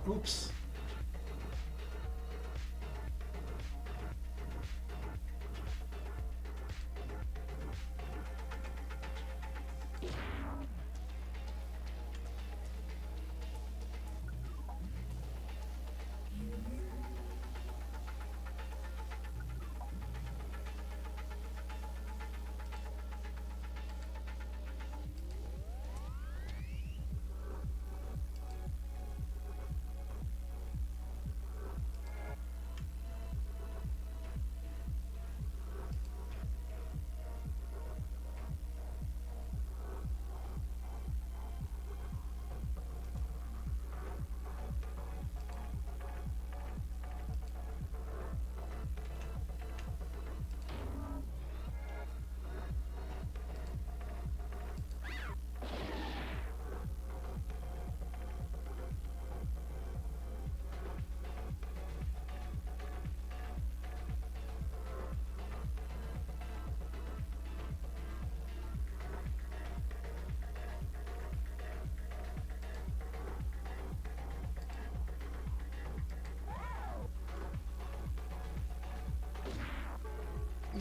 Oops.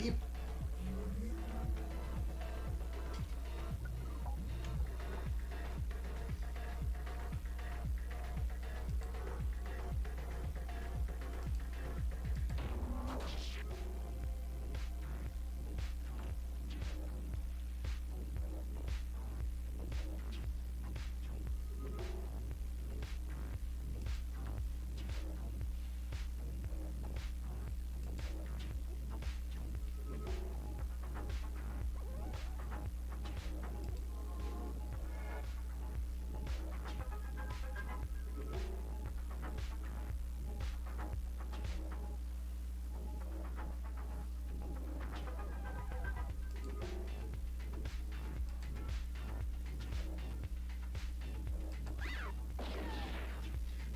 Eep.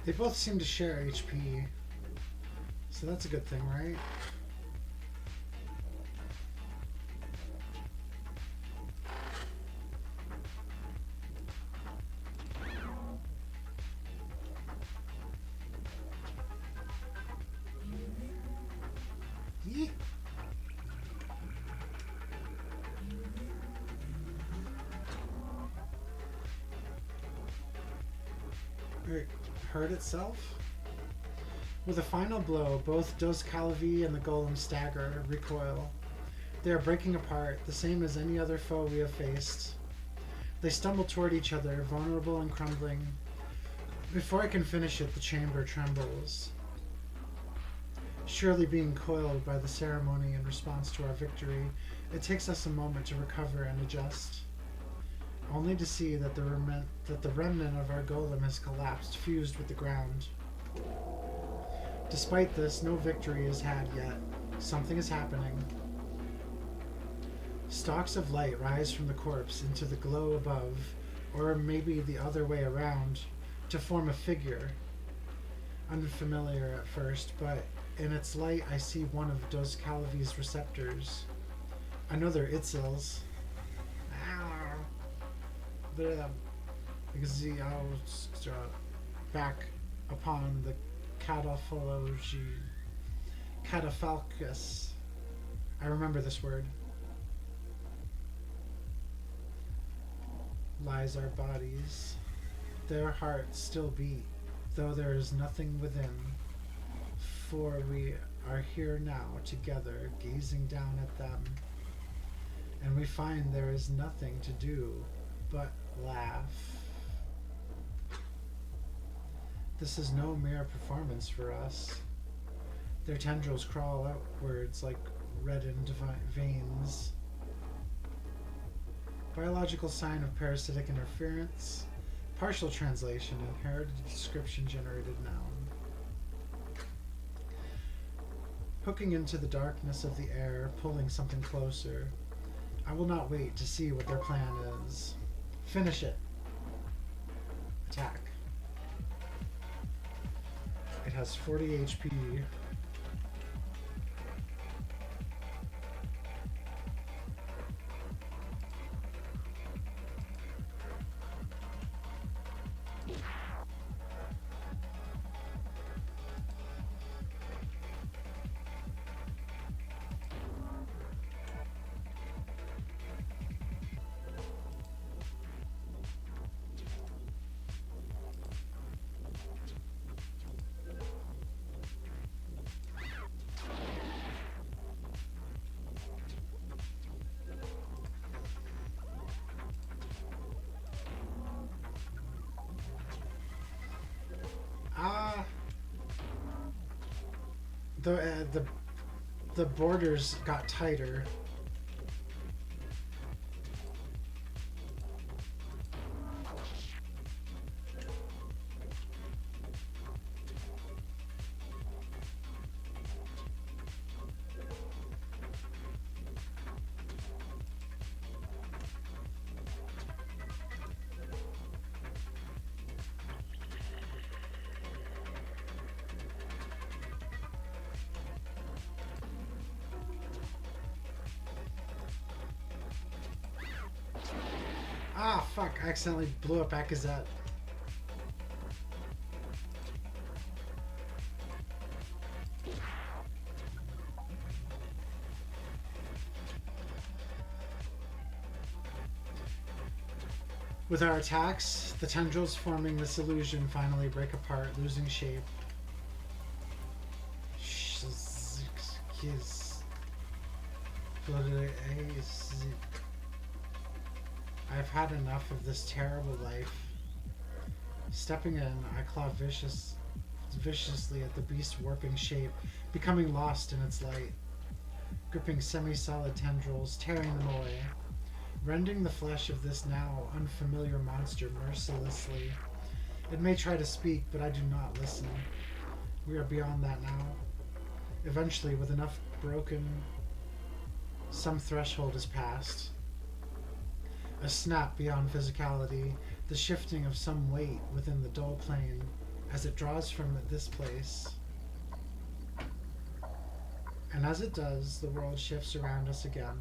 They both seem to share HP, so that's a good thing, right? Yeet. It hurt itself? With a final blow, both Dozcalavi and the golem stagger, recoil. They are breaking apart, the same as any other foe we have faced. They stumble toward each other, vulnerable and crumbling. Before I can finish it, the chamber trembles. Surely being coiled by the ceremony in response to our victory, it takes us a moment to recover and adjust. Only to see that the remnant of our golem has collapsed, fused with the ground. Despite this, no victory is had yet. Something is happening. Stalks of light rise from the corpse into the glow above, or maybe the other way around, to form a figure. Unfamiliar at first, but in its light I see one of Dos Calavi's receptors. I know they're Itzils. They're them. Because back upon the catafalcus. I remember this word. Lies our bodies. Their hearts still beat, though there is nothing within. For we are here now together, gazing down at them. And we find there is nothing to do but laugh. This is no mere performance for us. Their tendrils crawl outwards like reddened veins. Biological sign of parasitic interference. Partial translation, inherited description generated noun. Hooking into the darkness of the air, pulling something closer. I will not wait to see what their plan is. Finish it. Attack. It has 40 HP. The borders got tighter. Ah, fuck. I accidentally blew up Akazet. With our attacks, the tendrils forming this illusion finally break apart, losing shape. I've had enough of this terrible life. Stepping in, I claw viciously at the beast's warping shape, becoming lost in its light. Gripping semi-solid tendrils, tearing them away. Rending the flesh of this now unfamiliar monster mercilessly. It may try to speak, but I do not listen. We are beyond that now. Eventually, with enough broken, some threshold is passed. A snap beyond physicality, the shifting of some weight within the dull plane as it draws from this place. And as it does, the world shifts around us again.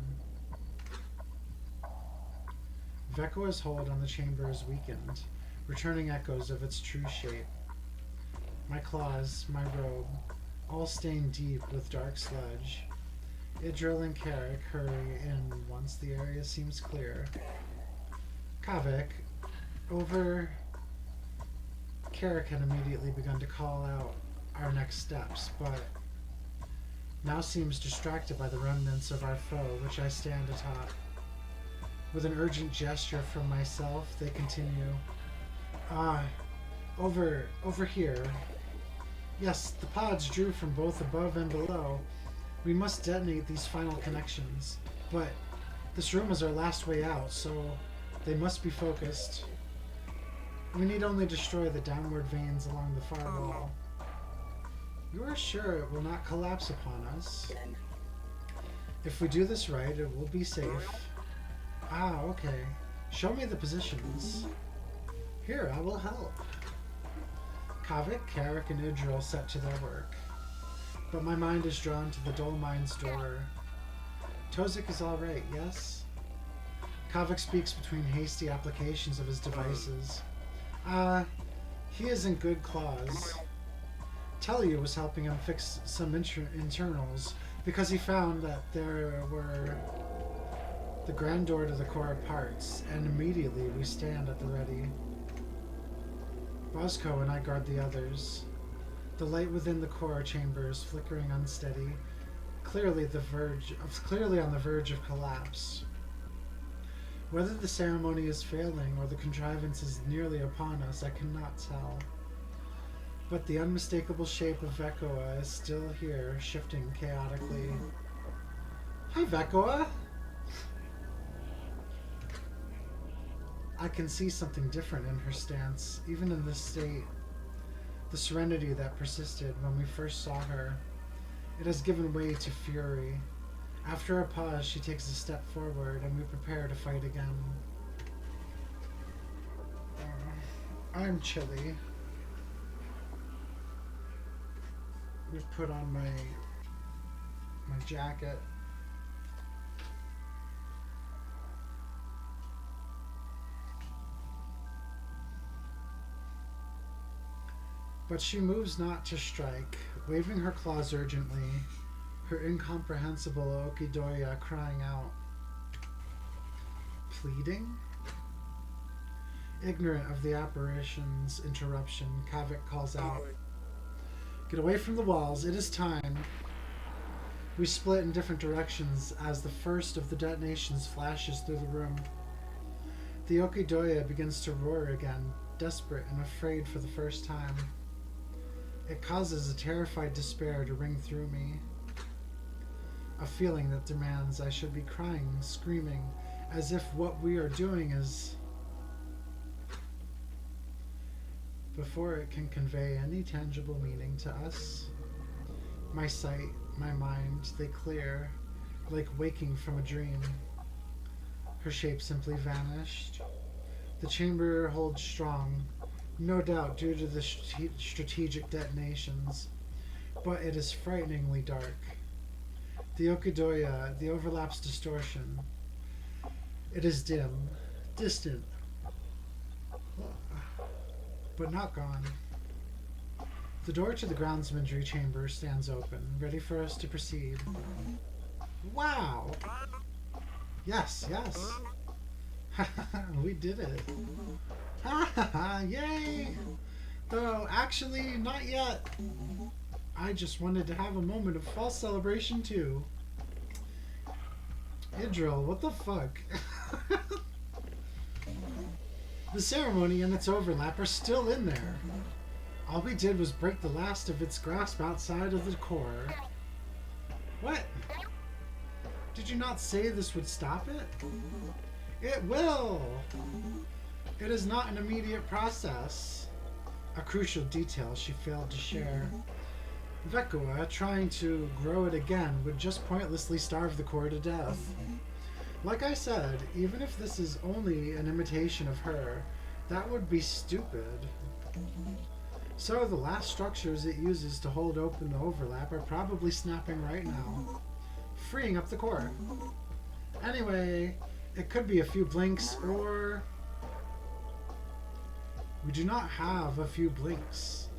Vekoa's hold on the chamber is weakened, returning echoes of its true shape. My claws, my robe, all stained deep with dark sludge. Idril and Carrick hurry in once the area seems clear. Kavik, over... Carrick had immediately begun to call out our next steps, but now seems distracted by the remnants of our foe, which I stand atop. With an urgent gesture from myself, they continue. Over here. Yes, the pods drew from both above and below. We must detonate these final connections, but this room is our last way out, so they must be focused. We need only destroy the downward veins along the far wall. You are sure it will not collapse upon us? If we do this right, it will be safe. Ah, okay. Show me the positions. Here, I will help. Kavik, Carrick, and Idril set to their work. But my mind is drawn to the Dolmine's door. Tozik is alright, yes? Kavik speaks between hasty applications of his devices. He is in good claws. Telliu was helping him fix some internals because he found that there were the grand door to the core parts, and immediately we stand at the ready. Bosco and I guard the others. The light within the core chamber is flickering unsteady, clearly on the verge of collapse. Whether the ceremony is failing or the contrivance is nearly upon us, I cannot tell. But the unmistakable shape of Vekoa is still here, shifting chaotically. Hi, Vekoa! I can see something different in her stance, even in this state. The serenity that persisted when we first saw her. It has given way to fury. After a pause, she takes a step forward, and we prepare to fight again. I'm chilly. We've put on my jacket. But she moves not to strike, waving her claws urgently, her incomprehensible Okidoya crying out. Pleading? Ignorant of the apparition's interruption, Kavik calls out. Get away from the walls, it is time. We split in different directions as the first of the detonations flashes through the room. The Okidoya begins to roar again, desperate and afraid for the first time. It causes a terrified despair to ring through me. A feeling that demands I should be crying, screaming, as if what we are doing is... Before it can convey any tangible meaning to us, my sight, my mind, they clear, like waking from a dream. Her shape simply vanished. The chamber holds strong, no doubt due to the strategic detonations, but it is frighteningly dark. The Okidoya, the overlaps distortion. It is dim, distant, but not gone. The door to the groundsmanry chamber stands open, ready for us to proceed. Wow! Yes, yes! We did it! Ha ha ha! Yay! Though, actually, not yet. I just wanted to have a moment of false celebration, too. Idril, what the fuck? The ceremony and its overlap are still in there. All we did was break the last of its grasp outside of the core. What? Did you not say this would stop it? It will! It is not an immediate process. A crucial detail she failed to share. Vekoa, trying to grow it again, would just pointlessly starve the core to death. Like I said, even if this is only an imitation of her, that would be stupid. So the last structures it uses to hold open the overlap are probably snapping right now, freeing up the core. Anyway, it could be a few blinks, or... We do not have a few blinks.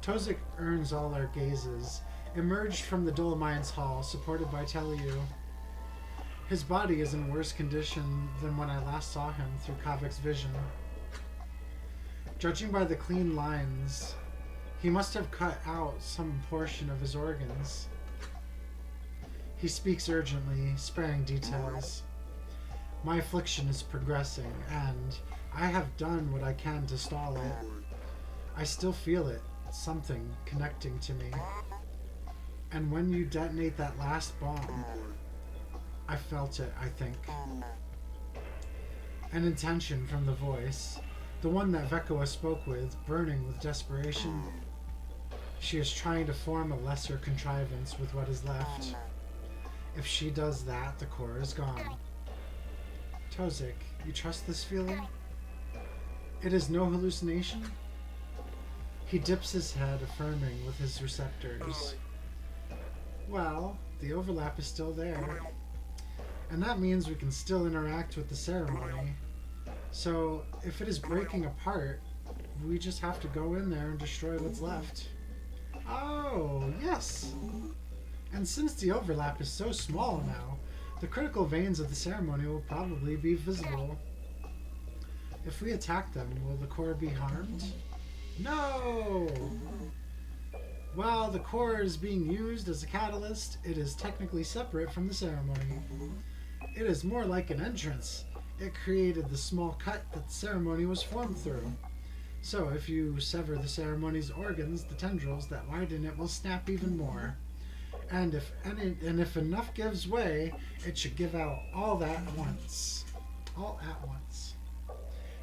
Tozik earns all our gazes, emerged from the Dolomine's hall, supported by Telliu. His body is in worse condition than when I last saw him through Kavik's vision. Judging by the clean lines, he must have cut out some portion of his organs. He speaks urgently, sparing details. My affliction is progressing, and I have done what I can to stall it. I still feel it, something connecting to me. And when you detonate that last bomb, I felt it, I think. An intention from the voice, the one that Vekoa spoke with, burning with desperation. She is trying to form a lesser contrivance with what is left. If she does that, the core is gone. Tozik, you trust this feeling? It is no hallucination? He dips his head, affirming with his receptors. Well, the overlap is still there. And that means we can still interact with the ceremony. So, if it is breaking apart, we just have to go in there and destroy what's left. Oh, yes! And since the overlap is so small now, the critical veins of the ceremony will probably be visible. If we attack them, will the core be harmed? No! While the core is being used as a catalyst, it is technically separate from the ceremony. It is more like an entrance. It created the small cut that the ceremony was formed through. So if you sever the ceremony's organs, the tendrils that widen it will snap even more. And if enough gives way, it should give out all at once.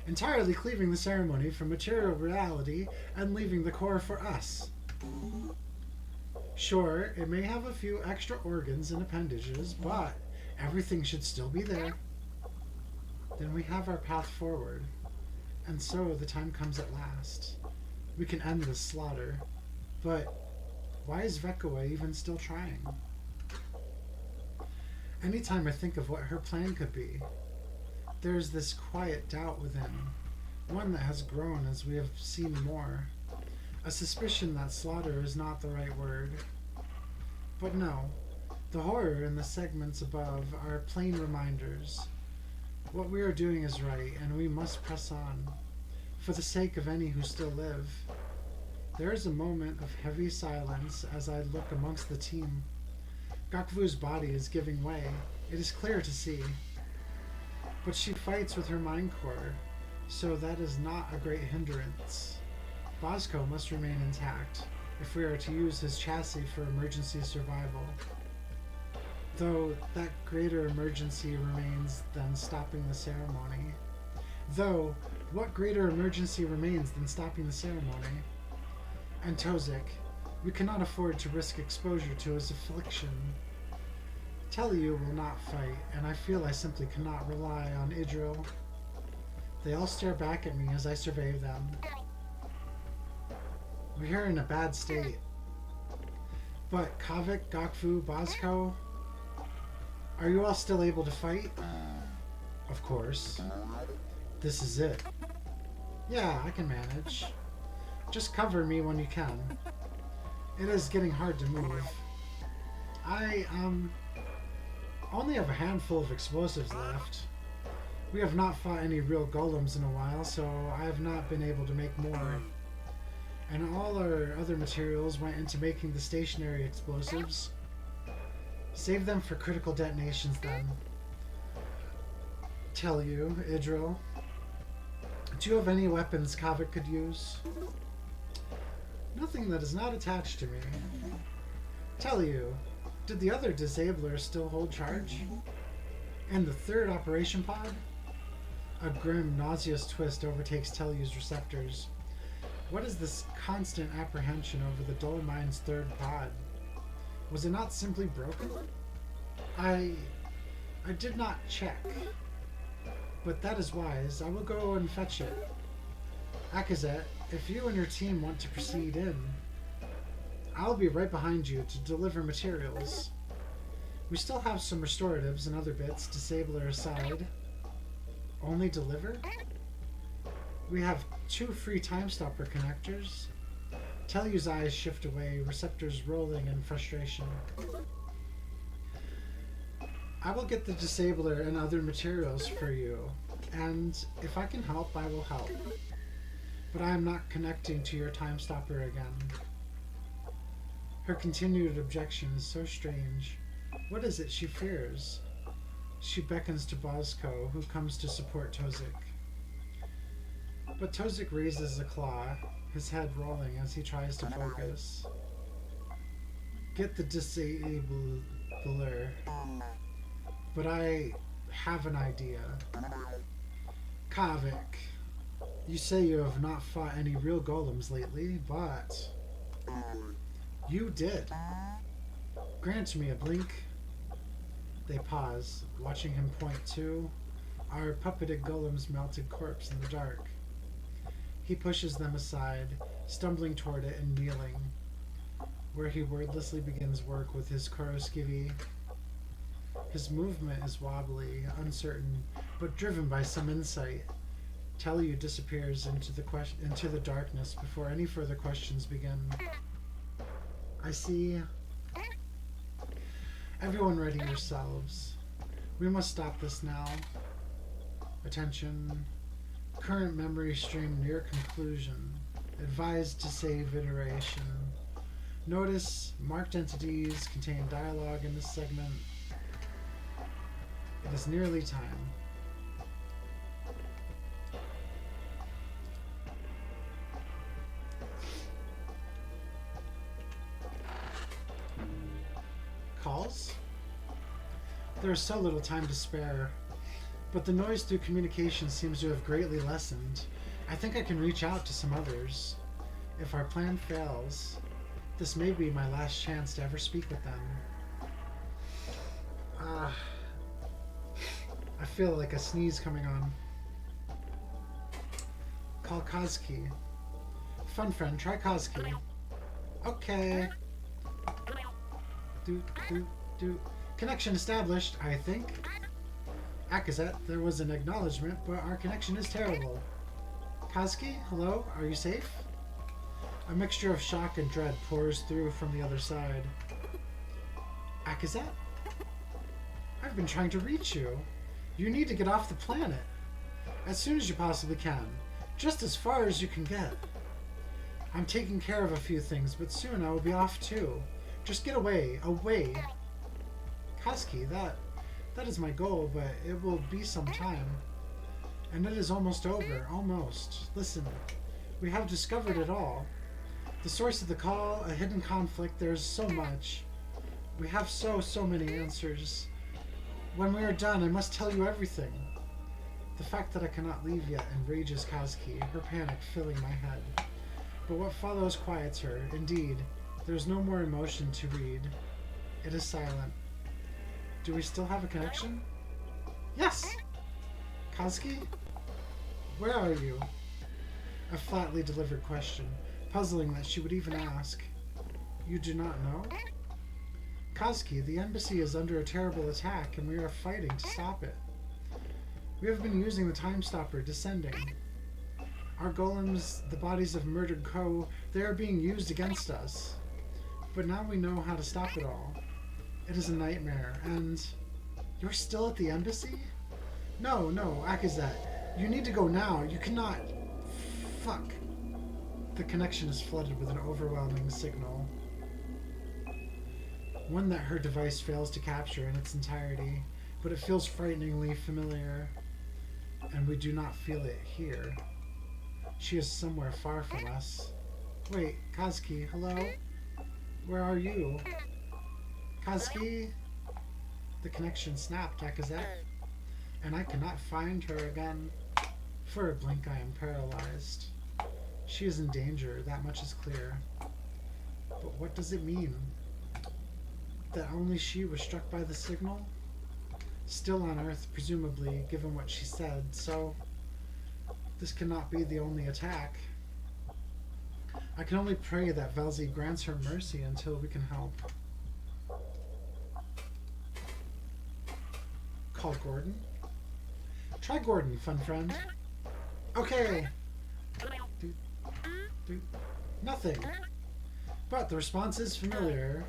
Entirely cleaving the ceremony from material reality and leaving the core for us. Sure, it may have a few extra organs and appendages, but everything should still be there. Then we have our path forward. And so the time comes at last. We can end this slaughter. But why is Vekua even still trying? Anytime I think of what her plan could be, there's this quiet doubt within, one that has grown as we have seen more. A suspicion that slaughter is not the right word. But no, the horror in the segments above are plain reminders. What we are doing is right, and we must press on, for the sake of any who still live. There is a moment of heavy silence as I look amongst the team. Gakvu's body is giving way. It is clear to see. But she fights with her mind core, so that is not a great hindrance. Bosco must remain intact if we are to use his chassis for emergency survival. Though that greater emergency remains than stopping the ceremony. Though, what greater emergency remains than stopping the ceremony? And Tozik, we cannot afford to risk exposure to his affliction. Teliu will not fight, and I feel I simply cannot rely on Idril. They all stare back at me as I survey them. We are in a bad state. But Kavik, Gakvu, Bosco, are you all still able to fight? Of course. This is it. Yeah, I can manage. Just cover me when you can. It is getting hard to move. I, only have a handful of explosives left. We have not fought any real golems in a while, so I have not been able to make more. And all our other materials went into making the stationary explosives. Save them for critical detonations then. Tell you, Idril. Do you have any weapons Kavik could use? Nothing that is not attached to me. Tell you, did the other disabler still hold charge? And the third operation pod? A grim, nauseous twist overtakes Telyu's receptors. What is this constant apprehension over the Dull Mind's third pod? Was it not simply broken? I did not check. But that is wise. I will go and fetch it. Akazet, if you and your team want to proceed in, I'll be right behind you to deliver materials. We still have some restoratives and other bits, disabler aside. Only deliver? We have 2 free time stopper connectors. Telyu's eyes shift away, receptors rolling in frustration. I will get the disabler and other materials for you, and if I can help, I will help. But I am not connecting to your time stopper again. Her continued objection is so strange. What is it she fears? She beckons to Bosco, who comes to support Tozik. But Tozik raises a claw, his head rolling as he tries to focus. Get the disabler. But I have an idea. Kavik, you say you have not fought any real golems lately, but you did. Grant me a blink. They pause, watching him point to our puppeted golem's melted corpse in the dark. He pushes them aside, stumbling toward it and kneeling, where he wordlessly begins work with his Corru.Observer. His movement is wobbly, uncertain, but driven by some insight. Tellyu disappears into the darkness before any further questions begin. I see. Everyone ready yourselves. We must stop this now. Attention. Current memory stream near conclusion. Advised to save iteration. Notice marked entities contain dialogue in this segment. It is nearly time. Calls? There is so little time to spare, but the noise through communication seems to have greatly lessened. I think I can reach out to some others. If our plan fails, this may be my last chance to ever speak with them. I feel like a sneeze coming on. Call Kazuki. Fun friend, try Kazuki. Okay. Do. Connection established, I think. Akazet, there was an acknowledgement, but our connection is terrible. Kazuki, hello? Are you safe? A mixture of shock and dread pours through from the other side. Akazet? I've been trying to reach you. You need to get off the planet. As soon as you possibly can. Just as far as you can get. I'm taking care of a few things, but soon I will be off too. Just get away. Away. Kazuki, that is my goal, but it will be some time. And it is almost over. Almost. Listen, we have discovered it all. The source of the call, a hidden conflict, there's so much. We have so many answers. When we are done, I must tell you everything. The fact that I cannot leave yet enrages Kazuki, her panic filling my head. But what follows quiets her. Indeed, there is no more emotion to read. It is silent. Do we still have a connection? Yes! Kazuki? Where are you? A flatly delivered question, puzzling that she would even ask. You do not know? Kazuki, the embassy is under a terrible attack and we are fighting to stop it. We have been using the time stopper descending. Our golems, the bodies of murdered Ko, they are being used against us. But now we know how to stop it all. It is a nightmare, and... You're still at the embassy? No, Akazet. You need to go now. You cannot... Fuck. The connection is flooded with an overwhelming signal. One that her device fails to capture in its entirety, but it feels frighteningly familiar. And we do not feel it here. She is somewhere far from us. Wait, Kazuki, hello? Where are you? Kazuki? The connection snapped, Akazet. And I cannot find her again. For a blink I am paralyzed. She is in danger, that much is clear. But what does it mean? That only she was struck by the signal? Still on Earth, presumably, given what she said, so... This cannot be the only attack. I can only pray that Velzy grants her mercy until we can help. Call Gordon. Try Gordon, fun friend. Okay. Nothing. But the response is familiar.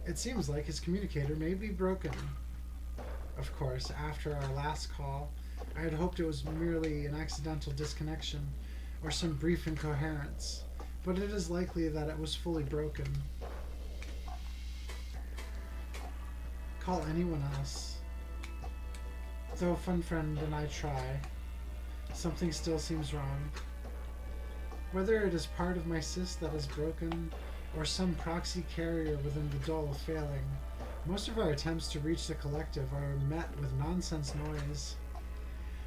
It seems like his communicator may be broken. Of course, after our last call, I had hoped it was merely an accidental disconnection or some brief incoherence, but it is likely that it was fully broken. Call anyone else. Though Fun Friend and I try, something still seems wrong. Whether it is part of my cyst that is broken, or some proxy carrier within the dull failing, most of our attempts to reach the collective are met with nonsense noise.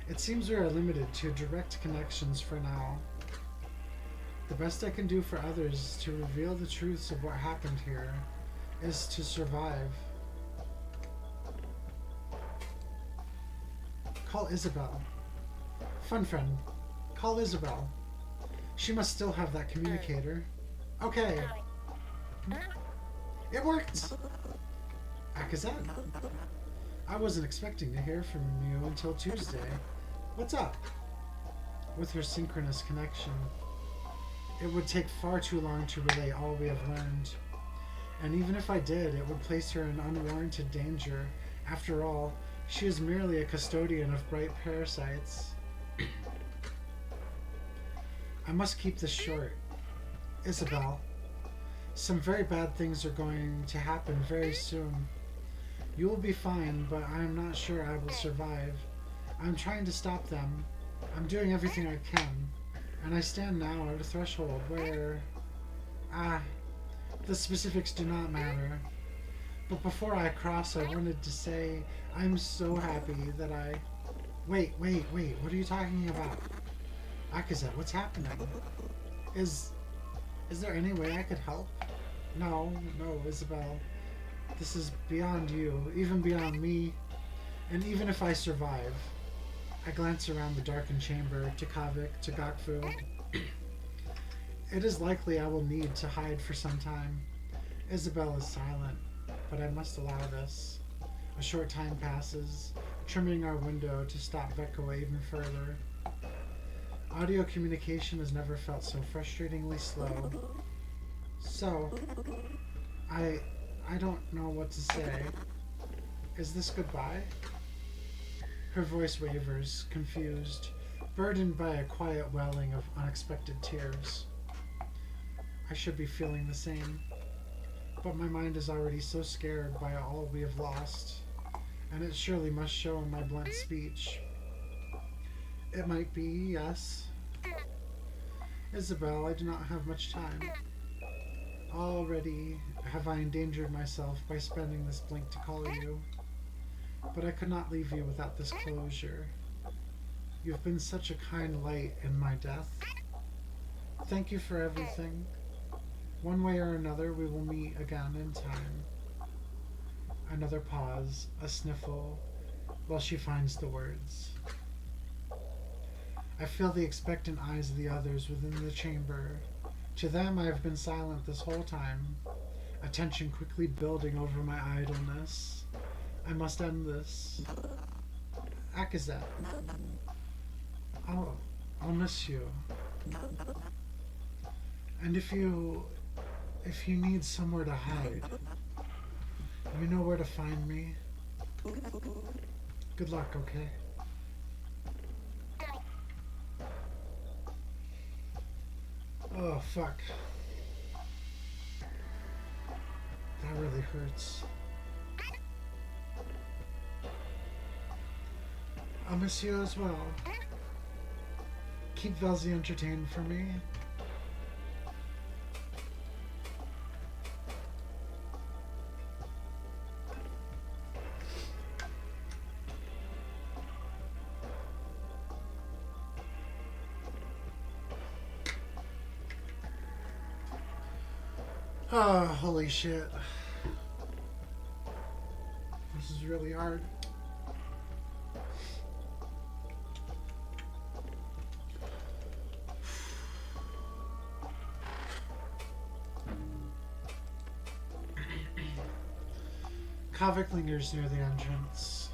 It seems we are limited to direct connections for now. The best I can do for others is to reveal the truths of what happened here, is to survive. Call Isabel. Fun friend, call Isabel. She must still have that communicator. Okay. It worked! Akazet. I wasn't expecting to hear from you until Tuesday. What's up? With her synchronous connection, it would take far too long to relay all we have learned. And even if I did, it would place her in unwarranted danger. After all, she is merely a custodian of bright parasites. I must keep this short. Isabel, some very bad things are going to happen very soon. You will be fine, but I am not sure I will survive. I'm trying to stop them. I'm doing everything I can. And I stand now at a threshold where... the specifics do not matter. But before I cross, I wanted to say I'm so happy that I... Wait, what are you talking about? Akazet, what's happening? Is there any way I could help? No, Isabel. This is beyond you, even beyond me. And even if I survive... I glance around the darkened chamber, to Kavik, to Gokfu. It is likely I will need to hide for some time. Isabel is silent, but I must allow this. A short time passes, trimming our window to stop Vekua even further. Audio communication has never felt so frustratingly slow. So, I don't know what to say. Is this goodbye? Her voice wavers, confused, burdened by a quiet welling of unexpected tears. I should be feeling the same, but my mind is already so scared by all we have lost, and it surely must show in my blunt speech. It might be, yes. Isabel, I do not have much time. Already have I endangered myself by spending this blink to call you. But I could not leave you without this closure. You've been such a kind light in my death. Thank you for everything. One way or another, we will meet again in time. Another pause, a sniffle, while she finds the words. I feel the expectant eyes of the others within the chamber. To them, I have been silent this whole time, attention quickly building over my idleness. I must end this. Akazet. I'll miss you. And if you need somewhere to hide, you know where to find me. Good luck, okay? Oh, fuck. That really hurts. I'll miss you as well. Keep Velzy entertained for me. Oh, holy shit. This is really hard. Kavik lingers near the entrance,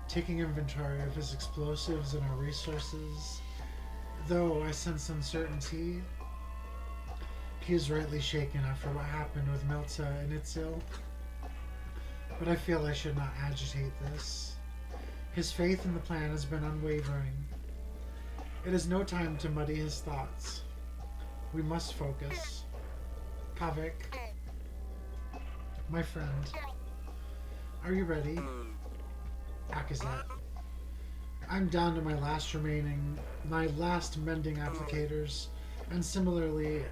taking inventory of his explosives and our resources. Though I sense uncertainty, he is rightly shaken after what happened with Melta and Itzil. But I feel I should not agitate this. His faith in the plan has been unwavering. It is no time to muddy his thoughts. We must focus. Kavik, my friend, are you ready? Akazet. I'm down to my last mending applicators, and similarly,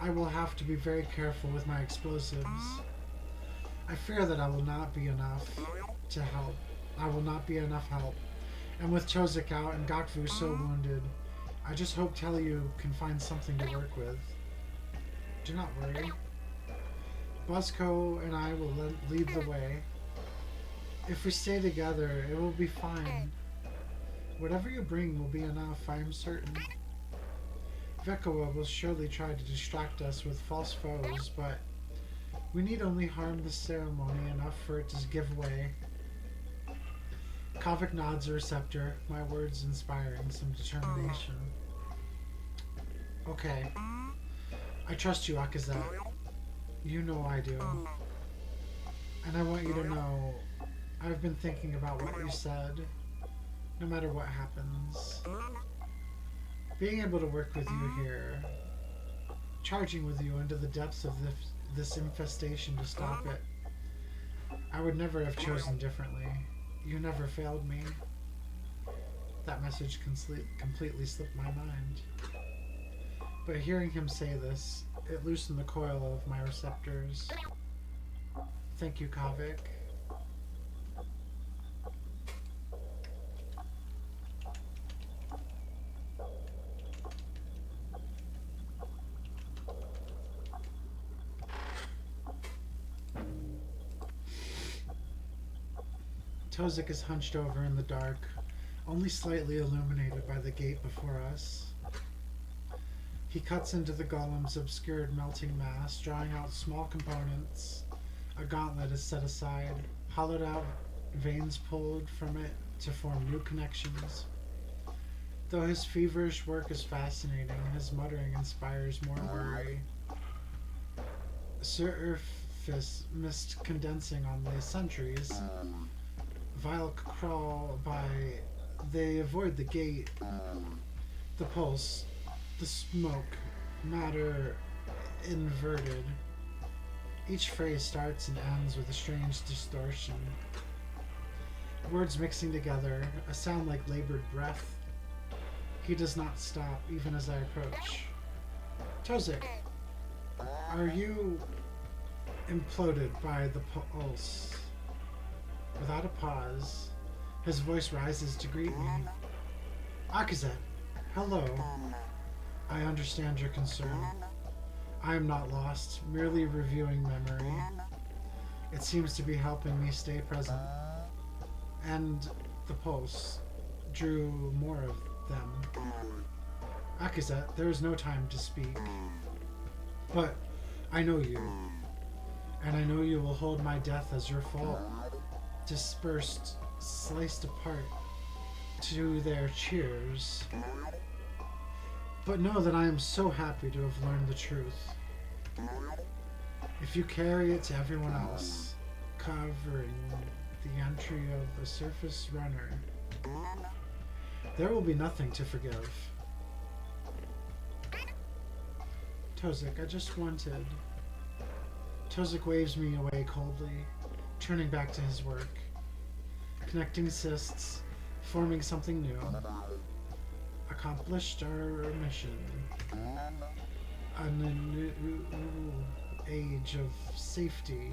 I will have to be very careful with my explosives. I fear that I will not be enough to help. I will not be enough help. And with Chozik out and Gokfu so wounded, I just hope Telliu can find something to work with. Do not worry. Buzzco and I will lead the way. If we stay together, it will be fine. Whatever you bring will be enough, I am certain. Vekua will surely try to distract us with false foes, but we need only harm the ceremony enough for it to give way. Kavik nods a receptor, my words inspiring some determination. Okay. I trust you, Akazet. You know I do. And I want you to know, I've been thinking about what you said, no matter what happens. Being able to work with you here, charging with you into the depths of this infestation to stop it, I would never have chosen differently. You never failed me. That message completely slipped my mind. But hearing him say this, it loosened the coil of my receptors. Thank you, Kavik. Tozik is hunched over in the dark, only slightly illuminated by the gate before us. He cuts into the golem's obscured melting mass, drawing out small components. A gauntlet is set aside, hollowed out veins pulled from it to form new connections. Though his feverish work is fascinating, his muttering inspires more worry. Surface mist condensing on the sentries. Vile crawl by. They avoid the gate. The pulse. The smoke. Matter inverted. Each phrase starts and ends with a strange distortion. Words mixing together, a sound like labored breath. He does not stop, even as I approach. Tozik, are you imploded by the pulse? Without a pause, his voice rises to greet me. Akazet, hello. I understand your concern. I am not lost, merely reviewing memory. It seems to be helping me stay present. And the pulse drew more of them. Akazet, there is no time to speak. But I know you. And I know you will hold my death as your fault. Dispersed, sliced apart to their cheers. But know that I am so happy to have learned the truth. If you carry it to everyone else, covering the entry of a surface runner, there will be nothing to forgive. Tozik, I just wanted... Tozik waves me away coldly, turning back to his work. Connecting cysts, forming something new. Accomplished our mission. A new age of safety.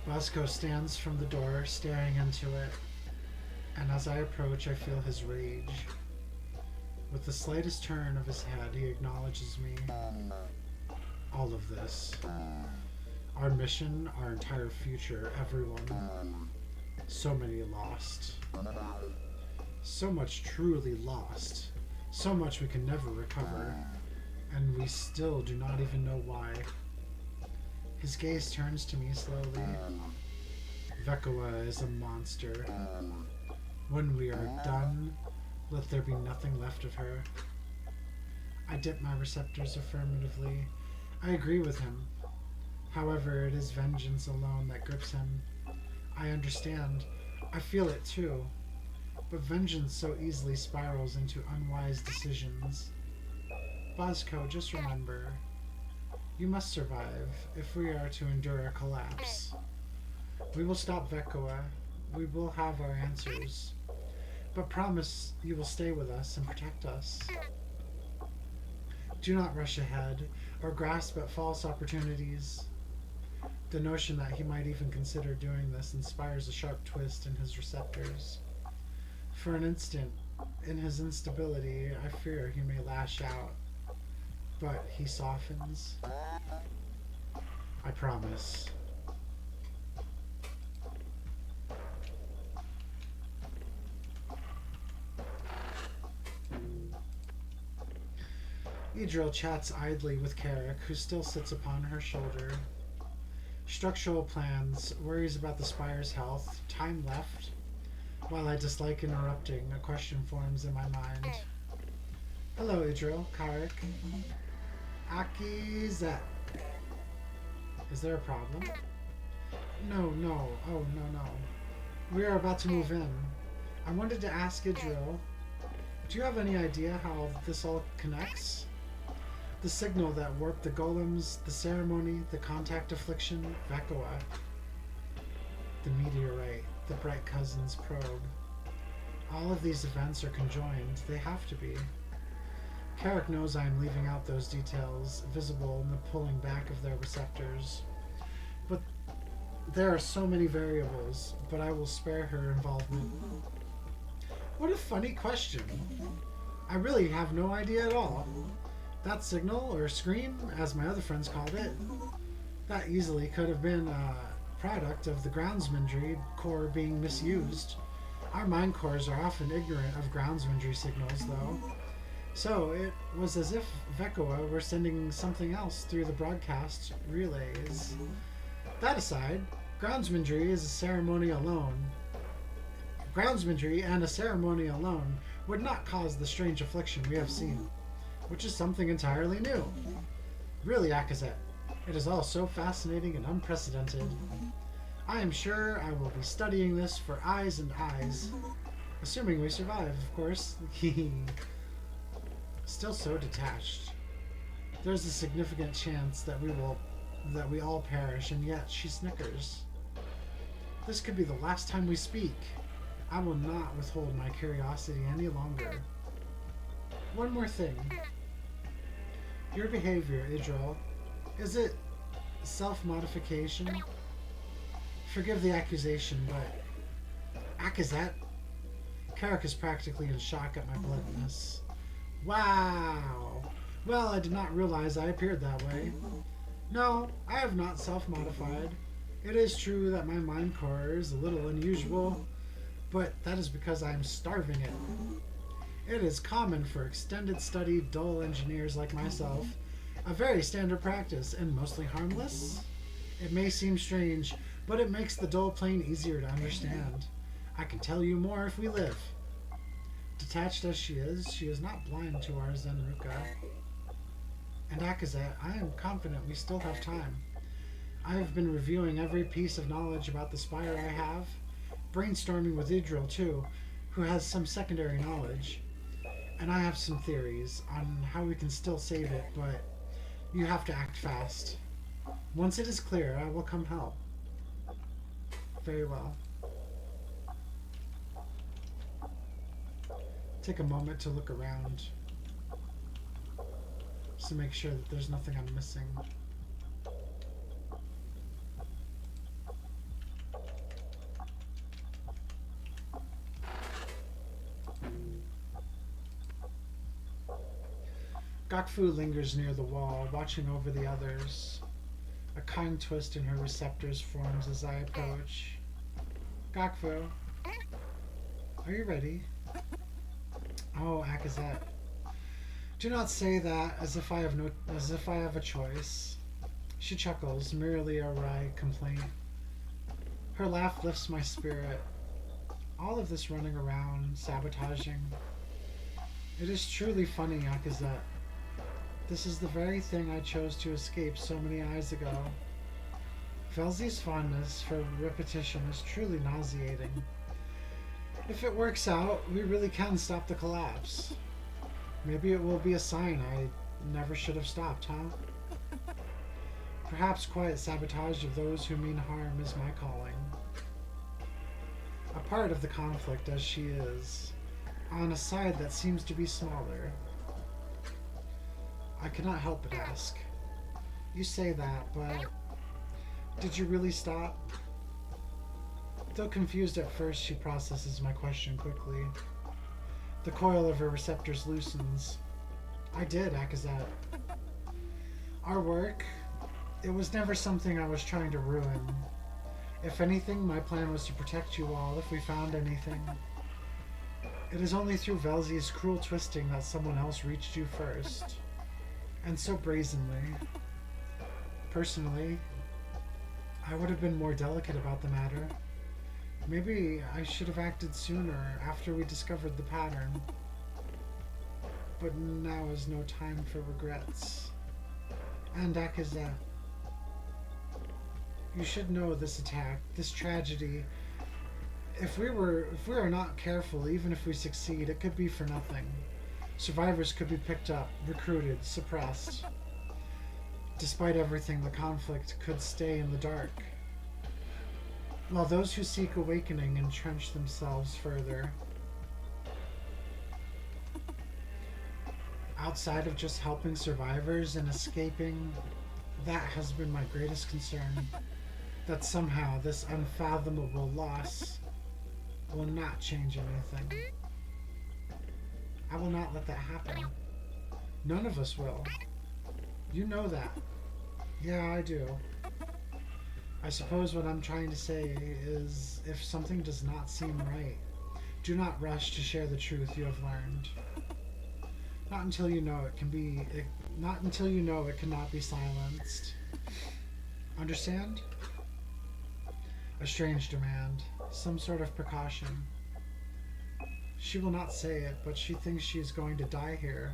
Bosco stands from the door, staring into it, and as I approach, I feel his rage. With the slightest turn of his head, he acknowledges me. All of this. Our mission, our entire future, everyone. So many lost. So much truly lost. So much we can never recover. And we still do not even know why. His gaze turns to me slowly. Vekua is a monster. When we are done, let there be nothing left of her. I dip my receptors affirmatively. I agree with him. However, it is vengeance alone that grips him. I understand. I feel it too. But vengeance so easily spirals into unwise decisions. Bosco, just remember, you must survive if we are to endure a collapse. We will stop Vekua. We will have our answers. But promise you will stay with us and protect us. Do not rush ahead or grasp at false opportunities. The notion that he might even consider doing this inspires a sharp twist in his receptors. For an instant, in his instability, I fear he may lash out, but he softens. I promise. Idril chats idly with Carrick, who still sits upon her shoulder. Structural plans, worries about the spire's health, time left. While I dislike interrupting, a question forms in my mind. Hello, Idril, Carrick. Akizet. Is there a problem? No. Oh, no. We are about to move in. I wanted to ask Idril, do you have any idea how this all connects? The signal that warped the golems, the ceremony, the contact affliction, Vekoa. The meteorite, the Bright Cousins probe. All of these events are conjoined. They have to be. Carrick knows I am leaving out those details, visible in the pulling back of their receptors. But there are so many variables, but I will spare her involvement. What a funny question. I really have no idea at all. That signal, or scream, as my other friends called it, that easily could have been a product of the groundsmanry core being misused. Our mind cores are often ignorant of groundsmanry signals, though. So it was as if Vekoa were sending something else through the broadcast relays. That aside, groundsmanry is a ceremony alone. Groundsmanry and a ceremony alone would not cause the strange affliction we have seen, which is something entirely new. Really, Akazet, it is all so fascinating and unprecedented. I am sure I will be studying this for eyes and eyes. Assuming we survive, of course. Still so detached. There's a significant chance that we all perish, and yet she snickers. This could be the last time we speak. I will not withhold my curiosity any longer. One more thing. Your behavior, Idril, is it self-modification? Forgive the accusation, but Akazet? Carrick is practically in shock at my bluntness. Wow! Well, I did not realize I appeared that way. No, I have not self-modified. It is true that my mind core is a little unusual, but that is because I am starving it. It is common for extended study dull engineers like myself, a very standard practice and mostly harmless. It may seem strange, but it makes the dull plane easier to understand. I can tell you more if we live. Detached as she is not blind to our Zenruka. And Akazet, I am confident we still have time. I have been reviewing every piece of knowledge about the Spire I have, brainstorming with Idril too, who has some secondary knowledge. And I have some theories on how we can still save it, but you have to act fast. Once it is clear, I will come help. Very well. Take a moment to look around, just to make sure that there's nothing I'm missing. Gokfu lingers near the wall, watching over the others. A kind twist in her receptors forms as I approach. Gokfu, are you ready? Oh, Akazet. Do not say that as if I have a choice. She chuckles, merely a wry complaint. Her laugh lifts my spirit. All of this running around, sabotaging. It is truly funny, Akazet. This is the very thing I chose to escape so many eyes ago. Velzi's fondness for repetition is truly nauseating. If it works out, we really can stop the collapse. Maybe it will be a sign I never should have stopped, huh? Perhaps quiet sabotage of those who mean harm is my calling. A part of the conflict as she is, on a side that seems to be smaller. I cannot help but ask. You say that, but did you really stop? Though confused at first, she processes my question quickly. The coil of her receptors loosens. I did, Akazat. Our work, it was never something I was trying to ruin. If anything, my plan was to protect you all if we found anything. It is only through Velzi's cruel twisting that someone else reached you first. And so brazenly. Personally, I would have been more delicate about the matter. Maybe I should have acted sooner, after we discovered the pattern. But now is no time for regrets. And Akazat, you should know this attack, this tragedy. If we are not careful, even if we succeed, it could be for nothing. Survivors could be picked up, recruited, suppressed. Despite everything, the conflict could stay in the dark, while those who seek awakening entrench themselves further. Outside of just helping survivors and escaping, that has been my greatest concern. That somehow this unfathomable loss will not change anything. I will not let that happen. None of us will. You know that. Yeah, I do. I suppose what I'm trying to say is, if something does not seem right, do not rush to share the truth you have learned. Not until you know not until you know it cannot be silenced. Understand? A strange demand, some sort of precaution. She will not say it, but she thinks she is going to die here.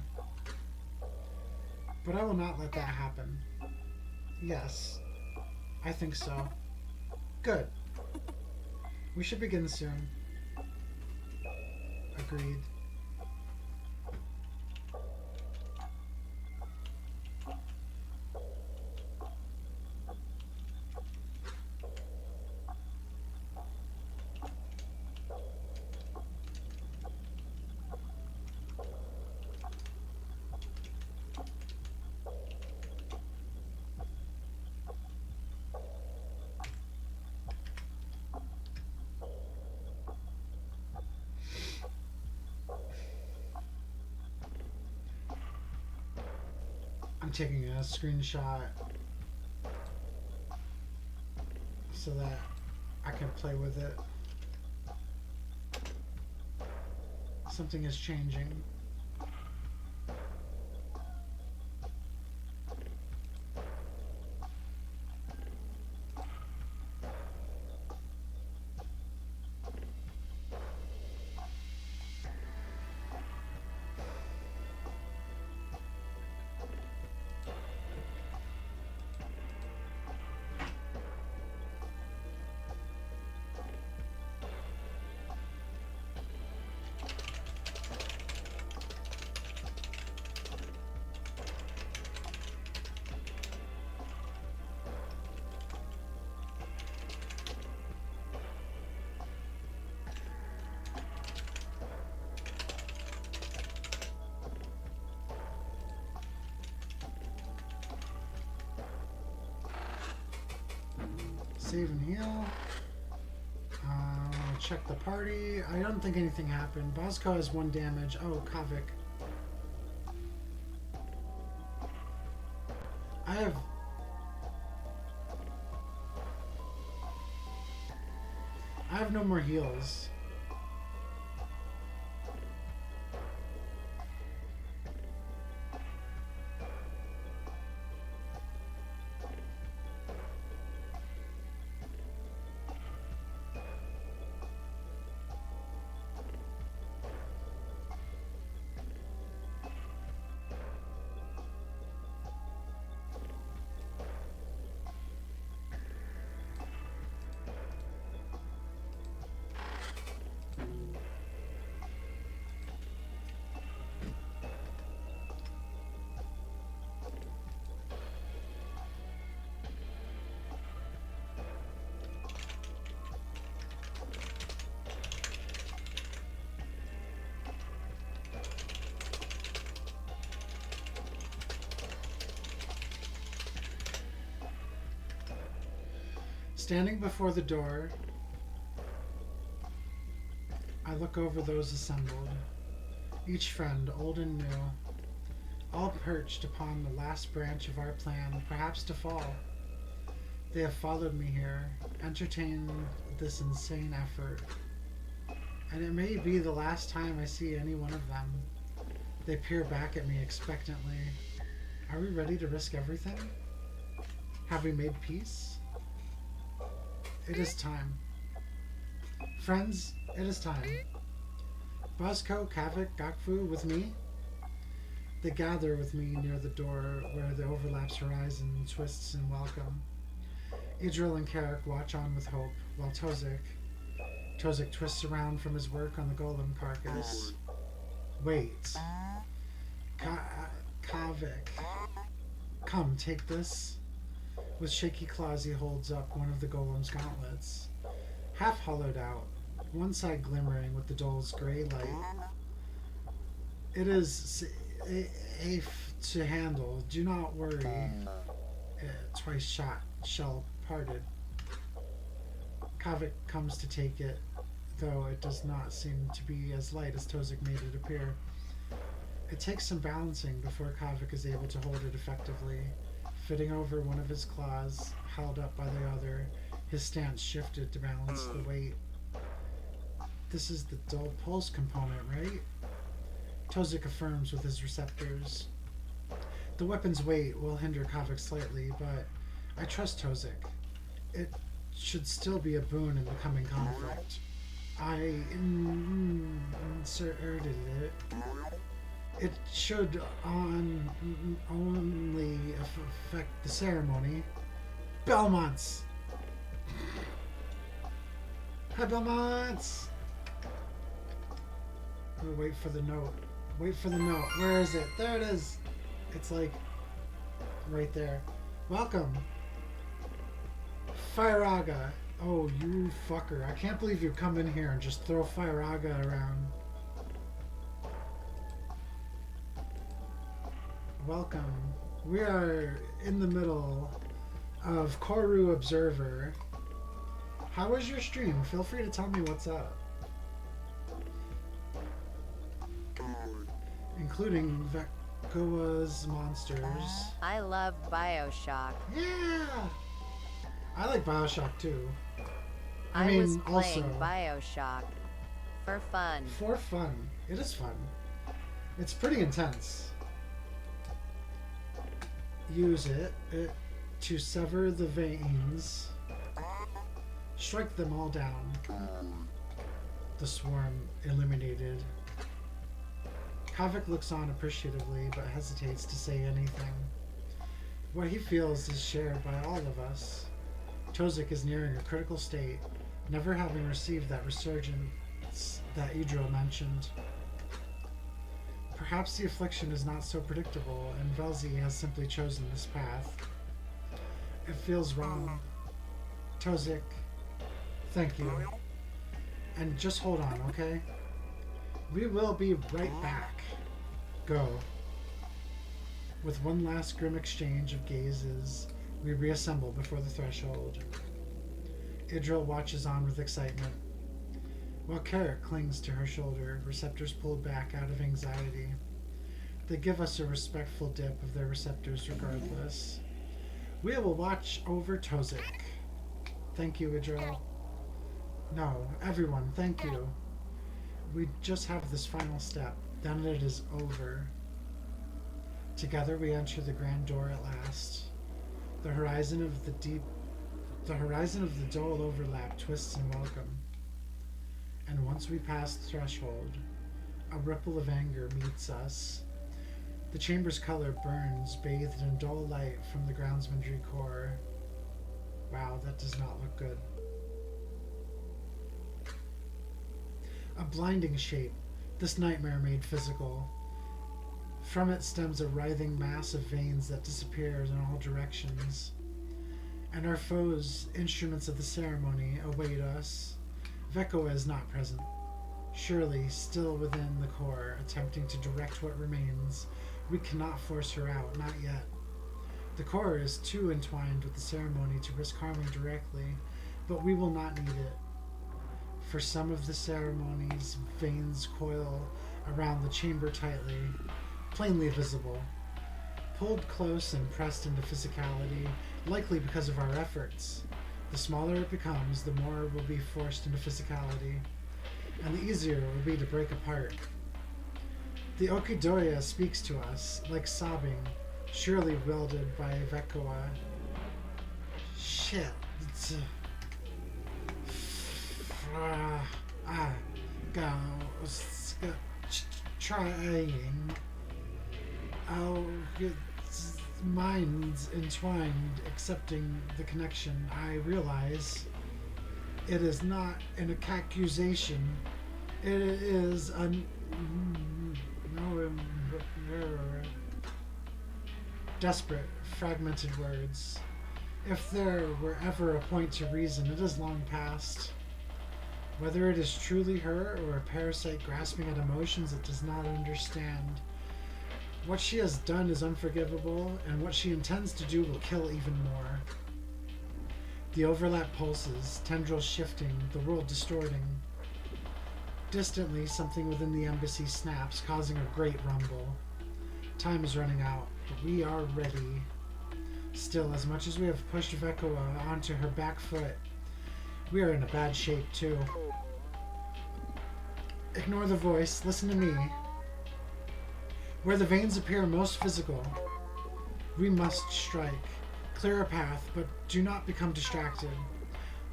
But I will not let that happen. Yes, I think so. Good. We should begin soon. Agreed. I'm taking a screenshot so that I can play with it. Something is changing. Save and heal. Check the party. I don't think anything happened. Bosco has 1 damage. Oh, Kavik. I have no more heals. Standing before the door, I look over those assembled. each friend, old and new, all perched upon the last branch of our plan, perhaps to fall. They have followed me here, entertained this insane effort, and it may be the last time I see any one of them. They peer back at me expectantly. Are we ready to risk everything? Have we made peace? It is time. Friends, it is time. Buzzco, Kavik, Gakfu, with me? They gather with me near the door where the overlaps horizon twists in welcome. Idril and Carrick watch on with hope, while Tozik twists around from his work on the golem carcass. Wait. Kavik. Come, take this. With shaky claws he holds up one of the golem's gauntlets. Half hollowed out, one side glimmering with the doll's gray light. It is safe to handle, do not worry. Twice shot, shell parted. Kavik comes to take it, though it does not seem to be as light as Tozik made it appear. It takes some balancing before Kavik is able to hold it effectively. Fitting over one of his claws, held up by the other, his stance shifted to balance the weight. This is the dull pulse component, right? Tozik affirms with his receptors. The weapon's weight will hinder Kavik slightly, but I trust Tozik. It should still be a boon in the coming conflict. I inserted it. It should only affect the ceremony. Belmonts! Hi, Belmonts! Wait for the note. Wait for the note. Where is it? There it is. It's like right there. Welcome. Firaga. Oh, you fucker. I can't believe you come in here and just throw Firaga around. Welcome. We are in the middle of Corru.Observer. How was your stream? Feel free to tell me what's up. Including Vekkoa's monsters. I love BioShock. Yeah! I like BioShock too. I was playing BioShock for fun. For fun. It is fun. It's pretty intense. Use it to sever the veins. Strike them all down. The swarm eliminated. Kavik looks on appreciatively but hesitates to say anything. What he feels is shared by all of us. Tozik is nearing a critical state, never having received that resurgence that Idril mentioned. Perhaps the affliction is not so predictable, and Velzi has simply chosen this path. It feels wrong. Tozik, thank you. And just hold on, okay? We will be right back. Go. With one last grim exchange of gazes, we reassemble before the threshold. Idril watches on with excitement, while Carrick clings to her shoulder, receptors pulled back out of anxiety. They give us a respectful dip of their receptors regardless. We will watch over Tozik. Thank you, Idril. No, everyone, thank you. We just have this final step, then it is over. Together we enter the grand door at last. The horizon of the dull overlap twists in welcome. And once we pass the threshold, a ripple of anger meets us. The chamber's color burns, bathed in dull light from the groundsmanry core. Wow, that does not look good. A blinding shape, this nightmare made physical. From it stems a writhing mass of veins that disappears in all directions. And our foes, instruments of the ceremony, await us. Vekkoa is not present. Surely, still within the core, attempting to direct what remains. We cannot force her out, not yet. The core is too entwined with the ceremony to risk harming directly, but we will not need it. For some of the ceremony's veins coil around the chamber tightly, plainly visible. Pulled close and pressed into physicality, likely because of our efforts. The smaller it becomes, the more we'll be forced into physicality, and the easier it will be to break apart. The Okidoya speaks to us, like sobbing, surely wielded by Vekoa. Shit. It's, trying. Our minds entwined, accepting the connection. I realize it is not an accusation. It is a desperate, fragmented words. If there were ever a point to reason, it is long past. Whether it is truly her or a parasite grasping at emotions it does not understand. What she has done is unforgivable, and what she intends to do will kill even more. The overlap pulses, tendrils shifting, the world distorting. Distantly, something within the embassy snaps, causing a great rumble. Time is running out, but we are ready. Still, as much as we have pushed Vekoa onto her back foot, we are in a bad shape too. Ignore the voice, listen to me. Where the veins appear most physical, we must strike. Clear a path, but do not become distracted.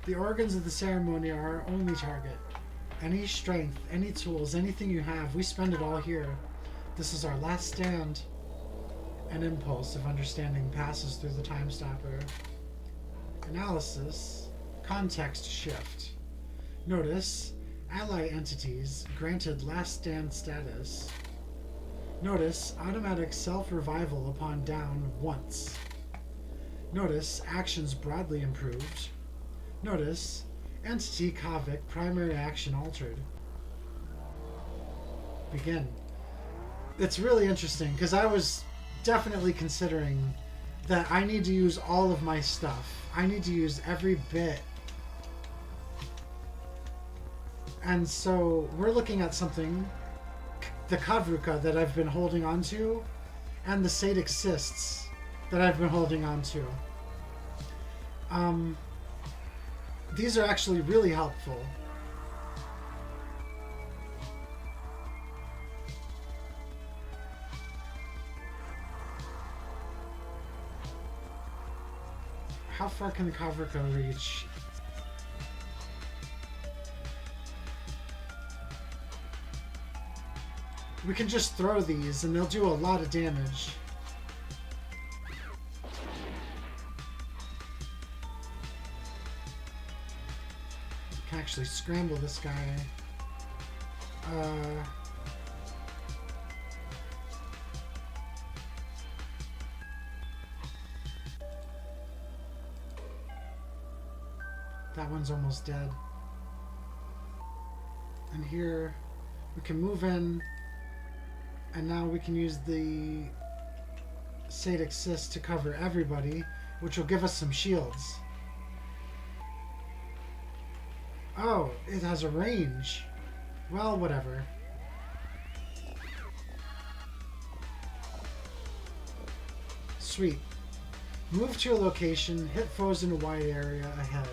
The organs of the ceremony are our only target. Any strength, any tools, anything you have, we spend it all here. This is our last stand. An impulse of understanding passes through the time stopper. Analysis. Context shift. Notice, ally entities granted last stand status. Notice, automatic self-revival upon down once. Notice, actions broadly improved. Notice, entity Kavik primary action altered. Begin. It's really interesting because I was definitely considering that I need to use all of my stuff. I need to use every bit. And so we're looking at something, the Kavruka that I've been holding on to, and the Sadic Cysts that I've been holding on to. These are actually really helpful. How far can the Kavruka reach? We can just throw these and they'll do a lot of damage. Can actually scramble this guy. That one's almost dead. And here we can move in, and now we can use the Sadic Cyst to cover everybody, which will give us some shields. Oh, it has a range. Well, whatever. Sweet. Move to a location, hit foes in a wide area ahead.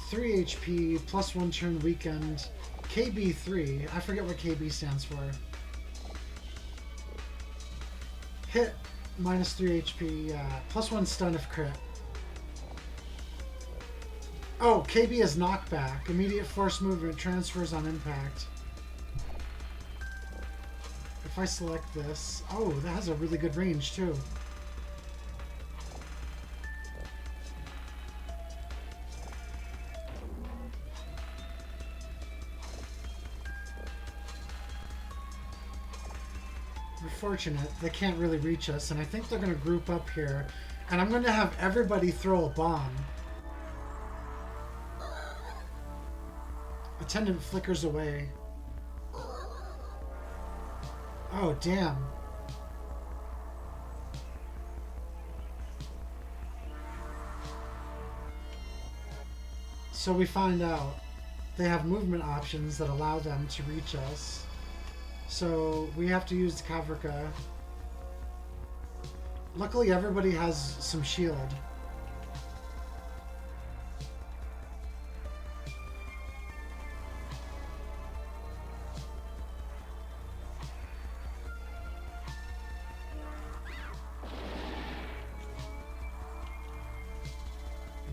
3 HP, plus 1 turn weakened. KB3, I forget what KB stands for. Hit, minus 3 HP, plus 1 stun if crit. Oh, KB is knockback. Immediate force movement transfers on impact. If I select this... Oh, that has a really good range, too. We're fortunate. They can't really reach us, and I think they're going to group up here. And I'm going to have everybody throw a bomb. Attendant flickers away. Oh, damn. So we find out they have movement options that allow them to reach us. So we have to use the Kavrika. Luckily, everybody has some shield.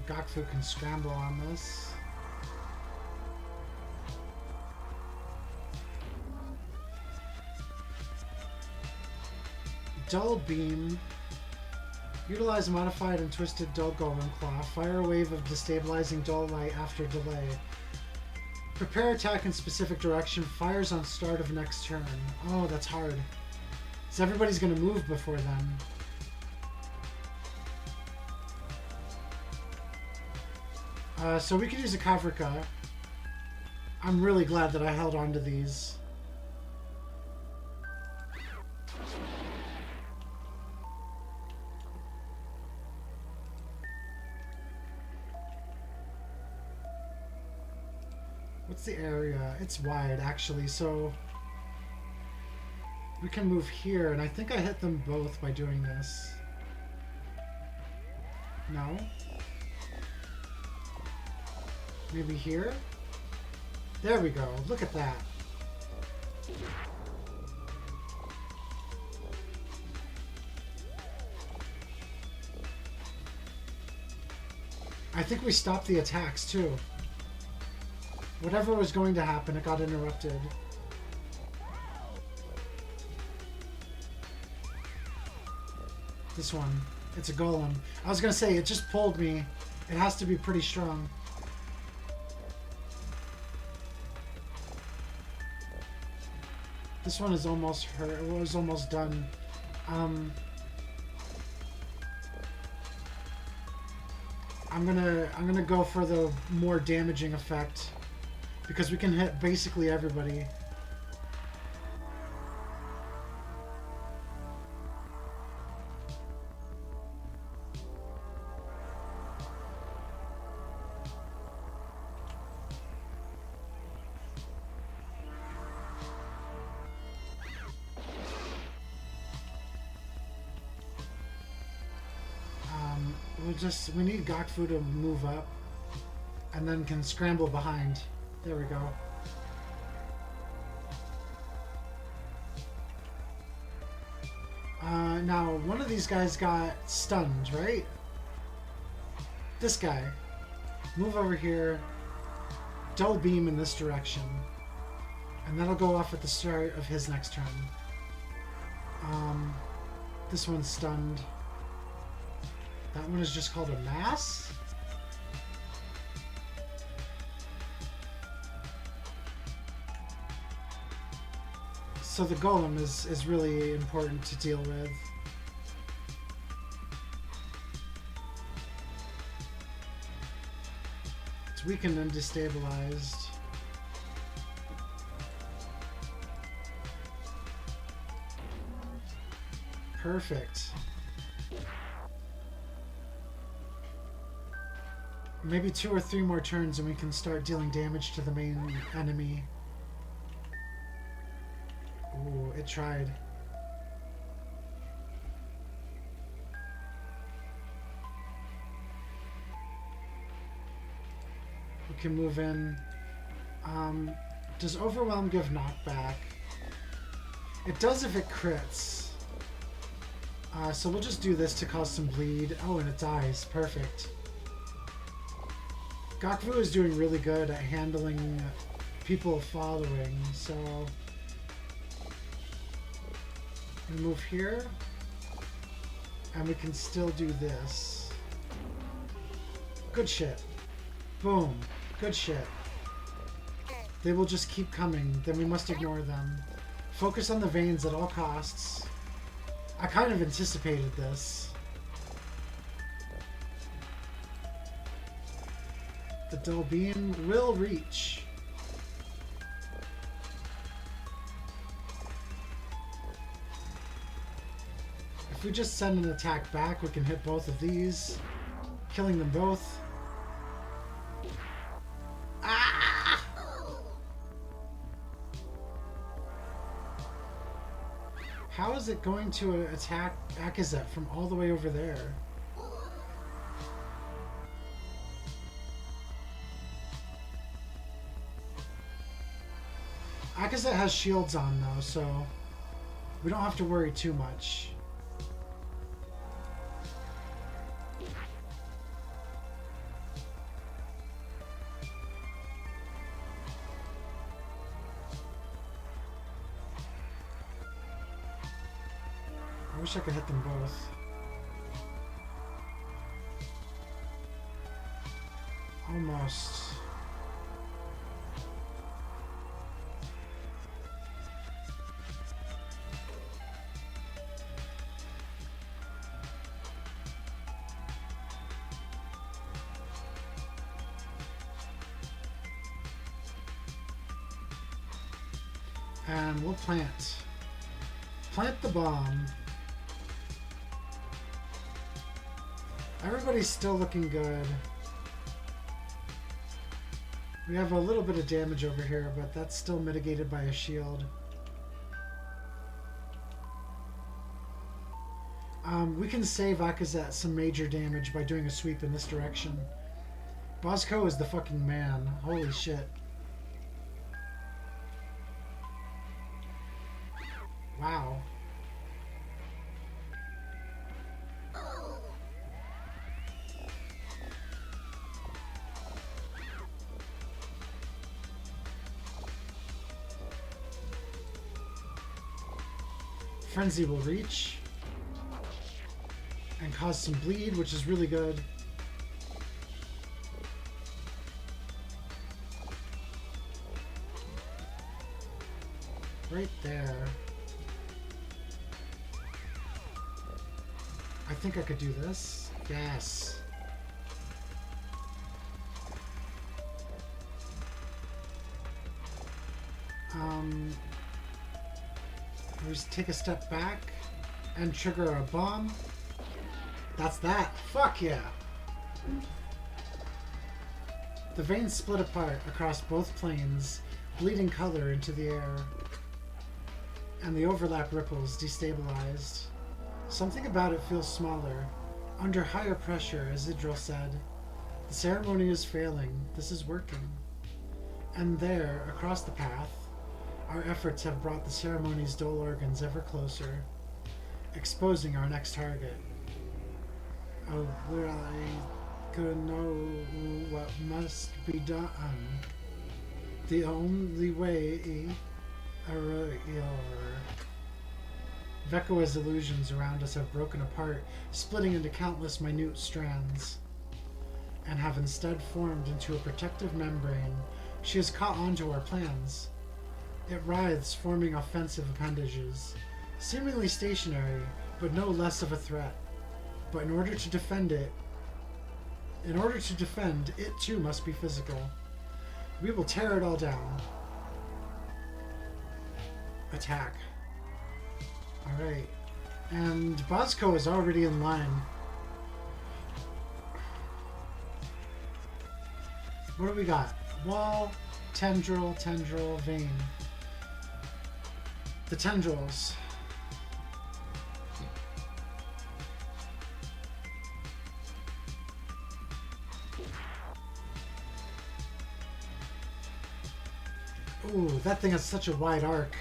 Gokfu can scramble on this. Dull Beam. Utilize modified and twisted Dull Golem Claw. Fire a wave of destabilizing Dull Light after delay. Prepare attack in specific direction. Fires on start of next turn. Oh, that's hard. So everybody's going to move before then. So we could use a Kavrika. I'm really glad that I held on to these. What's the area? It's wide, actually, so we can move here, and I think I hit them both by doing this. No? Maybe here? There we go. Look at that. I think we stopped the attacks, too. Whatever was going to happen, it got interrupted. This one. It's a golem. I was going to say, it just pulled me. It has to be pretty strong. This one is almost hurt. It was almost done. I'm gonna go for the more damaging effect because we can hit basically everybody. We need Gokfu to move up and then can scramble behind. There we go. Now, one of these guys got stunned, right? This guy. Move over here. Dull Beam in this direction. And that'll go off at the start of his next turn. This one's stunned. That one is just called a mass? So the golem is really important to deal with. It's weakened and destabilized. Perfect. Maybe 2 or 3 more turns and we can start dealing damage to the main enemy. Ooh, it tried. We can move in. Does Overwhelm give knockback? It does if it crits. So we'll just do this to cause some bleed. Oh, and it dies. Perfect. Gokfu is doing really good at handling people following, so we move here, and we can still do this. Good shit. Boom. Good shit. They will just keep coming, then we must ignore them. Focus on the veins at all costs. I kind of anticipated this. The Dull Beam will reach. If we just send an attack back, we can hit both of these, killing them both. Ah! How is it going to attack Akazet from all the way over there? Akazet has shields on though, so we don't have to worry too much. I wish I could hit them both. Almost. And we'll plant. Plant the bomb. Everybody's still looking good. We have a little bit of damage over here, but that's still mitigated by a shield. We can save Akazet some major damage by doing a sweep in this direction. Bosco is the fucking man. Holy shit. Wow. Frenzy will reach and cause some bleed, which is really good. Right there. I think I could do this. Yes. We just take a step back and trigger a bomb. That's that. Fuck yeah. The veins split apart across both planes, bleeding color into the air, and the overlap ripples destabilized. Something about it feels smaller, under higher pressure, as Idril said. The ceremony is failing. This is working. And there, across the path, our efforts have brought the ceremony's dull organs ever closer, exposing our next target. Oh, will I could know what must be done. The only way Vekua's illusions around us have broken apart, splitting into countless minute strands, and have instead formed into a protective membrane. She has caught onto our plans. It writhes, forming offensive appendages, seemingly stationary, but no less of a threat. But in order to defend, it too must be physical. We will tear it all down. Attack. Alright. And Bosco is already in line. What do we got? Wall, tendril, vein. The tendrils. Ooh, that thing has such a wide arc.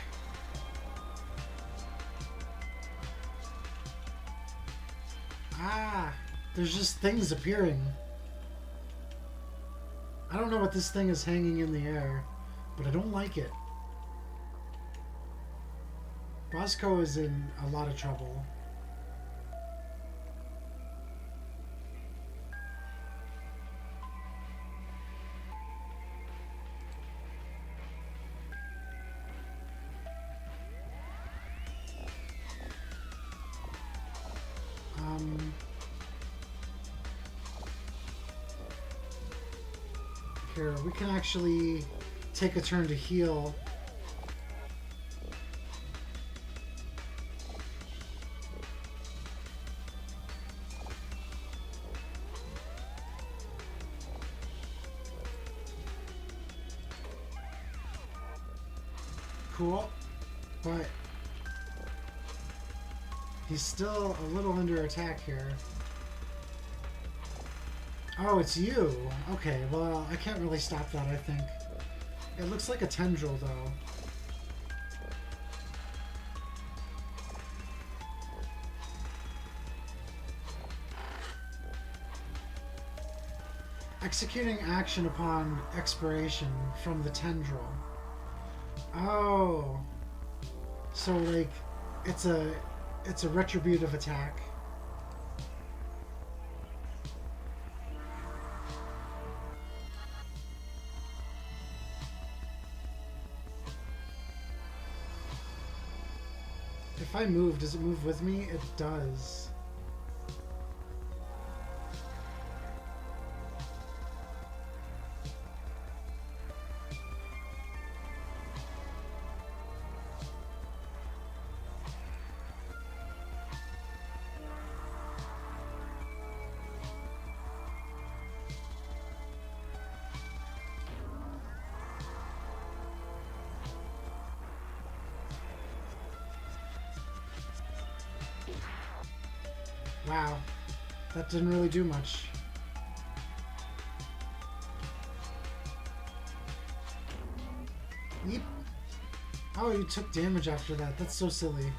Ah, there's just things appearing. I don't know what this thing is hanging in the air, but I don't like it. Bosco is in a lot of trouble. Here, we can actually take a turn to heal. Cool, but He's still a little under attack here. Oh, it's you. Okay, well, I can't really stop that, I think. It looks like a tendril, though. Executing action upon expiration from the tendril. Oh. So, like, it's a retributive attack. If I move, does it move with me? It does. Wow, that didn't really do much. Yeep. Oh, you took damage after that. That's so silly.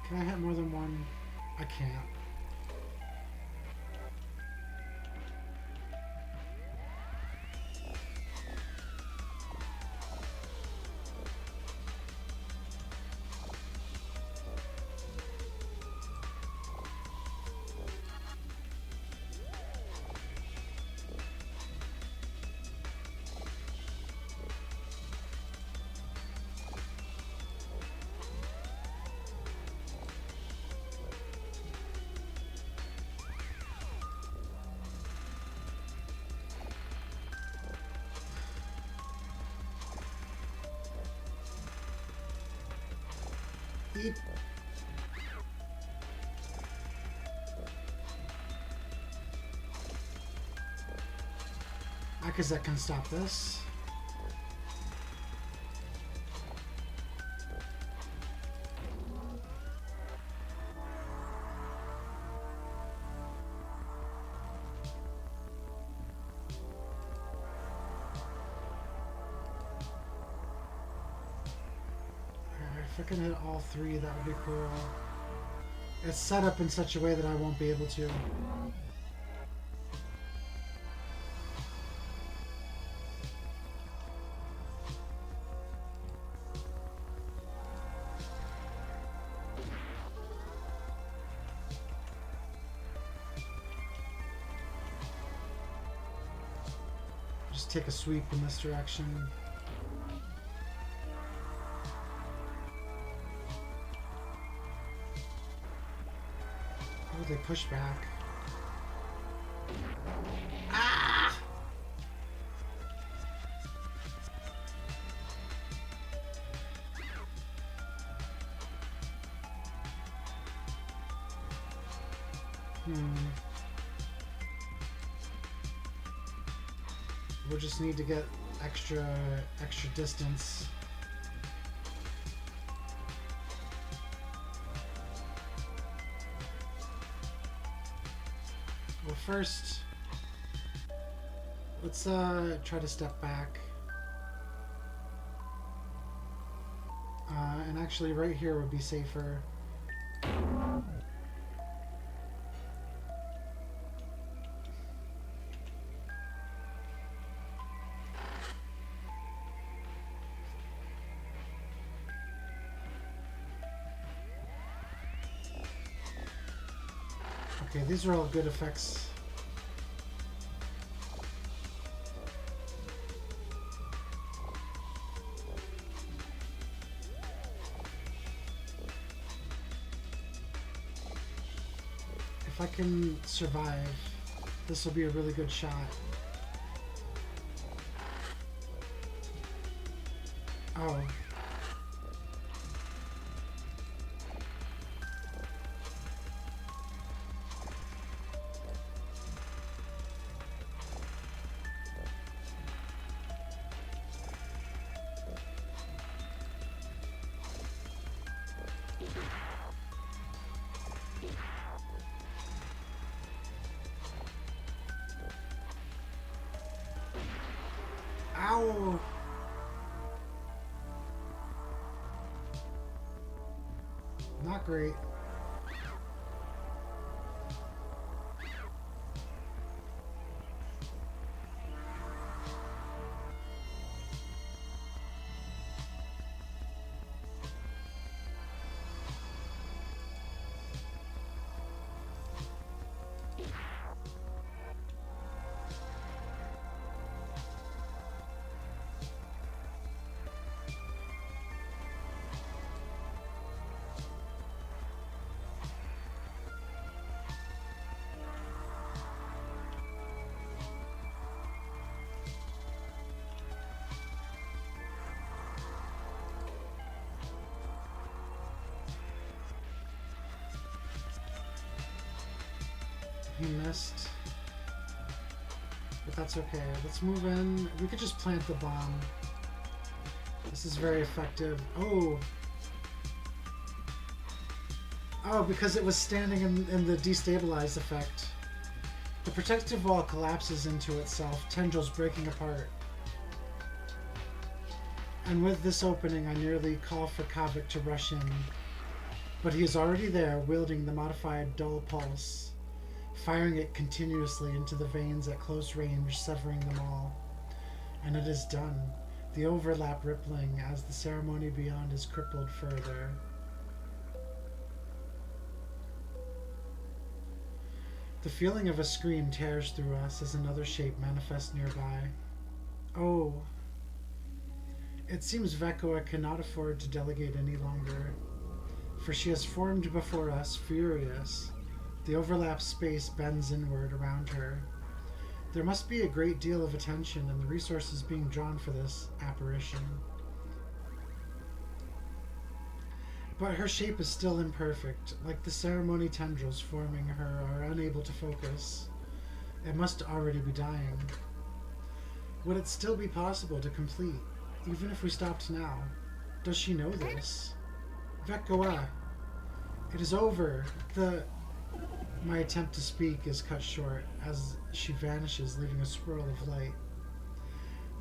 Can I hit more than one? I can't. Eep. Akazet can stop this. If I can hit all three, that would be cool. It's set up in such a way that I won't be able to. Just take a sweep in this direction. Oh, they push back. Ah! We'll just need to get extra distance. Well, first, let's try to step back. And actually right here would be safer. Okay, these are all good effects. If I can survive, this will be a really good shot. Oh. Ow! Not great. He missed. But that's okay. Let's move in. We could just plant the bomb. This is very effective. Oh! Oh, because it was standing in the destabilize effect. The protective wall collapses into itself, tendrils breaking apart. And with this opening, I nearly call for Kavik to rush in. But he is already there, wielding the modified dull pulse, firing it continuously into the veins at close range, severing them all. And it is done, the overlap rippling as the ceremony beyond is crippled further. The feeling of a scream tears through us as another shape manifests nearby. Oh. It seems Vekoa cannot afford to delegate any longer, for she has formed before us, furious. The overlap space bends inward around her. There must be a great deal of attention and the resources being drawn for this apparition. But her shape is still imperfect, like the ceremony tendrils forming her are unable to focus. It must already be dying. Would it still be possible to complete, even if we stopped now? Does she know this? Vekoa! It is over! My attempt to speak is cut short as she vanishes, leaving a swirl of light.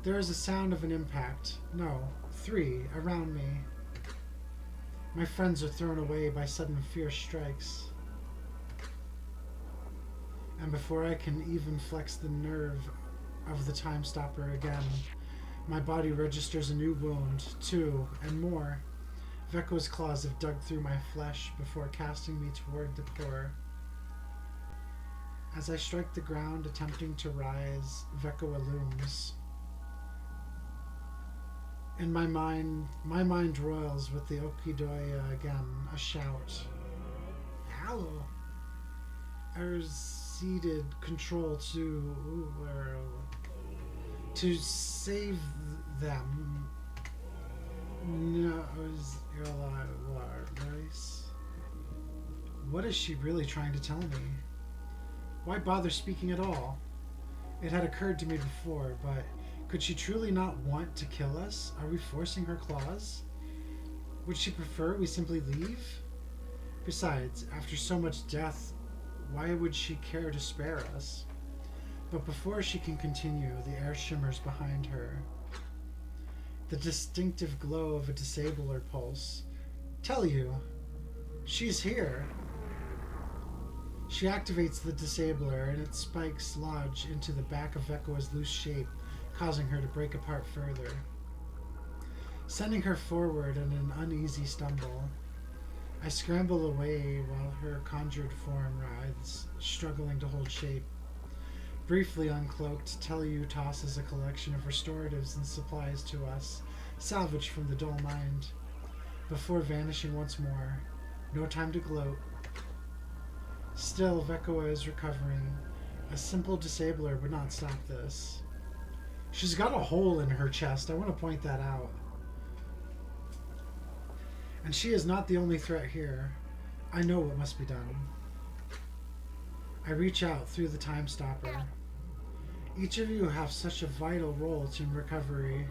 There is a sound of an impact. No, 3 around me. My friends are thrown away by sudden fierce strikes. And before I can even flex the nerve of the time stopper again, my body registers a new wound, 2, and more. Vekoa's claws have dug through my flesh before casting me toward the core. As I strike the ground, attempting to rise, Vekoa looms. In my mind roils with the Okidoya again, a shout. Hallow! Ceded control to save them. No, what is she really trying to tell me? Why bother speaking at all? It had occurred to me before, but could she truly not want to kill us? Are we forcing her claws? Would she prefer we simply leave? Besides, after so much death, why would she care to spare us? But before she can continue, the air shimmers behind her. The distinctive glow of a disabler pulse. Tell you, she's here. She activates the disabler and its spikes lodge into the back of Vekoa's loose shape, causing her to break apart further, sending her forward in an uneasy stumble. I scramble away while her conjured form writhes, struggling to hold shape. Briefly uncloaked, Tellyu tosses a collection of restoratives and supplies to us, salvaged from the dull mind, before vanishing once more. No time to gloat. Still, Vekua is recovering. A simple disabler would not stop this. She's got a hole in her chest. I want to point that out. And she is not the only threat here. I know what must be done. I reach out through the time stopper. Each of you have such a vital role to recovery.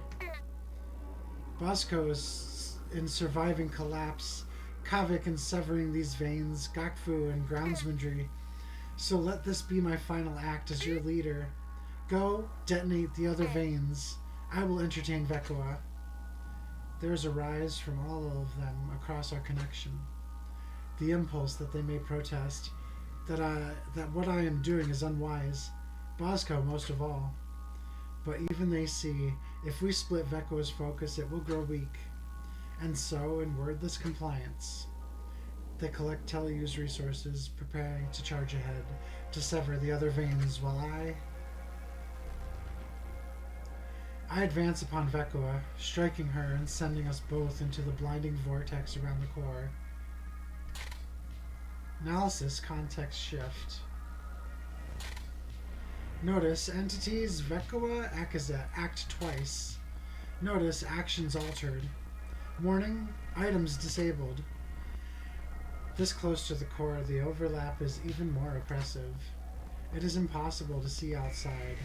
Bosco is in surviving collapse, Kavik in severing these veins, Gakfu in groundsmanry. So let this be my final act as your leader. Go, detonate the other veins. I will entertain Vekua. There is a rise from all of them across our connection. The impulse that they may protest, that what I am doing is unwise. Bosco most of all. But even they see, if we split Vekua's focus, it will grow weak. And so, in wordless compliance, they collect Teleu's resources, preparing to charge ahead, to sever the other veins, while I advance upon Vekua, striking her and sending us both into the blinding vortex around the core. Analysis context shift. Notice entities Vekua, Akazet act twice. Notice actions altered. Warning, items disabled. This close to the core, the overlap is even more oppressive. It is impossible to see outside.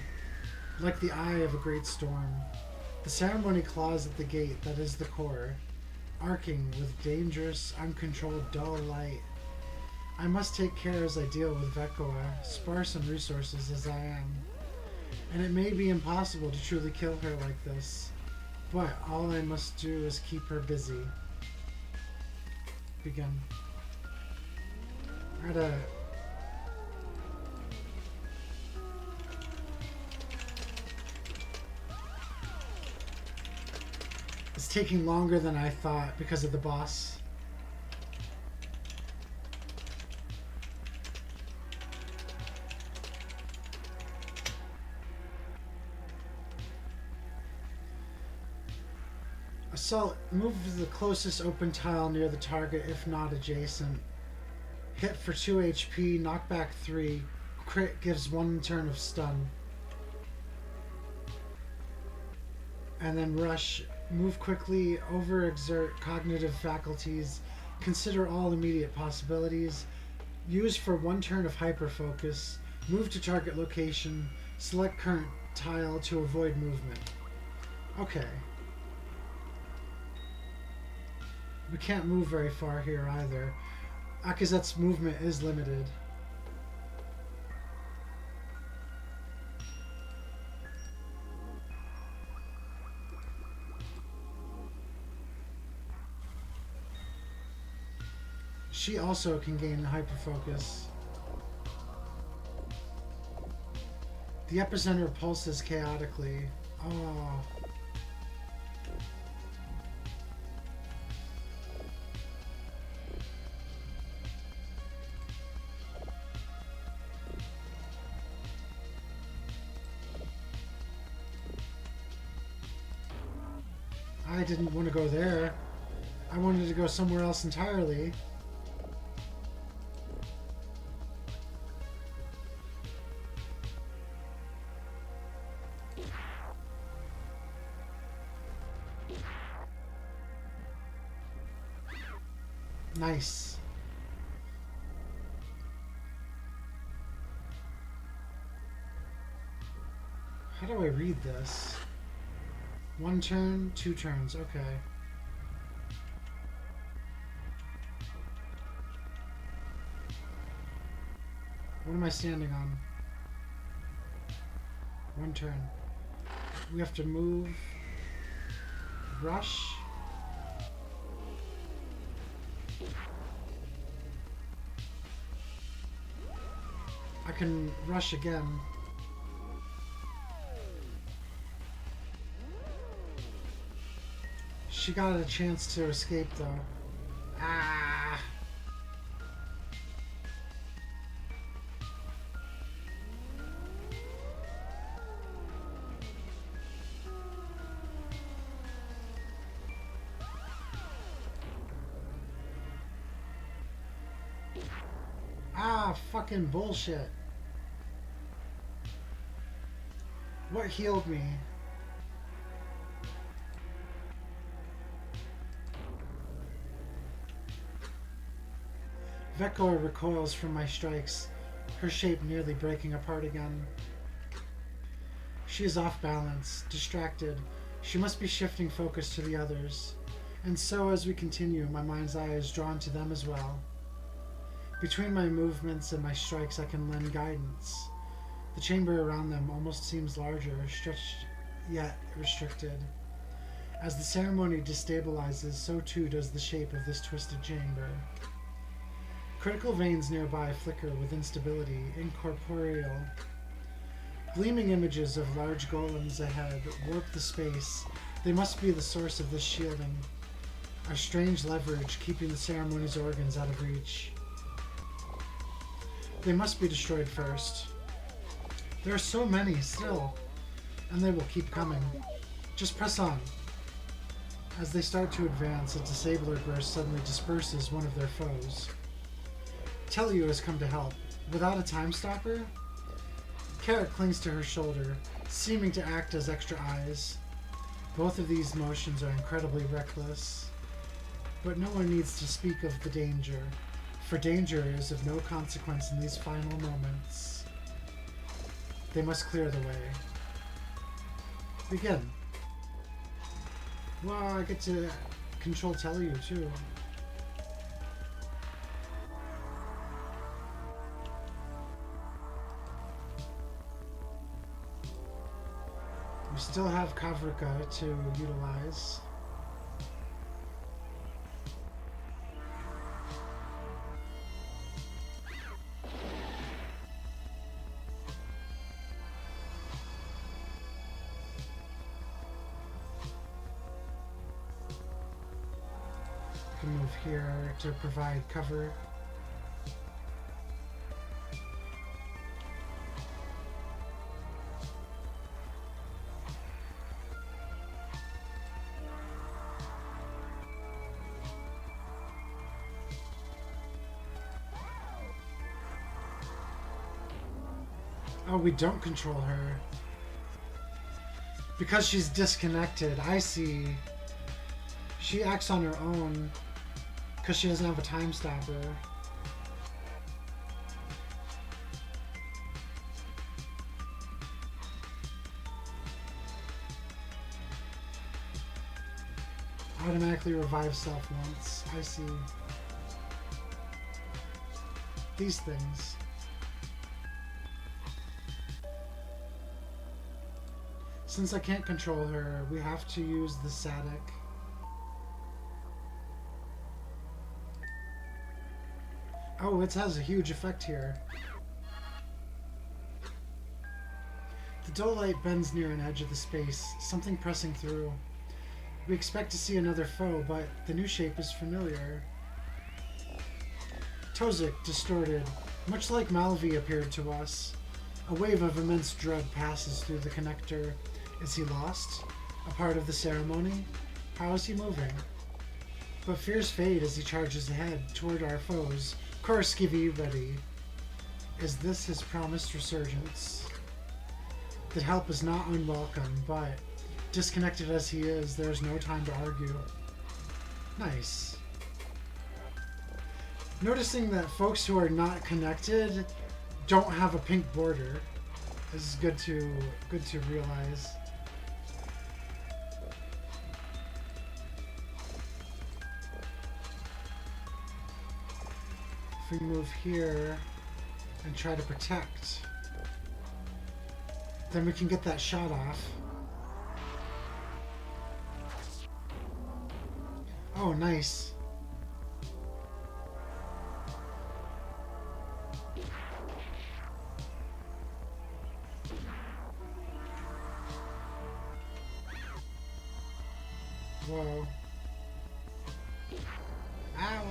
Like the eye of a great storm, the ceremony claws at the gate that is the core, arcing with dangerous, uncontrolled, dull light. I must take care as I deal with Vekua, sparse in resources as I am. And it may be impossible to truly kill her like this, but all I must do is keep her busy. Begin. It's taking longer than I thought because of the boss. Assault. Move to the closest open tile near the target, if not adjacent. Hit for 2 HP, knockback 3. Crit gives 1 turn of stun. And then rush. Move quickly, overexert cognitive faculties. Consider all immediate possibilities. Use for 1 turn of hyperfocus. Move to target location. Select current tile to avoid movement. Okay. We can't move very far here either. Akazet's movement is limited. She also can gain hyperfocus. The epicenter pulses chaotically. Oh. I didn't want to go there. I wanted to go somewhere else entirely. Nice. How do I read this? 1 turn, 2 turns, okay. What am I standing on? 1 turn. We have to move. Rush. I can rush again. She got a chance to escape though. Ah! Ah, fucking bullshit. What healed me? Vekor recoils from my strikes, her shape nearly breaking apart again. She is off balance, distracted. She must be shifting focus to the others. And so as we continue, my mind's eye is drawn to them as well. Between my movements and my strikes, I can lend guidance. The chamber around them almost seems larger, stretched yet restricted. As the ceremony destabilizes, so too does the shape of this twisted chamber. Critical veins nearby flicker with instability, incorporeal. Gleaming images of large golems ahead warp the space. They must be the source of this shielding. A strange leverage keeping the ceremony's organs out of reach. They must be destroyed first. There are so many still, and they will keep coming. Just press on. As they start to advance, a disabler burst suddenly disperses one of their foes. Telliu has come to help. Without a time stopper? Carrot clings to her shoulder, seeming to act as extra eyes. Both of these motions are incredibly reckless. But no one needs to speak of the danger, for danger is of no consequence in these final moments. They must clear the way. Begin. Well, I get to control Telliu too. We still have Kavrika to utilize. I can move here to provide cover. Oh, we don't control her. Because she's disconnected, I see. She acts on her own because she doesn't have a time stopper. Automatically revive self once. I see. These things. Since I can't control her, we have to use the Sadik. Oh, it has a huge effect here. The dull light bends near an edge of the space, something pressing through. We expect to see another foe, but the new shape is familiar. Tozik, distorted, much like Malvi appeared to us. A wave of immense dread passes through the connector. Is he lost? A part of the ceremony? How is he moving? But fears fade as he charges ahead toward our foes. Korskivi ready. Is this his promised resurgence? That help is not unwelcome, but disconnected as he is, there is no time to argue. Nice. Noticing that folks who are not connected don't have a pink border. This is good to realize. If we move here and try to protect, then we can get that shot off. Oh, nice. Whoa. Ow.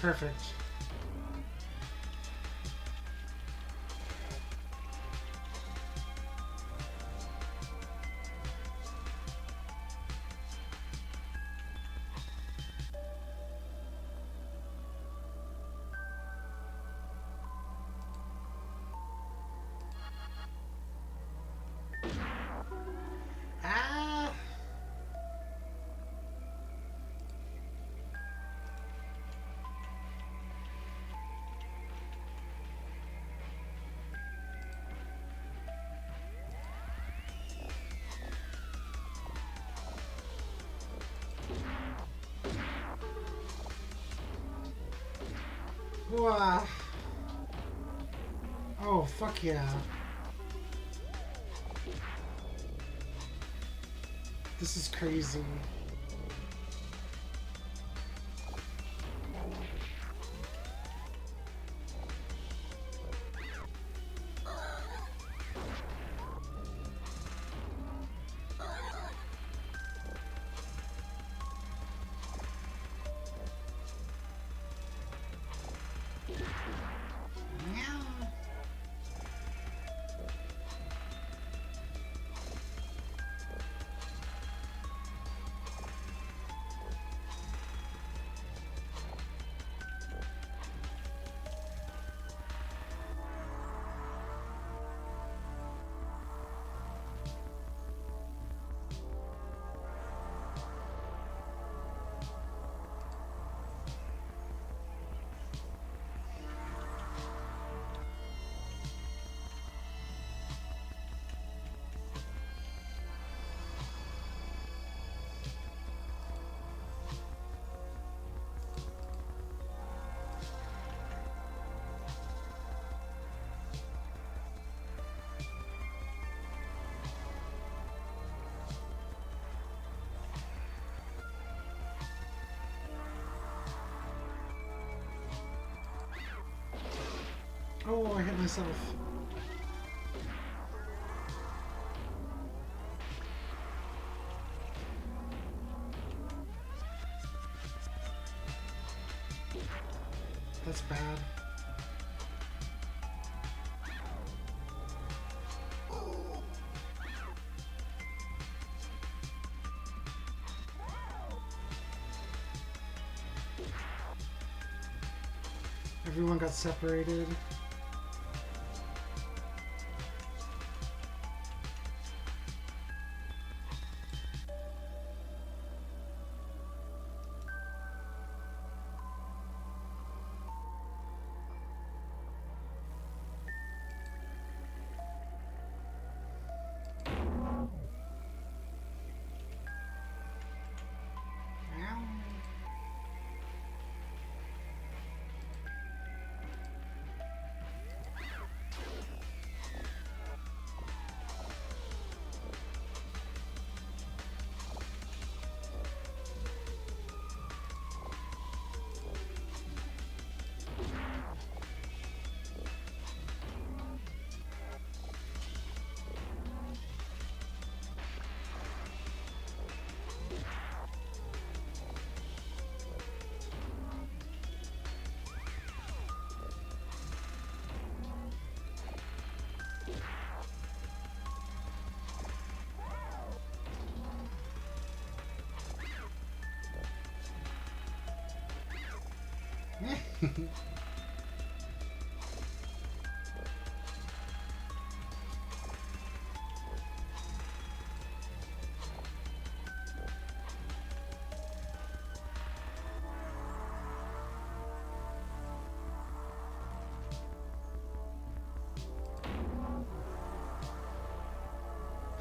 Perfect. Ah! Wow. Oh, fuck yeah. This is crazy. Oh, I hit myself. That's bad. Everyone got separated.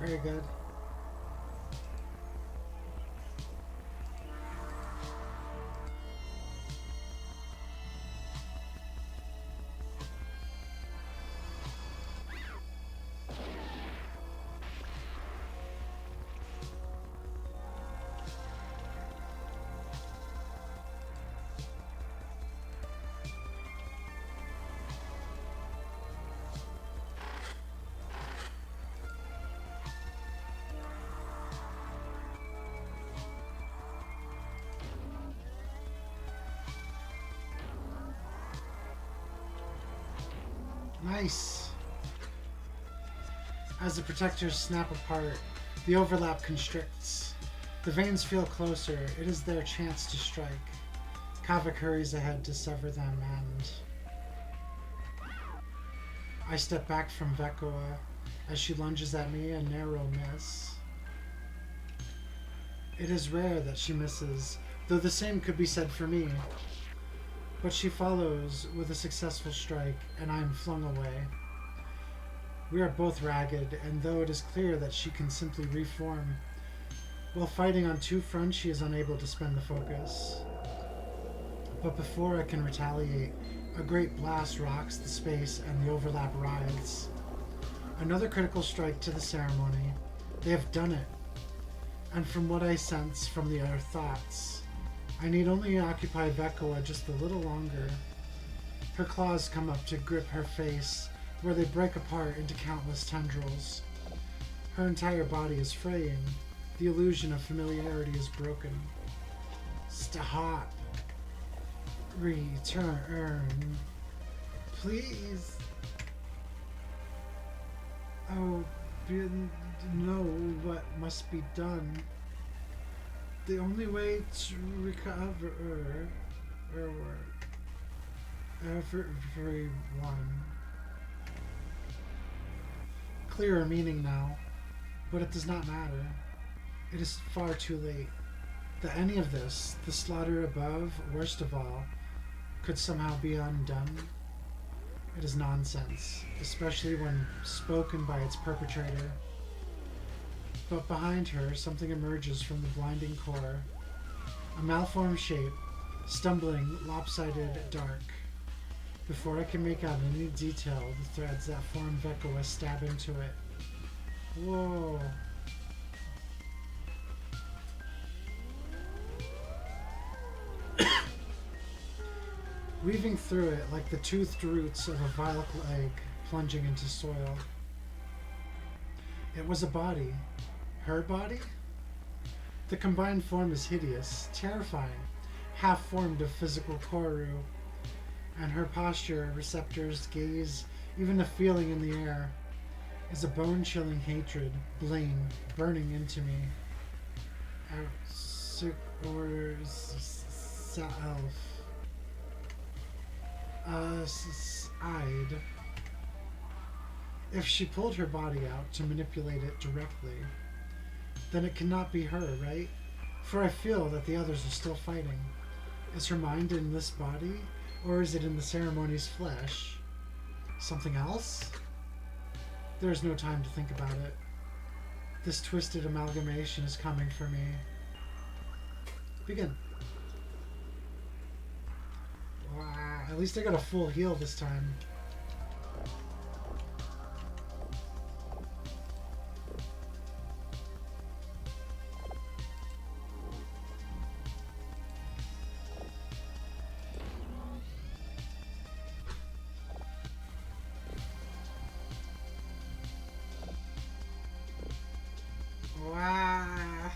Very good. Nice. As the protectors snap apart, the overlap constricts. The veins feel closer. It is their chance to strike. Kavik hurries ahead to sever them, and I step back from Vekoa as she lunges at me, a narrow miss. It is rare that she misses, though the same could be said for me. But she follows with a successful strike, and I am flung away. We are both ragged, and though it is clear that she can simply reform, while fighting on two fronts, she is unable to spend the focus. But before I can retaliate, a great blast rocks the space and the overlap writhes. Another critical strike to the ceremony. They have done it. And from what I sense from the other thoughts, I need only occupy Vekoa just a little longer. Her claws come up to grip her face, where they break apart into countless tendrils. Her entire body is fraying. The illusion of familiarity is broken. Stop. Return. Please. Oh, know what must be done. The only way to recover everyone. Clearer meaning now, but it does not matter. It is far too late. That any of this, the slaughter above, worst of all, could somehow be undone. It is nonsense, especially when spoken by its perpetrator. But behind her, something emerges from the blinding core. A malformed shape, stumbling, lopsided, dark. Before I can make out any detail, the threads that form Vekoa stab into it. Whoa. Weaving through it like the toothed roots of a violet egg plunging into soil. It was a body. Her body? The combined form is hideous, terrifying, half-formed of physical Corru, and her posture, receptors, gaze, even the feeling in the air, is a bone-chilling hatred, blame, burning into me. Self. I'd. If she pulled her body out to manipulate it directly, then it cannot be her, right? For I feel that the others are still fighting. Is her mind in this body, or is it in the ceremony's flesh? Something else? There is no time to think about it. This twisted amalgamation is coming for me. Begin. Wow, at least I got a full heal this time. Wow.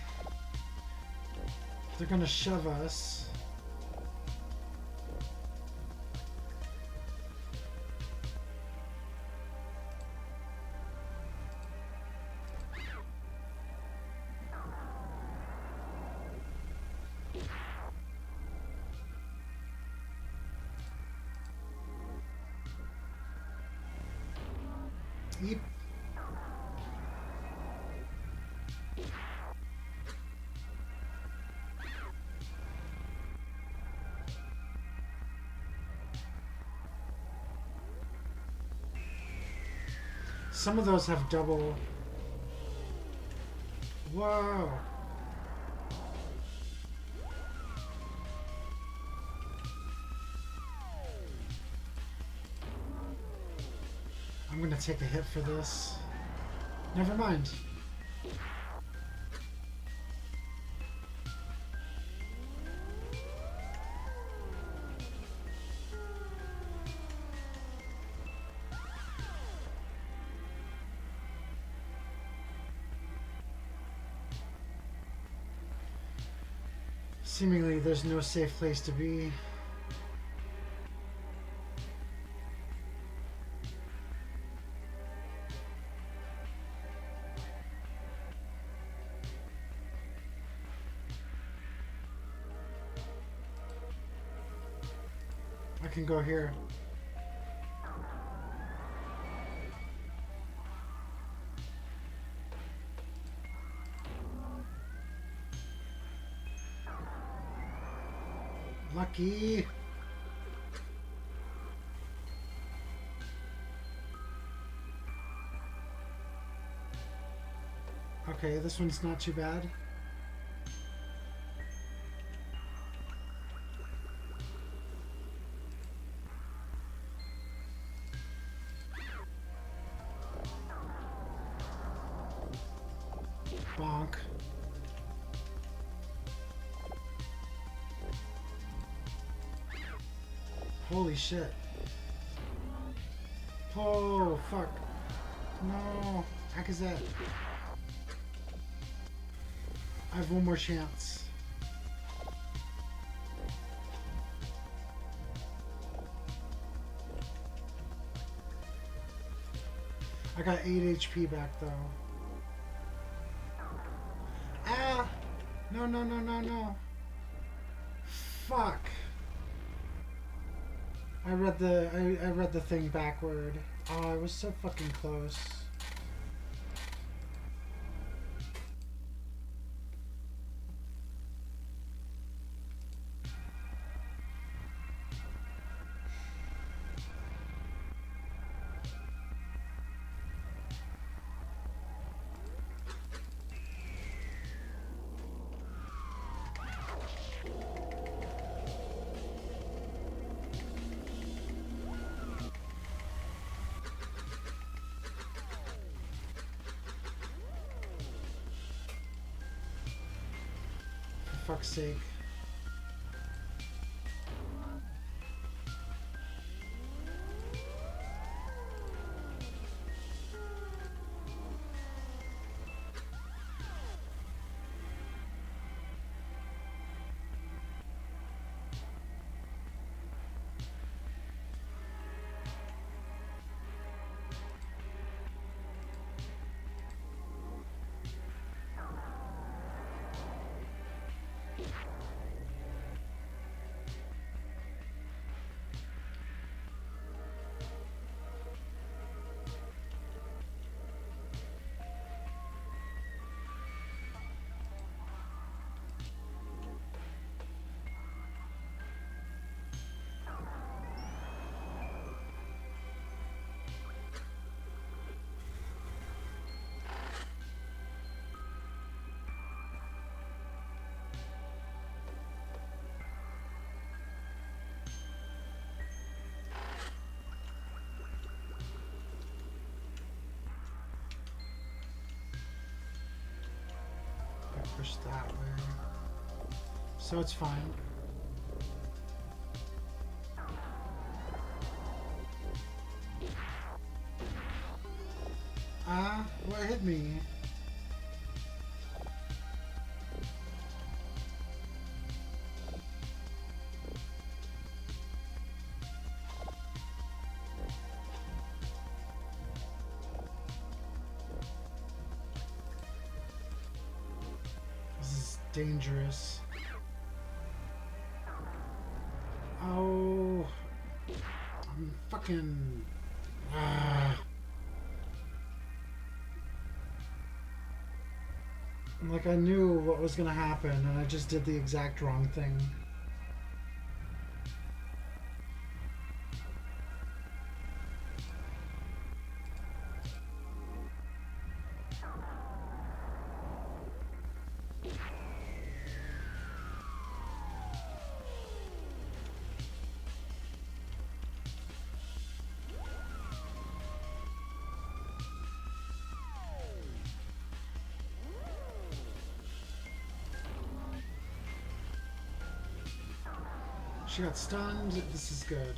They're gonna shove us. Yeep. Some of those have double. Whoa. I'm gonna take a hit for this. Never mind. Seemingly, there's no safe place to be. I can go here. Lucky. Okay, this one's not too bad. Bonk. Holy shit. Oh, fuck. No. Heck is that? I have one more chance. I got 8 HP back though. Ah! No, no, no, no, no. Fuck. I read the thing backward. Oh, I was so fucking close. For fuck's sake. Push that way. So it's fine. Ah, what hit me? This is dangerous. Oh, I'm fucking. Like I knew what was gonna happen, and I just did the exact wrong thing. She got stunned. This is good.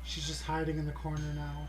She's just hiding in the corner now.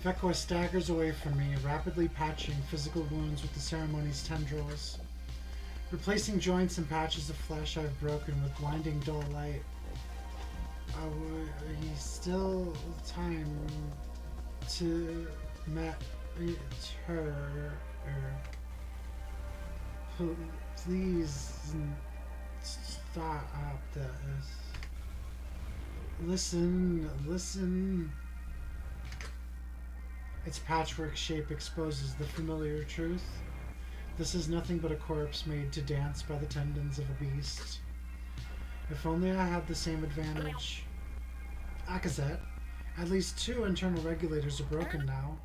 Vekwa staggers away from me, rapidly patching physical wounds with the ceremony's tendrils, replacing joints and patches of flesh I've broken with blinding dull light. He's still time to met her. Please stop this. Listen. Its patchwork shape exposes the familiar truth. This is nothing but a corpse made to dance by the tendons of a beast. If only I had the same advantage. Akazet, at least 2 internal regulators are broken now.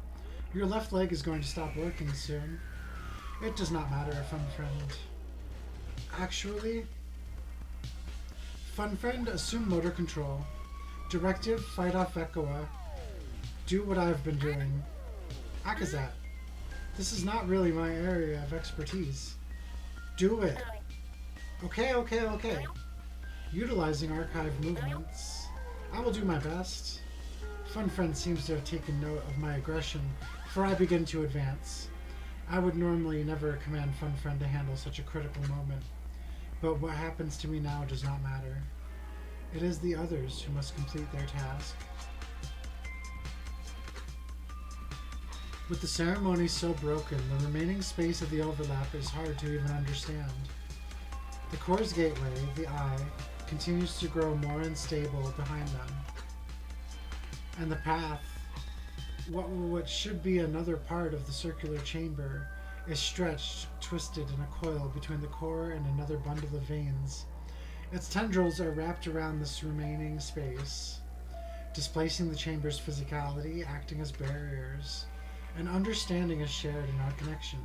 Your left leg is going to stop working soon. It does not matter, Fun Friend. Actually, Fun Friend, assume motor control. Directive, fight off Vekwa. Do what I've been doing. Akazat, this is not really my area of expertise. Do it. Okay. Utilizing archive movements. I will do my best. Fun Friend seems to have taken note of my aggression before I begin to advance. I would normally never command Fun Friend to handle such a critical moment, but what happens to me now does not matter. It is the others who must complete their task. With the ceremony so broken, the remaining space of the overlap is hard to even understand. The core's gateway, the eye, continues to grow more unstable behind them. And the path, what should be another part of the circular chamber, is stretched, twisted in a coil between the core and another bundle of veins. Its tendrils are wrapped around this remaining space, displacing the chamber's physicality, acting as barriers. An understanding is shared in our connection.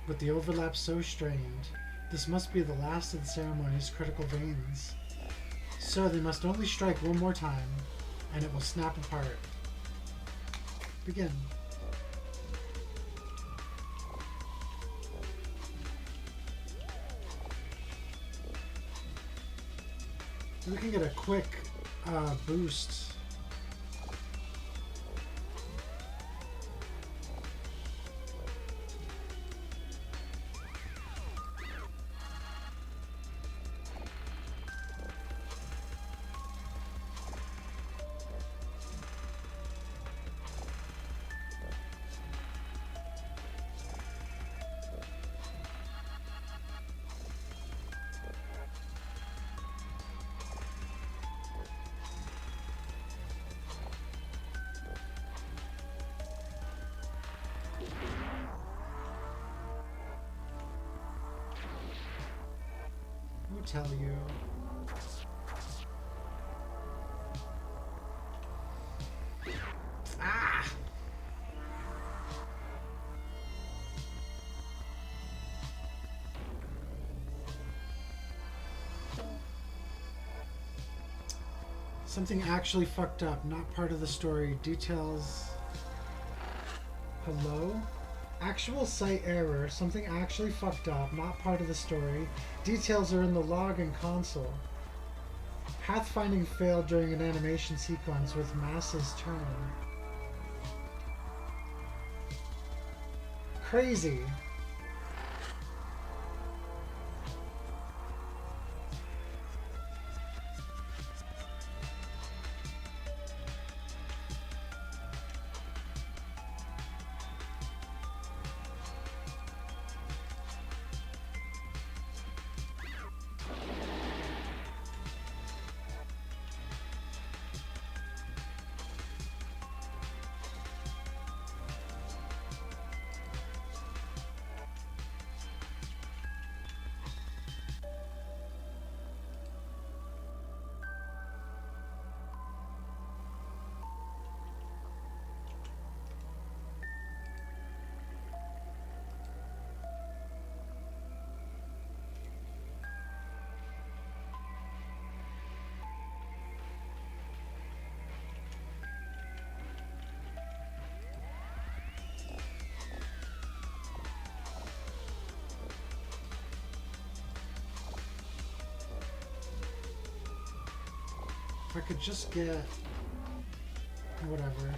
With the overlap so strained, this must be the last of the ceremony's critical veins. So they must only strike one more time, and it will snap apart. Begin. We can get a quick boost. Tell you. Ah! Something actually fucked up, not part of the story. Details. Hello? Actual site error. Something actually fucked up, not part of the story. Details are in the log and console. Pathfinding failed during an animation sequence with Mass's turn. Crazy. I could just get whatever.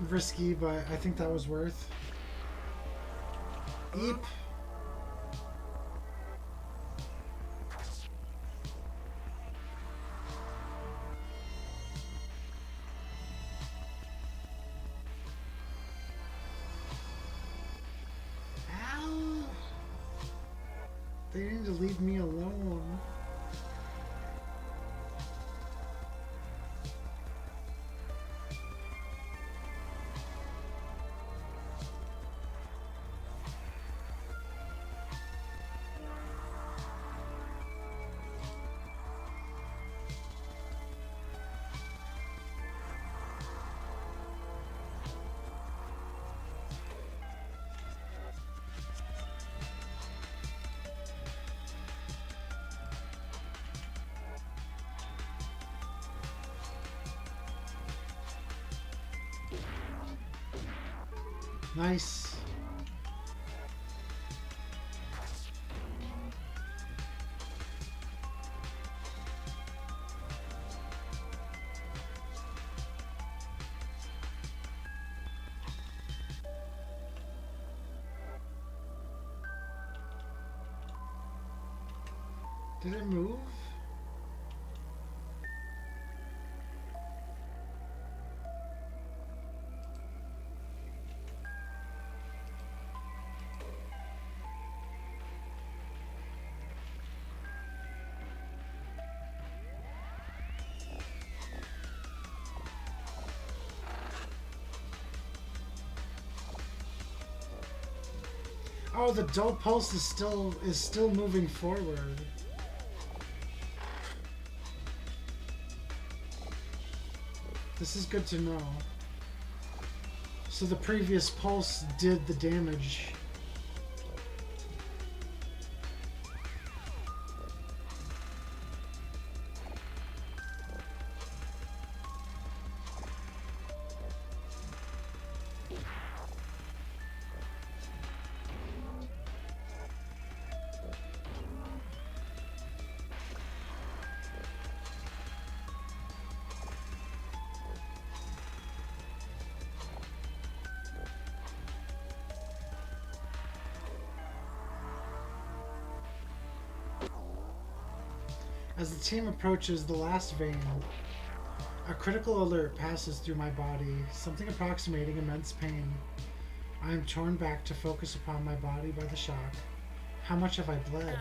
Risky, but I think that was worth. Eep. Ow. They need to leave me alone. Nice. Did it move? Oh, the dull pulse is still moving forward. This is good to know. So the previous pulse did the damage. As the team approaches the last vein, a critical alert passes through my body, something approximating immense pain. I am torn back to focus upon my body by the shock. How much have I bled?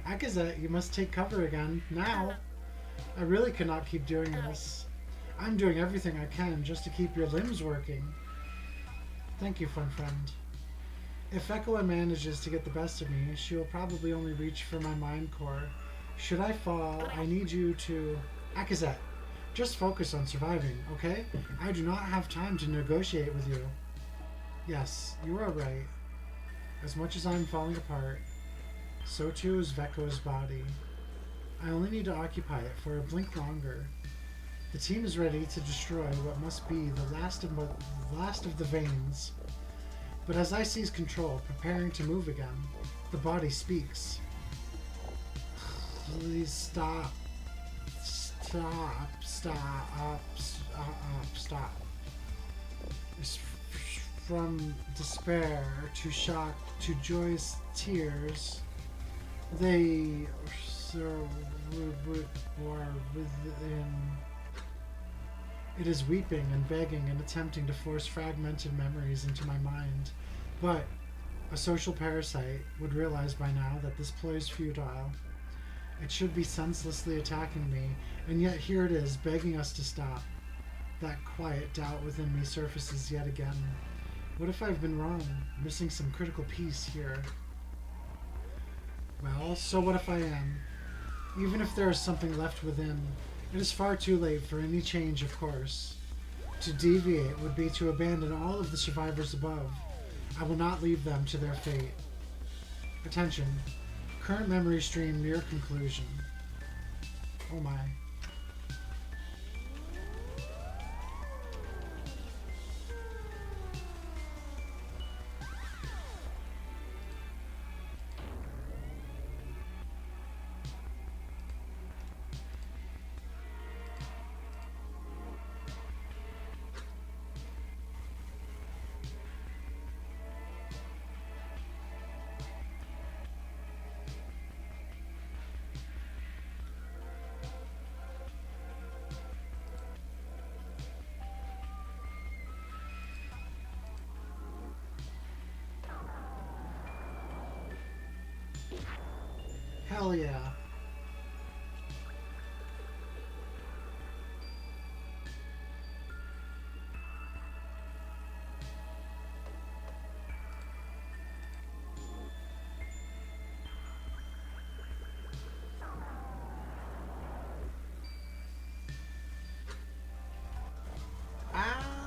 Akazet, you must take cover again, now! I really cannot keep doing this. I'm doing everything I can just to keep your limbs working. Thank you, fun friend. If Echoa manages to get the best of me, she will probably only reach for my mind core. Should I fall, I need you to... Akazet, just focus on surviving, okay? I do not have time to negotiate with you. Yes, you are right. As much as I'm falling apart, so too is Veko's body. I only need to occupy it for a blink longer. The team is ready to destroy what must be the last of the veins. But as I seize control, preparing to move again, the body speaks. Please stop. Stop. Stop. Stop. From despair to shock to joyous tears, they are within. It is weeping and begging and attempting to force fragmented memories into my mind. But a social parasite would realize by now that this ploy is futile. It should be senselessly attacking me, and yet here it is, begging us to stop. That quiet doubt within me surfaces yet again. What if I've been wrong, missing some critical piece here? Well, so what if I am? Even if there is something left within, it is far too late for any change, of course. To deviate would be to abandon all of the survivors above. I will not leave them to their fate. Attention. Current memory stream near conclusion. Oh my. Hell yeah. Ah.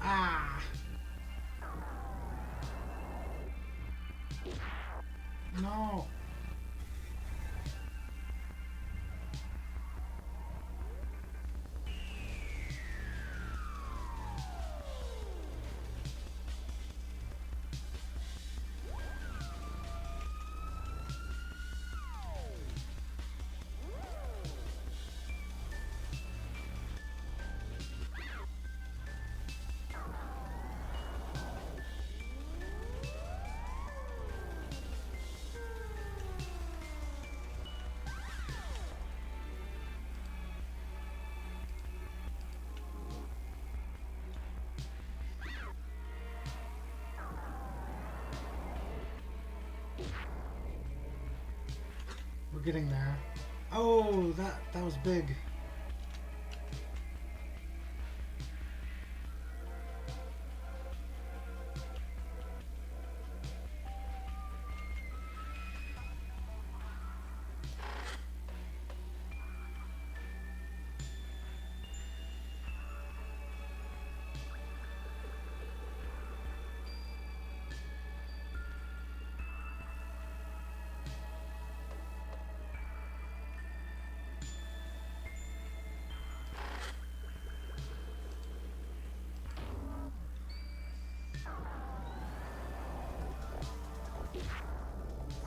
Ah. No. We're getting there. Oh, that was big.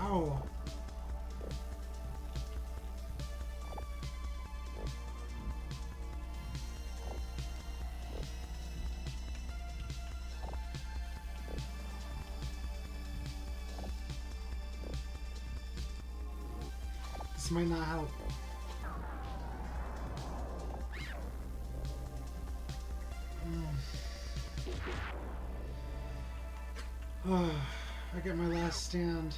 Oh. This might not help. Oh, I get my last stand.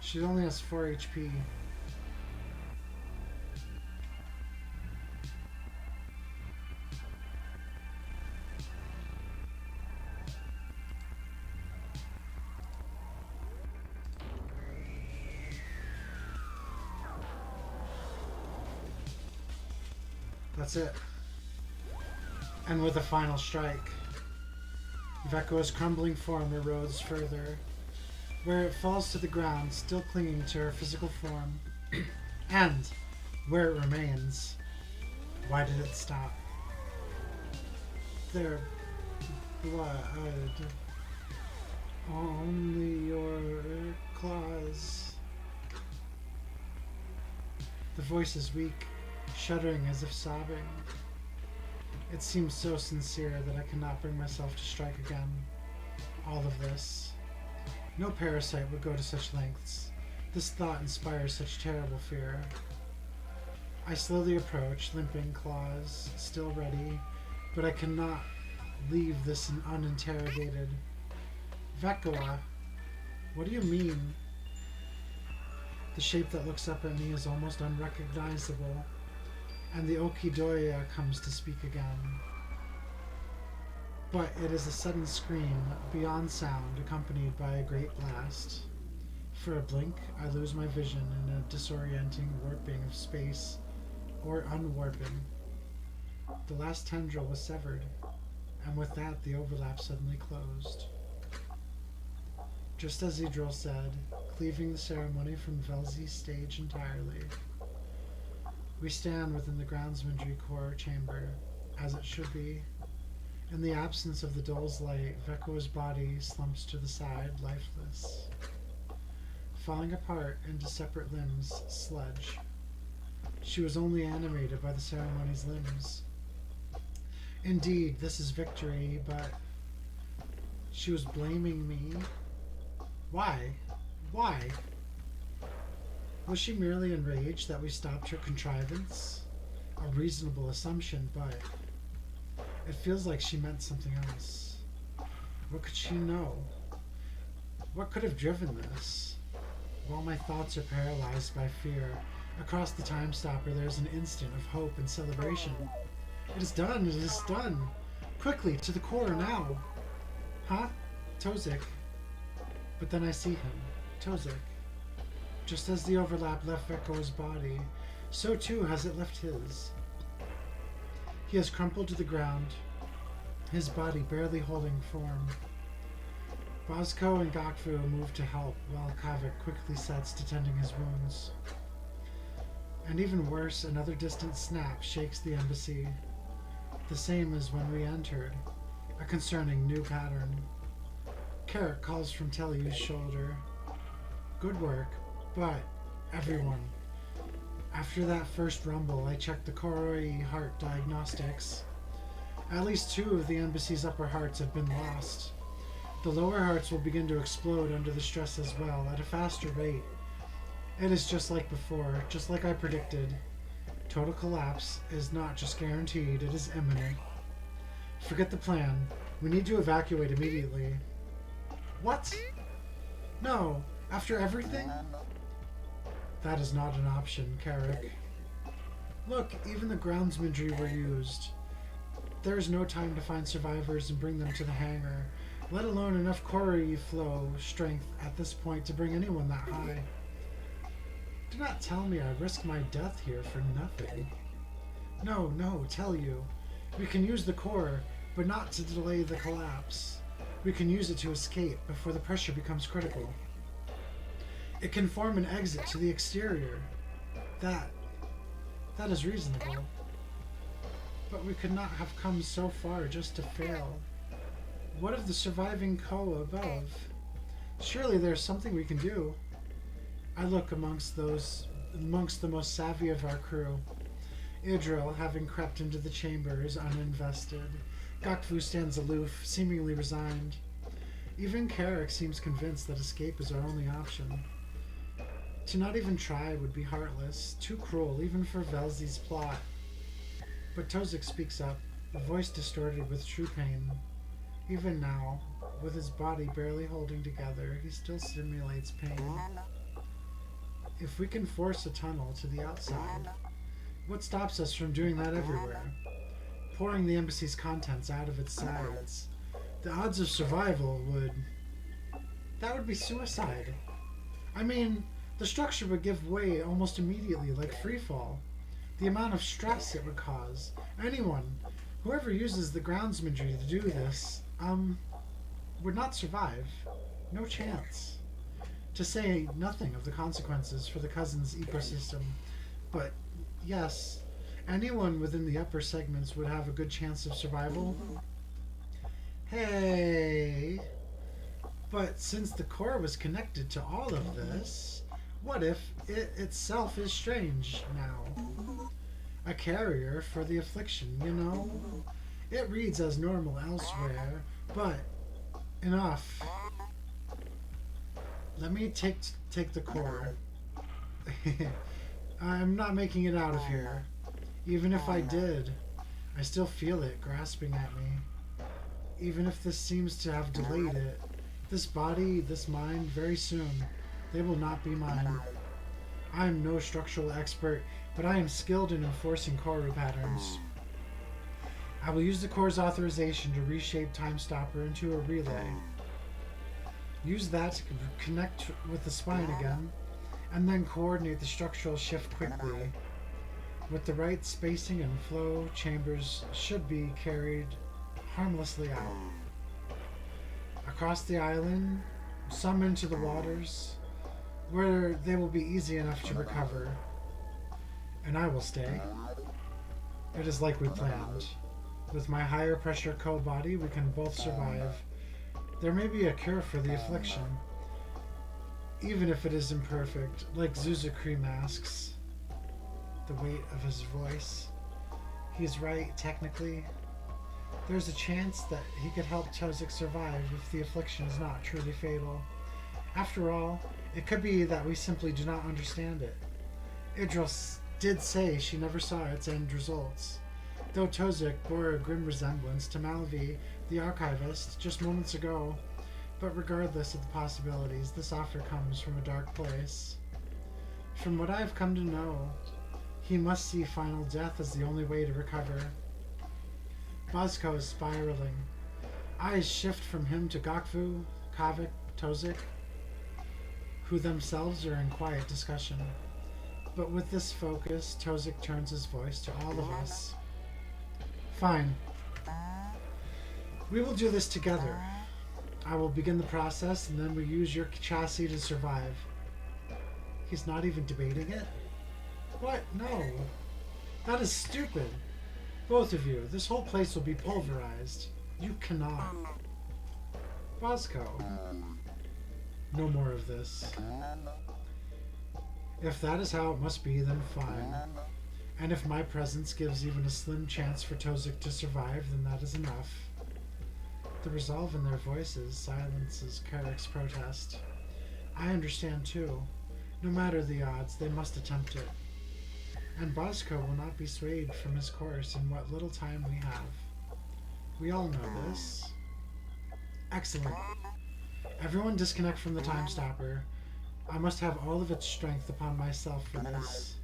She only has 4 HP. That's it. And with a final strike, Vekua's crumbling form erodes further. where it falls to the ground, still clinging to her physical form, and where it remains. Why did it stop? Their blood. Only your claws. The voice is weak, shuddering as if sobbing. It seems so sincere that I cannot bring myself to strike again. All of this. No parasite would go to such lengths. This thought inspires such terrible fear. I slowly approach, limping, claws still ready, but I cannot leave this uninterrogated. Vekoa, what do you mean? The shape that looks up at me is almost unrecognizable, and the Okidoya comes to speak again. But it is a sudden scream, beyond sound, accompanied by a great blast. For a blink, I lose my vision in a disorienting warping of space, or unwarping. The last tendril was severed, and with that the overlap suddenly closed. Just as Idril said, cleaving the ceremony from Velzi's stage entirely. We stand within the groundsmanry core chamber, as it should be. In the absence of the dole's light, Vekoa's body slumps to the side, lifeless, falling apart into separate limbs, sludge. She was only animated by the ceremony's limbs. Indeed, this is victory, but she was blaming me. Why? Why? Was she merely enraged that we stopped her contrivance? A reasonable assumption, but it feels like she meant something else. What could she know? What could have driven this? While my thoughts are paralyzed by fear, across the time stopper there is an instant of hope and celebration. It is done! It is done! Quickly, to the core now! Huh? Tozik. But then I see him. Tozik. Just as the overlap left Vekoa's body, so too has it left his. He has crumpled to the ground, his body barely holding form. Bosco and Gakfu move to help, while Kavik quickly sets to tending his wounds. And even worse, another distant snap shakes the embassy, the same as when we entered, a concerning new pattern. Carrot calls from Telyu's shoulder. Good work, but everyone. After that first rumble, I checked the Koroi heart diagnostics. At least 2 of the embassy's upper hearts have been lost. The lower hearts will begin to explode under the stress as well, at a faster rate. It is just like before, just like I predicted. Total collapse is not just guaranteed, it is imminent. Forget the plan. We need to evacuate immediately. What? No, after everything? That is not an option, Carrick. Look, even the groundsmanry were used. There is no time to find survivors and bring them to the hangar, let alone enough Koroi flow strength at this point to bring anyone that high. Do not tell me I risk my death here for nothing. No, tell you. We can use the core, but not to delay the collapse. We can use it to escape before the pressure becomes critical. It can form an exit to the exterior. That is reasonable. But we could not have come so far just to fail. What of the surviving Koa above? Surely there's something we can do. I look amongst the most savvy of our crew. Idril, having crept into the chamber, is uninvested. Gakfu stands aloof, seemingly resigned. Even Carrick seems convinced that escape is our only option. To not even try would be heartless, too cruel even for Velzi's plot. But Tozik speaks up, a voice distorted with true pain. Even now, with his body barely holding together, he still simulates pain. If we can force a tunnel to the outside, what stops us from doing that everywhere? Pouring the embassy's contents out of its sides. The odds of survival would... that would be suicide. I mean, the structure would give way almost immediately, like freefall. The amount of stress it would cause. Anyone, whoever uses the groundsmanry to do this, would not survive. No chance. to say nothing of the consequences for the cousin's ecosystem. But yes, anyone within the upper segments would have a good chance of survival. Hey, but since the core was connected to all of this, what if it itself is strange now? A carrier for the affliction, you know? It reads as normal elsewhere, but enough. Let me take the core. I'm not making it out of here. Even if I did, I still feel it grasping at me. Even if this seems to have delayed it, this body, this mind, very soon, they will not be mine. I am no structural expert, but I am skilled in enforcing Corru patterns. I will use the core's authorization to reshape Time Stopper into a relay. Use that to connect with the spine again, and then coordinate the structural shift quickly. With the right spacing and flow, chambers should be carried harmlessly out. Across the island, some into the waters, where they will be easy enough to recover. And I will stay. It is like we planned. With my higher pressure co-body, we can both survive. There may be a cure for the affliction, even if it is imperfect, like Zuzukri masks. The weight of his voice. He's right, technically. There's a chance that he could help Tozik survive if the affliction is not truly fatal. After all, it could be that we simply do not understand it. Idris did say she never saw its end results, though Tozik bore a grim resemblance to Malvi, the archivist, just moments ago. But regardless of the possibilities, this offer comes from a dark place. From what I've come to know, he must see final death as the only way to recover. Bosco is spiraling. Eyes shift from him to Gokvu, Kavik, Tozik, who themselves are in quiet discussion. But with this focus, Tozik turns his voice to all of us. Fine. We will do this together. I will begin the process, and then we use your chassis to survive. He's not even debating it? What? No. That is stupid. Both of you, this whole place will be pulverized. You cannot. Bosco. No more of this. If that is how it must be, then fine. And if my presence gives even a slim chance for Tozik to survive, then that is enough. The resolve in their voices silences Carrick's protest. I understand too. No matter the odds, they must attempt it. And Bosco will not be swayed from his course in what little time we have. We all know this. Excellent. Everyone disconnect from the Time Stopper. I must have all of its strength upon myself for this.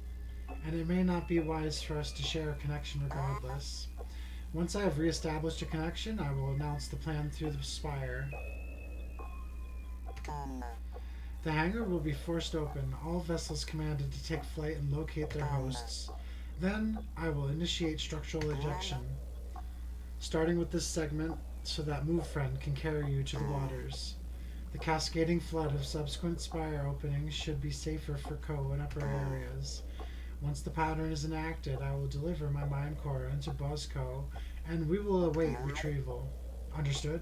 And it may not be wise for us to share a connection regardless. Once I have re-established a connection, I will announce the plan through the spire. The hangar will be forced open, all vessels commanded to take flight and locate their hosts. Then, I will initiate structural ejection, starting with this segment so that MoveFriend can carry you to the waters. The cascading flood of subsequent spire openings should be safer for Co in upper areas. Once the pattern is enacted, I will deliver my mind core into Bosco, and we will await retrieval. Understood?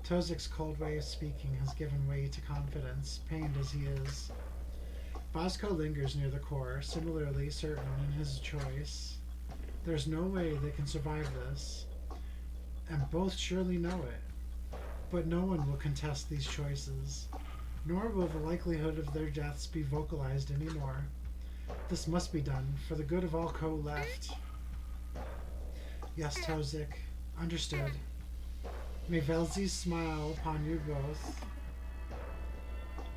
Tozik's cold way of speaking has given way to confidence, pained as he is. Bosco lingers near the core, similarly certain in his choice. There's no way they can survive this, and both surely know it. But no one will contest these choices, nor will the likelihood of their deaths be vocalized anymore. This must be done for the good of all Co left. Yes, Tozik. Understood. May Velzi smile upon you both.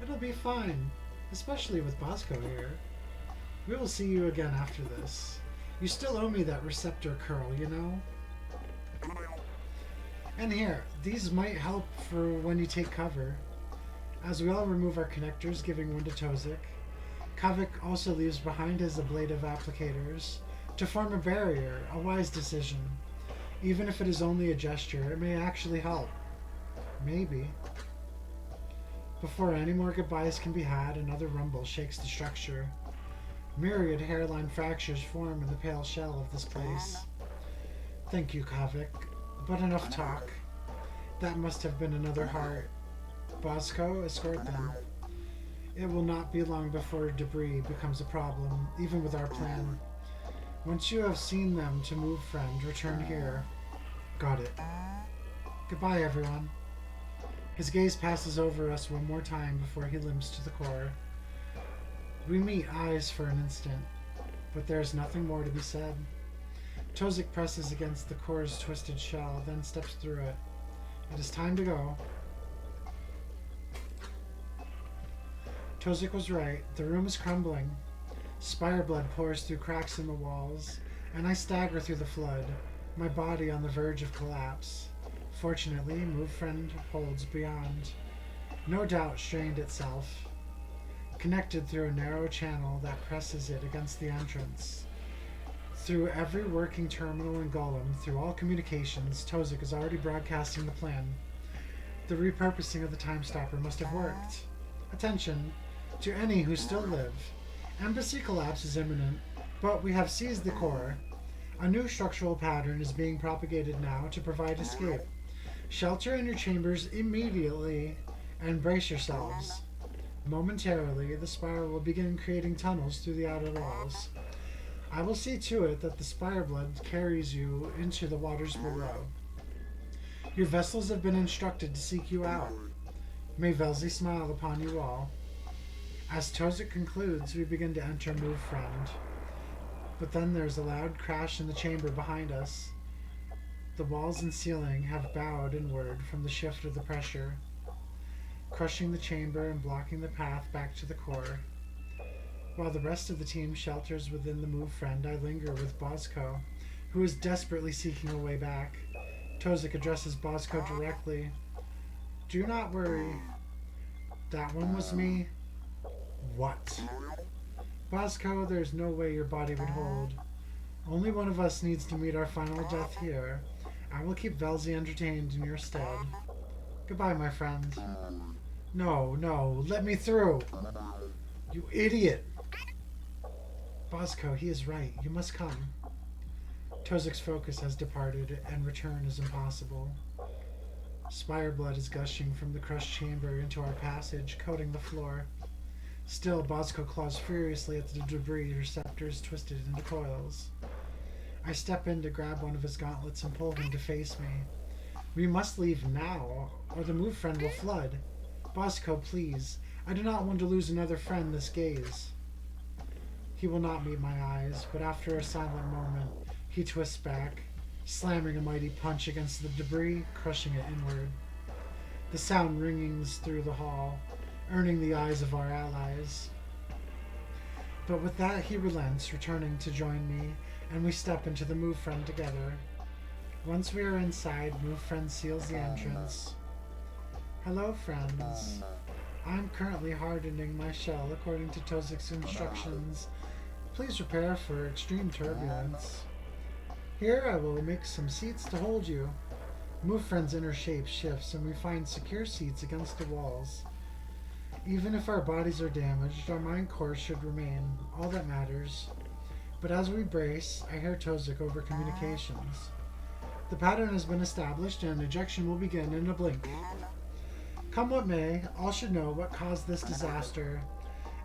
It'll be fine, especially with Bosco here. We will see you again after this. You still owe me that receptor curl, you know? And here, these might help for when you take cover. As we all remove our connectors, giving one to Tozik, Kavik also leaves behind his ablative applicators to form a barrier, a wise decision. Even if it is only a gesture, it may actually help. Maybe. Before any more goodbyes can be had, another rumble shakes the structure. Myriad hairline fractures form in the pale shell of this place. Thank you, Kavik, but enough talk. That must have been another heart. Bosco, escort them. It will not be long before debris becomes a problem, even with our plan. Once you have seen them to move, friend, return here. Got it. Goodbye, everyone. His gaze passes over us one more time before he limps to the core. We meet eyes for an instant, but there is nothing more to be said. Tozik presses against the core's twisted shell, then steps through it. It is time to go. Tozik was right. The room is crumbling. Spire blood pours through cracks in the walls, and I stagger through the flood, my body on the verge of collapse. Fortunately, Move Friend holds beyond. No doubt strained itself, connected through a narrow channel that presses it against the entrance. Through every working terminal and golem, through all communications, Tozik is already broadcasting the plan. The repurposing of the time stopper must have worked. Attention to any who still live. Embassy collapse is imminent, but we have seized the core. A new structural pattern is being propagated now to provide escape. Shelter in your chambers immediately and brace yourselves. Momentarily, the spire will begin creating tunnels through the outer walls. I will see to it that the spire blood carries you into the waters below. Your vessels have been instructed to seek you out. May Velzy smile upon you all. As Tozik concludes, we begin to enter Move Friend. But then there's a loud crash in the chamber behind us. The walls and ceiling have bowed inward from the shift of the pressure, crushing the chamber and blocking the path back to the core. While the rest of the team shelters within the Move Friend, I linger with Bosco, who is desperately seeking a way back. Tozik addresses Bosco directly. Do not worry. That one was me. What? Bosco, there's no way your body would hold. Only one of us needs to meet our final death here. I will keep Velzy entertained in your stead. Goodbye, my friend. No, let me through. You idiot. Bosco, he is right. You must come. Tozik's focus has departed, and return is impossible. Spire blood is gushing from the crushed chamber into our passage, coating the floor. Still, Bosco claws furiously at the debris, receptors twisted into coils. I step in to grab one of his gauntlets and pull him to face me. We must leave now, or the Move Friend will flood. Bosco, please. I do not want to lose another friend this gaze. He will not meet my eyes, but after a silent moment, he twists back, slamming a mighty punch against the debris, crushing it inward. The sound rings through the hall, earning the eyes of our allies. But with that, he relents, returning to join me, and we step into the Move Friend together. Once we are inside, Move Friend seals the entrance. Hello, friends. I'm currently hardening my shell according to Tozik's instructions. Please prepare for extreme turbulence. Here I will make some seats to hold you. Move Friend's inner shape shifts and we find secure seats against the walls. Even if our bodies are damaged, our mind core should remain, all that matters. But as we brace, I hear Tozik over communications. The pattern has been established and ejection will begin in a blink. Come what may, all should know what caused this disaster.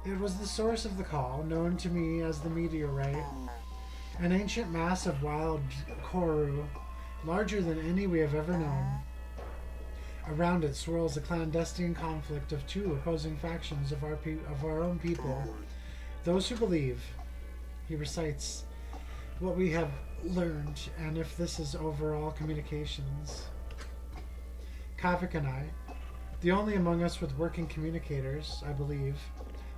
It was the source of the call, known to me as the meteorite. An ancient mass of wild Corru, larger than any we have ever known. Around it swirls a clandestine conflict of two opposing factions of our own people. Those who believe, he recites what we have learned, and if this is overall communications. Kavik and I, the only among us with working communicators, I believe,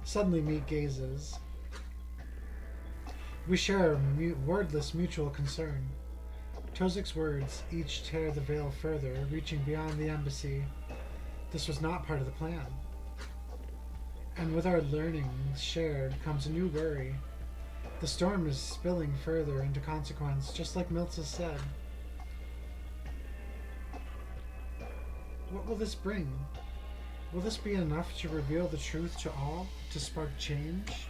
suddenly meet gazes. We share a wordless mutual concern. Tozik's words each tear the veil further, reaching beyond the embassy. This was not part of the plan. And with our learnings shared comes a new worry. The storm is spilling further into consequence, just like Miltz said. What will this bring? Will this be enough to reveal the truth to all, to spark change?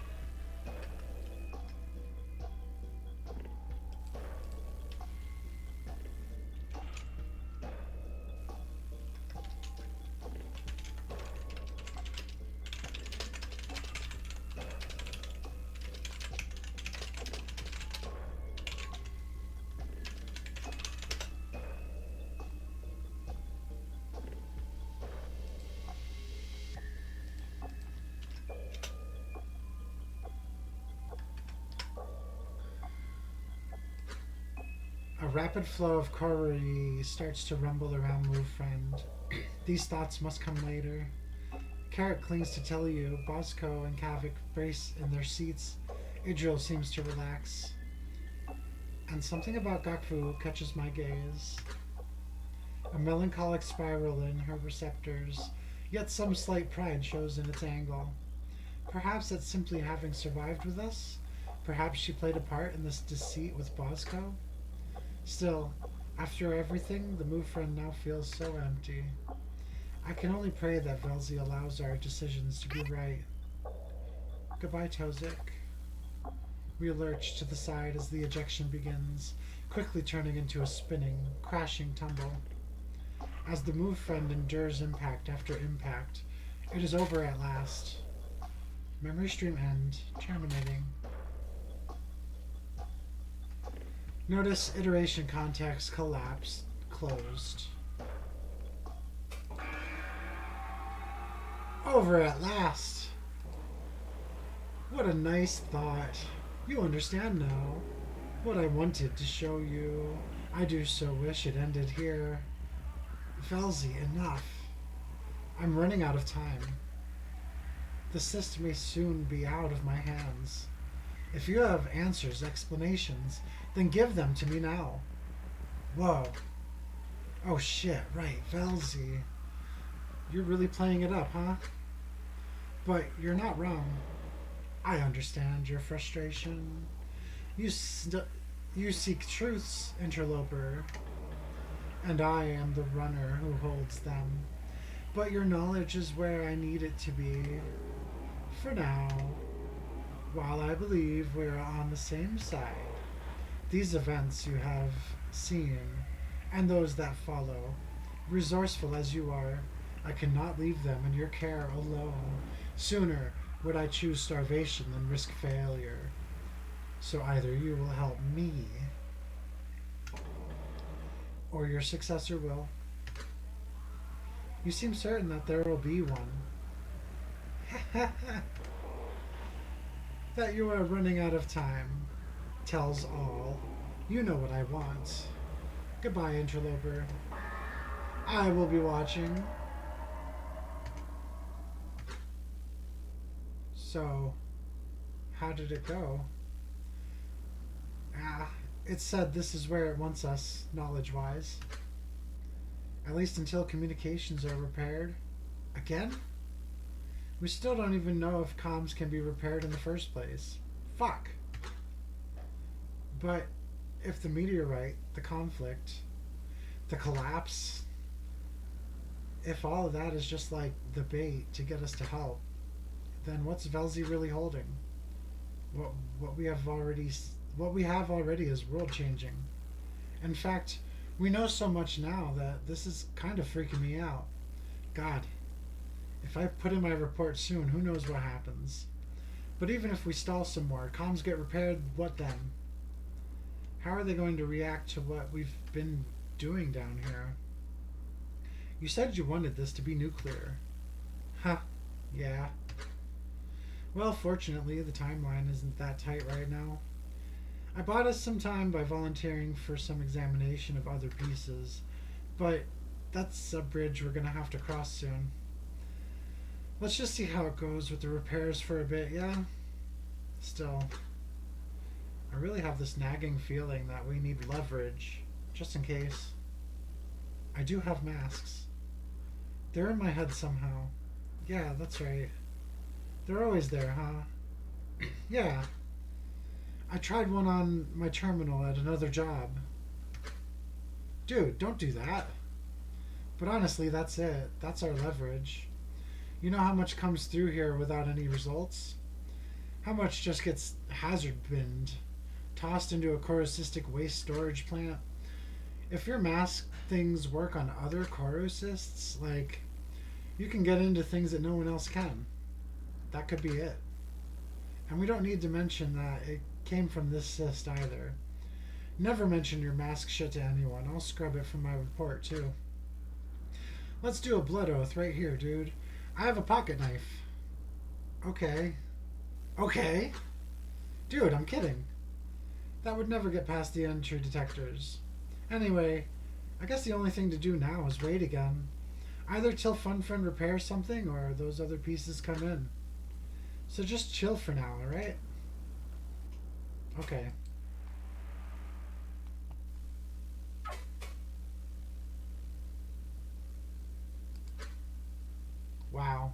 A rapid flow of Corru starts to rumble around Move Friend. These thoughts must come later. Carrot clings to tell you. Bosco and Kavik brace in their seats. Idril seems to relax. And something about Gakfu catches my gaze. A melancholic spiral in her receptors, yet some slight pride shows in its angle. Perhaps it's simply having survived with us. Perhaps she played a part in this deceit with Bosco. Still, after everything, the Move Friend now feels so empty. I can only pray that Velzy allows our decisions to be right. Goodbye, Tozik. We lurch to the side as the ejection begins, quickly turning into a spinning, crashing tumble. As the Move Friend endures impact after impact, it is over at last. Memory stream end, terminating. Notice iteration context collapsed, closed. Over at last. What a nice thought. You understand now what I wanted to show you. I do so wish it ended here. Velzy, enough. I'm running out of time. The cyst may soon be out of my hands. If you have answers, explanations, then give them to me now. Whoa. Oh shit, right, Velzy. You're really playing it up, huh? But you're not wrong. I understand your frustration. You seek truths, interloper, and I am the runner who holds them. But your knowledge is where I need it to be. For now, while I believe we're on the same side, these events you have seen, and those that follow, resourceful as you are, I cannot leave them in your care alone. Sooner would I choose starvation than risk failure. So either you will help me, or your successor will. You seem certain that there will be one. That you are running out of time tells all. You know what I want. Goodbye, interloper. I will be watching. So, how did it go? It said this is where it wants us, knowledge-wise. At least until communications are repaired. Again? We still don't even know if comms can be repaired in the first place. Fuck. But if the meteorite, the conflict, the collapse, if all of that is just like the bait to get us to help, then what's Velzy really holding? What we have already is world changing. In fact, we know so much now that this is kind of freaking me out. God, if I put in my report soon, who knows what happens. But even if we stall some more, comms get repaired, what then? How are they going to react to what we've been doing down here? You said you wanted this to be nuclear. Huh, yeah. Well, fortunately, the timeline isn't that tight right now. I bought us some time by volunteering for some examination of other pieces, but that's a bridge we're going to have to cross soon. Let's just see how it goes with the repairs for a bit, yeah? Still, I really have this nagging feeling that we need leverage, just in case. I do have masks. They're in my head somehow. Yeah, that's right. They're always there, huh? Yeah. I tried one on my terminal at another job. Dude, don't do that. But honestly, that's it. That's our leverage. You know how much comes through here without any results? How much just gets hazard binned, tossed into a corocystic waste storage plant? If your mask things work on other corocysts, like, you can get into things that no one else can. That could be it. And we don't need to mention that it came from this cyst either. Never mention your mask shit to anyone. I'll scrub it from my report too. Let's do a blood oath right here, dude. I have a pocket knife. Okay. Okay? Dude, I'm kidding. That would never get past the entry detectors. Anyway, I guess the only thing to do now is wait again. Either till FunFriend repairs something or those other pieces come in. So just chill for now, alright? Okay. Wow.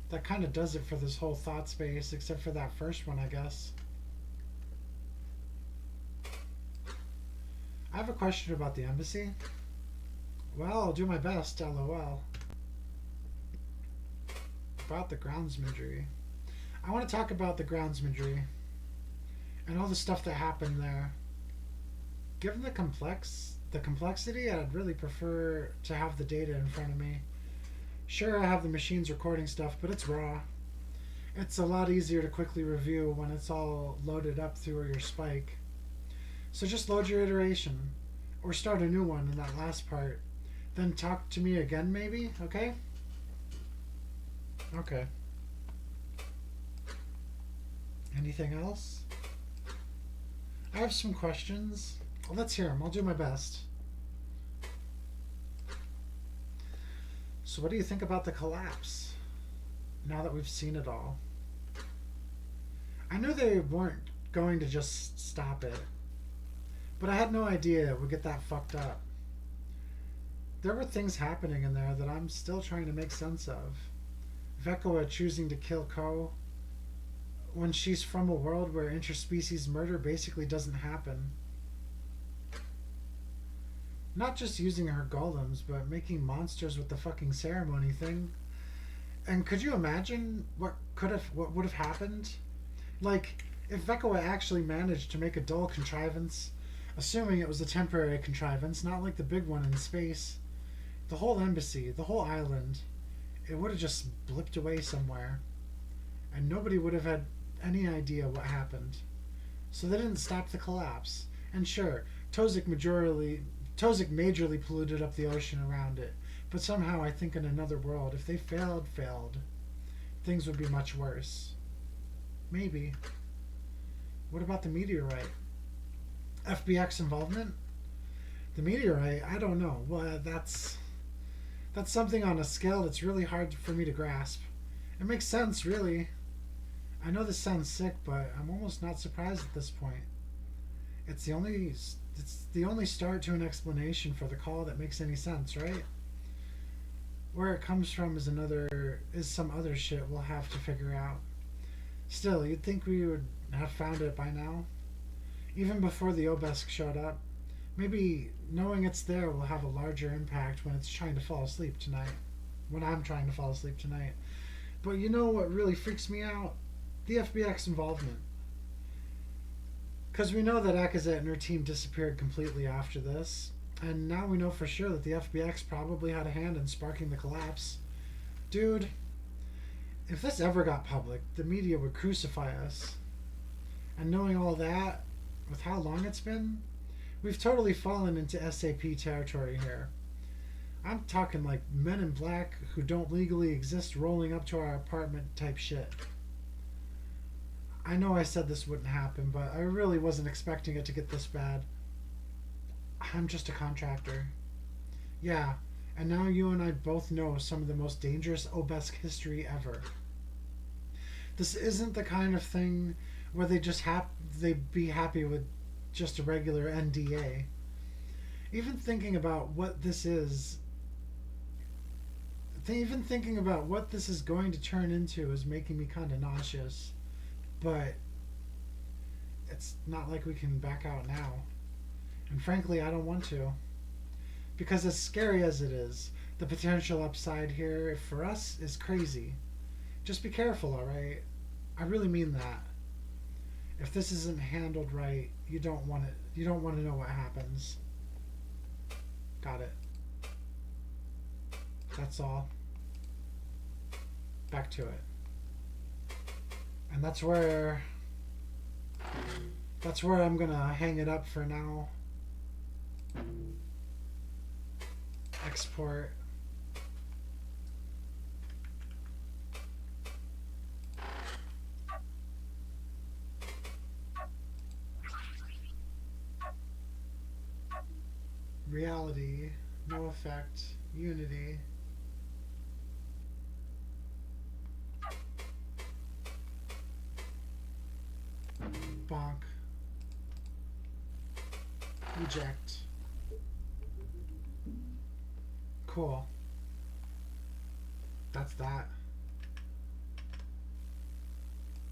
That kind of does it for this whole thought space, except for that first one, I guess. I have a question about the embassy. Well, I'll do my best, lol. About the groundsmanry. I want to talk about the groundsmanry and all the stuff that happened there. Given the complexity, I'd really prefer to have the data in front of me. Sure, I have the machines recording stuff, but it's raw. It's a lot easier to quickly review when it's all loaded up through your spike. So just load your iteration, or start a new one in that last part. Then talk to me again, maybe? Okay? Okay. Anything else? I have some questions. Well, let's hear them. I'll do my best. So what do you think about the collapse? Now that we've seen it all. I knew they weren't going to just stop it. But I had no idea it would get that fucked up. There were things happening in there that I'm still trying to make sense of. Vekoa choosing to kill Ko when she's from a world where interspecies murder basically doesn't happen. Not just using her golems, but making monsters with the fucking ceremony thing. And could you imagine what would have happened? Like, if Vekoa actually managed to make a dull contrivance, assuming it was a temporary contrivance, not like the big one in space, the whole embassy, the whole island, it would have just blipped away somewhere. And nobody would have had any idea what happened. So they didn't stop the collapse. And sure, Tozik majorly polluted up the ocean around it. But somehow I think in another world, if they failed, things would be much worse. Maybe. What about the meteorite? FBX involvement? The meteorite? I don't know. Well, that's something on a scale that's really hard for me to grasp. It makes sense, really. I know this sounds sick, but I'm almost not surprised at this point. It's the only start to an explanation for the call that makes any sense, right? Where it comes from is some other shit we'll have to figure out. Still, you'd think we would have found it by now. Even before the Obesk showed up. Maybe knowing it's there will have a larger impact when it's trying to fall asleep tonight. When I'm trying to fall asleep tonight. But you know what really freaks me out? The FBX involvement. Because we know that Akazet and her team disappeared completely after this. And now we know for sure that the FBX probably had a hand in sparking the collapse. Dude, if this ever got public, the media would crucify us. And knowing all that, with how long it's been, we've totally fallen into SAP territory here. I'm talking like Men in Black who don't legally exist rolling up to our apartment type shit. I know I said this wouldn't happen, but I really wasn't expecting it to get this bad. I'm just a contractor. Yeah, and now you and I both know some of the most dangerous Obesk history ever. This isn't the kind of thing where they'd be happy with just a regular NDA. Even thinking about what this is going to turn into is making me kind of nauseous. But it's not like we can back out now. And frankly, I don't want to. Because as scary as it is, The potential upside here for us is crazy. Just be careful, alright? I really mean that. If this isn't handled right, you don't want it. You don't want to know what happens. Got it. That's all. Back to it. And that's where I'm gonna hang it up for now. Export. Reality, no effect, unity. Bonk. Eject. Cool. That's that.